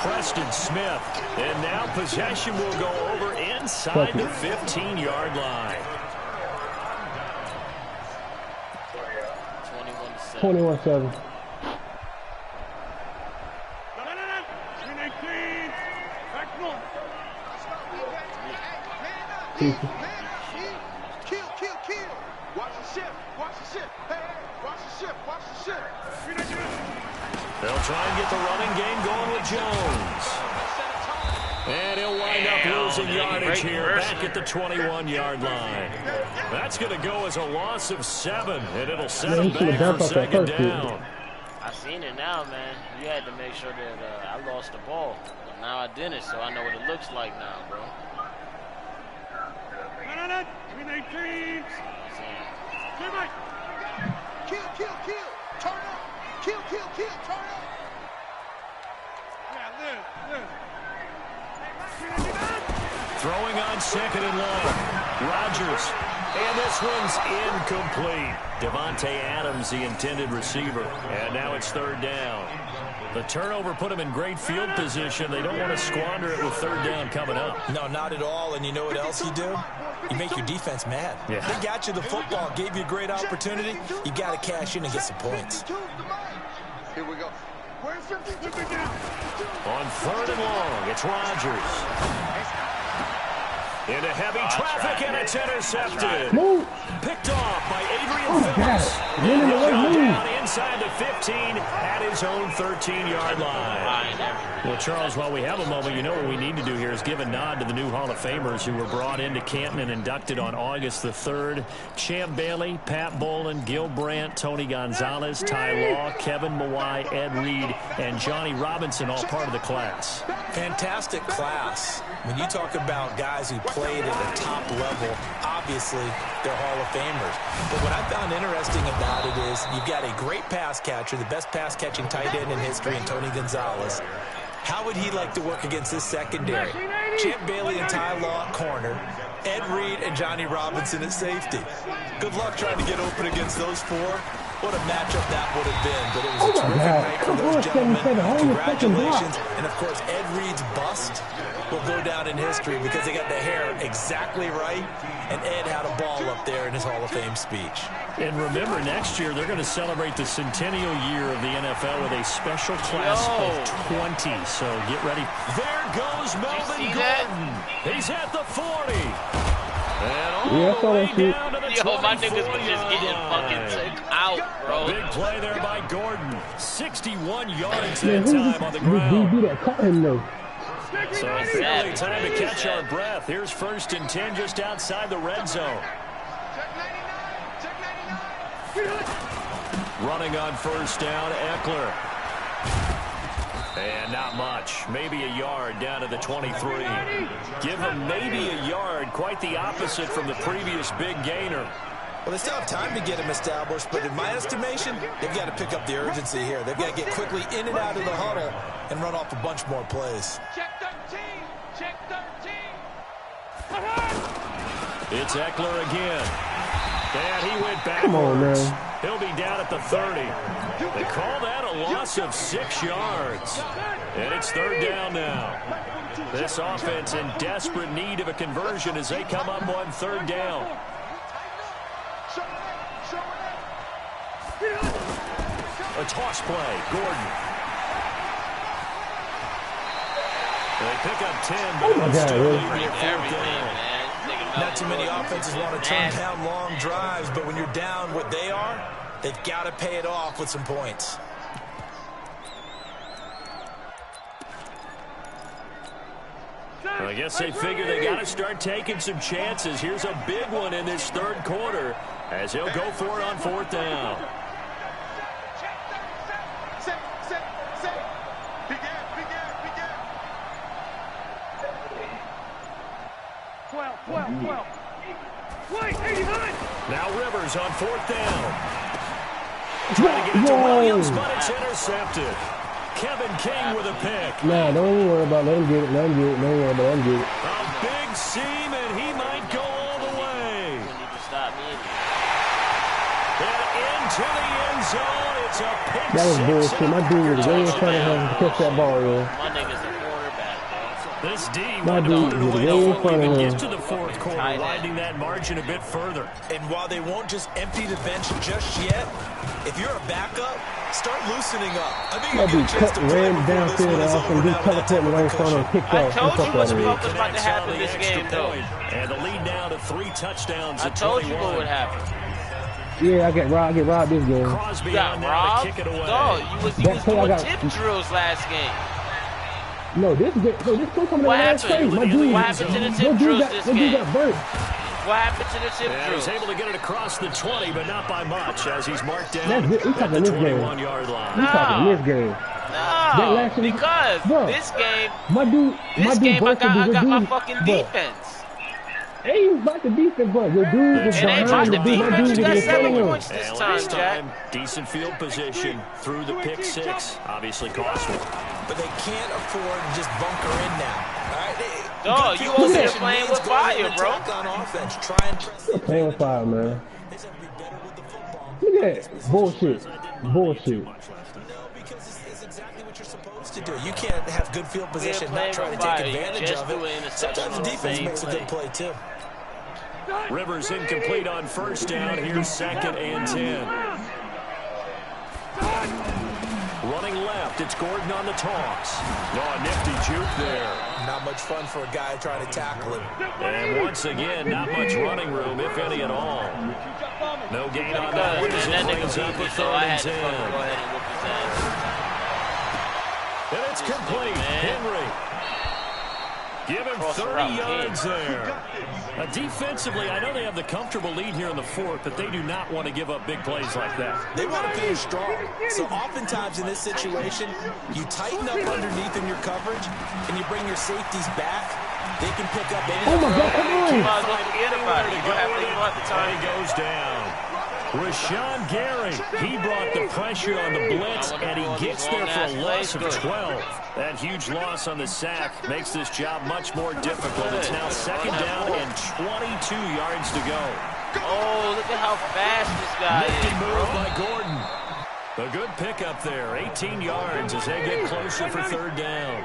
Preston Smith. And now possession will go over inside the 15-yard line. 21-7. Kill. Watch the shift. Hey, watch the shift. They'll try and get the running game going with Jones. And he'll wind up losing yardage here back at the 21-yard line. That's going to go as a loss of 7, and it'll set him back for 2nd down. I seen it now, man. You had to make sure that I lost the ball. But now I didn't, so I know what it looks like now, bro. Kill. Turn up. Kill. Turn up. Throwing on 2nd and long. Rodgers. And this one's incomplete. Devontae Adams, the intended receiver. And now it's 3rd down. The turnover put them in great field position. They don't want to squander it with 3rd down coming up. No, not at all. And you know what else you do? You make your defense mad. Yeah. They got you the football, gave you a great opportunity. You got to cash in and get some points. Here we go. On 3rd and long, it's Rodgers. Into heavy traffic, and it's intercepted. Move. Picked off by Adrian Oh, Phillips. God. Run in the way, move. Down inside the 15 at his own 13-yard line. Well, Charles, while we have a moment, you know what we need to do here is give a nod to the new Hall of Famers who were brought into Canton and inducted on August the 3rd. Champ Bailey, Pat Bolin, Gil Brandt, Tony Gonzalez, Ty Law, Kevin Mawai, Ed Reed, and Johnny Robinson, all part of the class. Fantastic class. When you talk about guys who played at a top level, obviously they're Hall of Famers. But what I found interesting about it is you've got a great pass catcher, the best pass-catching tight end in history, in Tony Gonzalez. How would he like to work against this secondary? Champ Bailey and Ty Law at corner, Ed Reed and Johnny Robinson at safety. Good luck trying to get open against those 4. What a matchup that would have been. But it was a terrific night for those gentlemen. Congratulations. And, of course, Ed Reed's bust will go down in history because they got the hair exactly right, and Ed had a ball up there in his Hall of Fame speech. And remember, next year they're going to celebrate the centennial year of the NFL with a special class of 20. So get ready. There goes Melvin Gordon. He's at the 40. And all the way down to the 24-yard my niggas was just getting fucking took out, bro. Big play there by Gordon. 61 yards that time on the ground. DB that caught him, though. So barely time to catch our breath. Here's 1st and 10 just outside the red zone. Running on 1st down, Eckler. And not much. Maybe a yard down to the 23. Give him maybe a yard. Quite the opposite from the previous big gainer. Well, they still have time to get him established, but in my estimation, they've got to pick up the urgency here. They've got to get quickly in and out of the huddle and run off a bunch more plays. Check 13. It's Eckler again. And he went backwards. Come on, man. He'll be down at the 30. They call that a loss of 6 yards. And it's third down now. This offense in desperate need of a conversion as they come up on third down. A toss play. Gordon. They pick up 10, but it'll still leave you at fourth down. Not too many offenses want to turn down long drives, but when you're down what they are, they've got to pay it off with some points. Well, I guess they figure they got to start taking some chances. Here's a big one in this third quarter as he'll go for it on fourth down. Now Rivers on fourth down. Trying to get it to Williams, but it's intercepted. Kevin King with a pick. Nah, don't even worry about it. Let him get it. Let him get it. Don't worry about it. Let him get it. A big seam, and he might go all the way. And into the end zone. It's a pick. That was bullshit. My dude was way in front of him to catch that ball, yo. My nigga's the quarterback, bro. This D My wanted dude to put it was away way in before front we of even him. get to the fourth quarter, widening that margin a bit further. And while they won't just empty the bench just yet, if you're a backup, start loosening up. I think My dude cut, ran downfield and also do teleporting right in front of him, kicked I off. told you what's Fuck was about to happen this game, though. And the lead now to 3 touchdowns I at told 21. you what would happen. Yeah, I get robbed this game. Crosby You got on now robbed? to kick it away. Dog, you was That's how I doing got- tip drills last game. No, this two coming What in last happened? place. My dude, What happened to the no tip dude drills got, this no dude game? got burnt. What happened to the tip And drills? he's able to get it across the 20, but not by much as he's marked down That's it. We at talking the this game. 21-yard line. We talking this game. That No, last one- because Bro, this game, My dude I got my dude, fucking bro. defense. Ain't about the defense, bro. Your dude is It ain't about behind the the dude. My defense. dude You is got in front 7 of him. points this And time, last Jack. time, decent field position through the pick 6. Obviously costly. But they can't afford to just bunker in now. All right? Dog, Good you field over there position playing means with go ahead fire, and bro. attack on offense. Try and press it. Playing with fire, man. They just have to be better with the football. Look at that. Bullshit. Bullshit. No, because it's exactly what you're supposed to do. You can't have good field position, playing not try to with take fire. You advantage just of do an it. interception Sometimes the on the defense same makes a good play, too. Rivers incomplete on first down. Here's 2nd and 10. Running left, it's Gordon on the toss. Oh, nifty juke there. Not much fun for a guy trying to tackle him. And once again, not much running room, if any at all. No gain on that one as it brings up a 3rd and 10. And it's complete. Henry. Give him 30 yards there. Defensively, I know they have the comfortable lead here in the 4th, but they do not want to give up big plays like that. They want to finish strong. So oftentimes in this situation, you tighten up underneath in your coverage, and you bring your safeties back. They can pick up any. Oh my God, come on. You might as well forget about it. You don't have the time. He goes down. Rashawn Gary, he brought the pressure on the blitz, and he gets there for a loss of 12. That huge loss on the sack makes this job much more difficult. It's now 2nd down and 22 yards to go. Oh, look at how fast this guy Nifty is, move bro. by Gordon. A good pickup there, 18 yards as they get closer for 3rd down.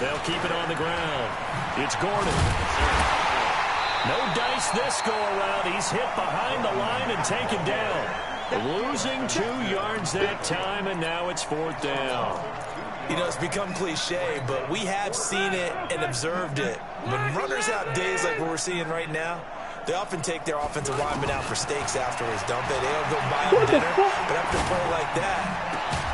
They'll keep it on the ground. It's Gordon. No dice this go around. He's hit behind the line and taken down. Losing 2 yards that time, and now it's 4th down. You know, it's become cliche, but we have seen it and observed it. When runners have days like what we're seeing right now, they often take their offensive linemen out for steaks afterwards, don't they? They don't go buy them dinner, but after a play like that,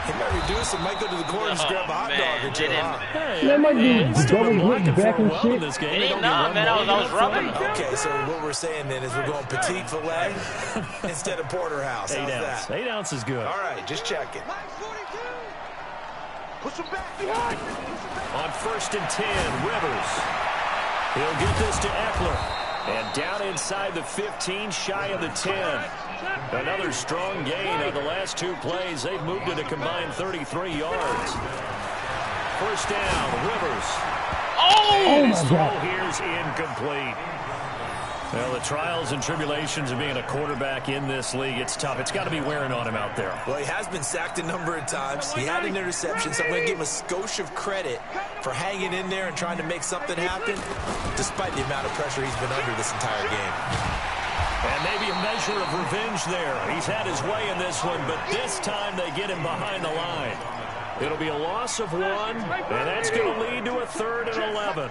he might reduce it, might go to the corner and grab a hot dog or two. That might be double hit back and shit. It ain't nah, man. I was rubbing. Okay, so what we're saying then is we're going petite filet instead of porterhouse. How's 8 ounce. that? 8 ounce is good. All right, just checking. Push him back behind. On 1st and 10, Rivers. He'll get this to Eckler. And down inside the 15, shy of the 10. Another strong gain on the last 2 plays. They've moved it a combined 33 yards. First down, Rivers. Oh, His my throw God. here's incomplete. Well, the trials and tribulations of being a quarterback in this league, it's tough. It's got to be wearing on him out there. Well, he has been sacked a number of times. He had an interception, so I'm going to give him a skosh of credit for hanging in there and trying to make something happen, despite the amount of pressure he's been under this entire game. And maybe a measure of revenge there. He's had his way in this one, but this time they get him behind the line. It'll be a loss of 1, and that's going to lead to a 3rd and 11.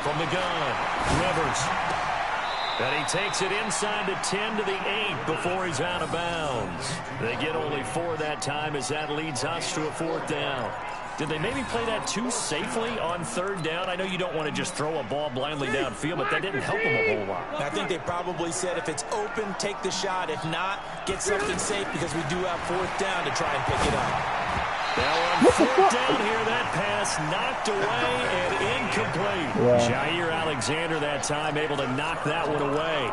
From the gun, Rivers. And he takes it inside the 10 to the 8 before he's out of bounds. They get only 4 that time as that leads us to a 4th down. Did they maybe play that too safely on 3rd down? I know you don't want to just throw a ball blindly downfield, but that didn't help them a whole lot. I think they probably said if it's open, take the shot. If not, get something safe because we do have 4th down to try and pick it up. Now on 4th down here, that pass knocked away and incomplete. Yeah. Jair Alexander that time able to knock that one away.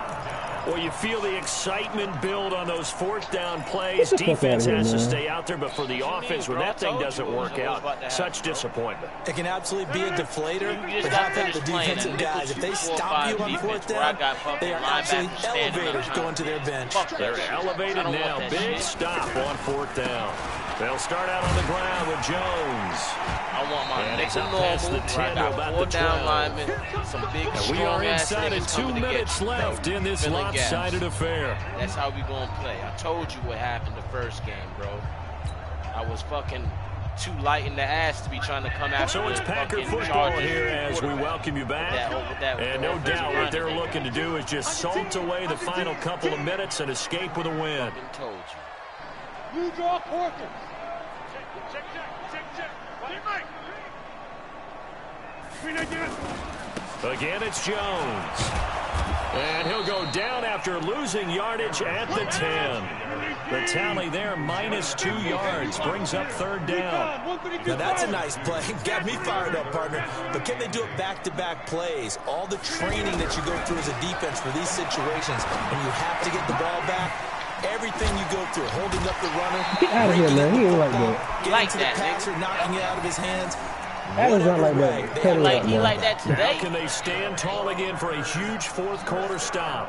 Well, you feel the excitement build on those 4th down plays. Defense has to stay out there, but for the offense, when that thing doesn't work out, such disappointment. It can absolutely be a deflator, but how about the defensive guys? If they stop you on 4th down, they are absolutely elevated going to their bench. They're elevated now. Big stop on 4th down. They'll start out on the ground with Jones. I want my And it's nickel up past normal. the 10 to about 4 the down 12. linemen, some big, And we are inside of 2 minutes you, left in this lopsided affair. That's how we gonna play. I told you what happened the first game, bro. I was fucking too light in the ass to be trying to come after. So it's the Packer fucking football Chargers here as we quarterback. welcome you back. And no with doubt what they're running. looking to do is just salt away the final couple of minutes and escape with a win. Fucking told you. Blue draw quarters. Check. Teammate. Again, it's Jones. And he'll go down after losing yardage at the 10. The tally there, -2 yards, brings up 3rd down. Now that's a nice play. Got me fired up, partner. But can they do it back-to-back plays? All the training that you go through as a defense for these situations, and you have to get the ball back. Everything you go through, holding up the runner. Get out of here, man. He ain't like that. Getting Like to that, the passer, knocking it out of his hands. That is not like Whatever way, that. they Cut it have out, He man. like that How today. can they stand tall again for a huge 4th quarter stop?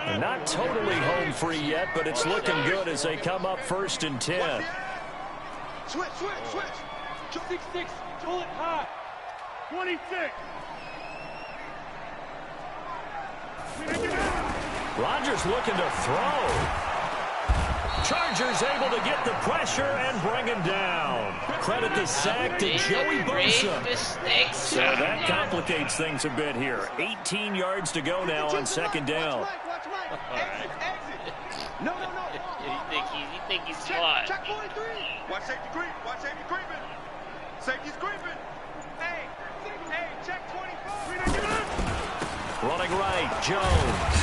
They're not totally home free yet, but it's looking good as they come up 1st and 10. Switch. 6-6. Pull it high. 26. Rodgers looking to throw. Chargers able to get the pressure and bring him down. Credit the sack to Joey Bosa. So that complicates things a bit here. 18 yards to go now on 2nd down. No. You think he's smart. Check 43. Watch safety creeping. Safety's creeping. Hey, check 24. Running right, Jones.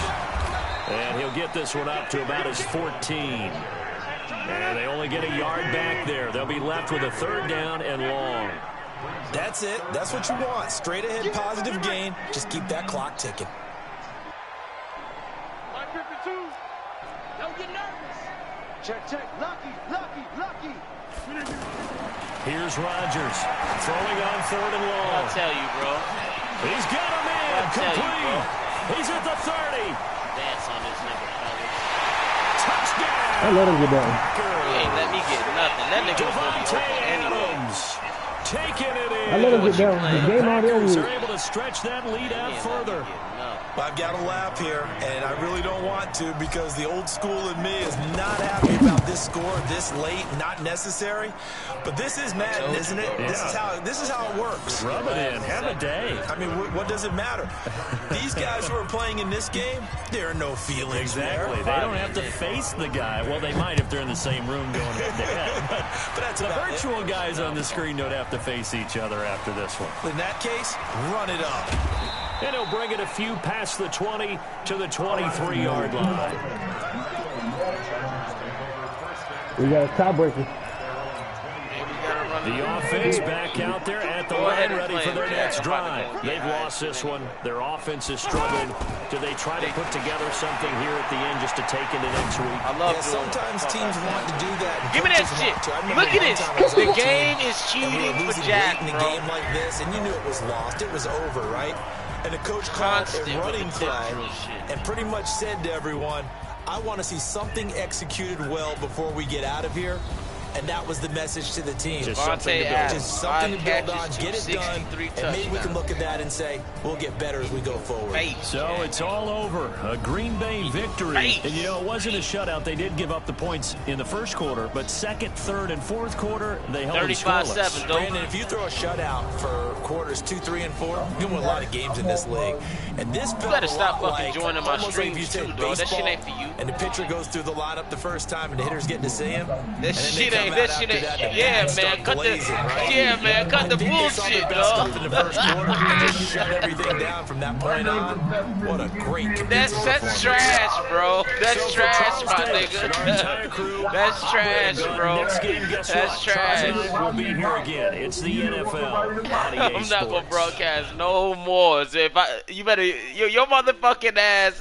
And he'll get this one up to about his 14. And they only get a yard back there. They'll be left with a 3rd down and long. That's it. That's what you want. Straight ahead, positive gain. Just keep that clock ticking. Line 52. Don't get nervous. Check. Lucky. Here's Rodgers throwing on 3rd and long. I'll tell you, bro. He's got him in. I'll tell you, Complete. bro. He's at the 30. Dance on this nigga, fellas. Touchdown. I let him get that. He ain't let me get nothing. That nigga was gonna be Devontae open anyway. Adams taking it in. I let him get that. The game already Packers over. are able to stretch that lead out further. I've got to laugh here, and I really don't want to because the old school in me is not happy about this score this late, not necessary. But this is Madden, isn't it? Yeah. This is how it works. Rub it in. Have a day. I mean, what does it matter? These guys who are playing in this game, there are no feelings Exactly. there. They don't have to face the guy. Well, they might if they're in the same room going head to head. But that's The about it. virtual guys on the screen don't have to face each other after this one. In that case, run it up. And he'll bring it a few past the 20 to the 23-yard line. We got a tiebreaker. Hey, we gotta The offense back out there at the line, ready for their next drive. They've lost this one. Their offense has struggled. Do they try to put together something here at the end just to take into next week? I love sometimes teams want to do that. Give me that shit. Look at this. The game is cheating for Jack, in a game like this, and you knew it was lost. It was over, right? And the coach called a running flag and pretty much said to everyone, I want to see something executed well before we get out of here. And that was the message to the team. Just something to build on, get it done, and maybe we can look at that and say, we'll get better as we go forward. So it's all over. A Green Bay victory. And, you know, it wasn't a shutout. They did give up the points in the first quarter, but second, third, and fourth quarter, they held 35-7, Brandon, if you throw a shutout for quarters 2, 3, and 4, you win a lot of games in this league. And this you better stop fucking joining my streams, too, dog. That shit ain't for you. And the pitcher goes through the lineup the first time, and the hitters get to see him. That shit ain't. Yeah, man. Cut the bullshit, dog. In the first quarter, and just shut everything down from that point on. What a great. That's trash, bro. That's trash, my nigga. That's trash, bro. Next game, guess That's what? trash. We'll be here again. It's the NFL. I'm not gonna broadcast no more. So if you better, your motherfucking ass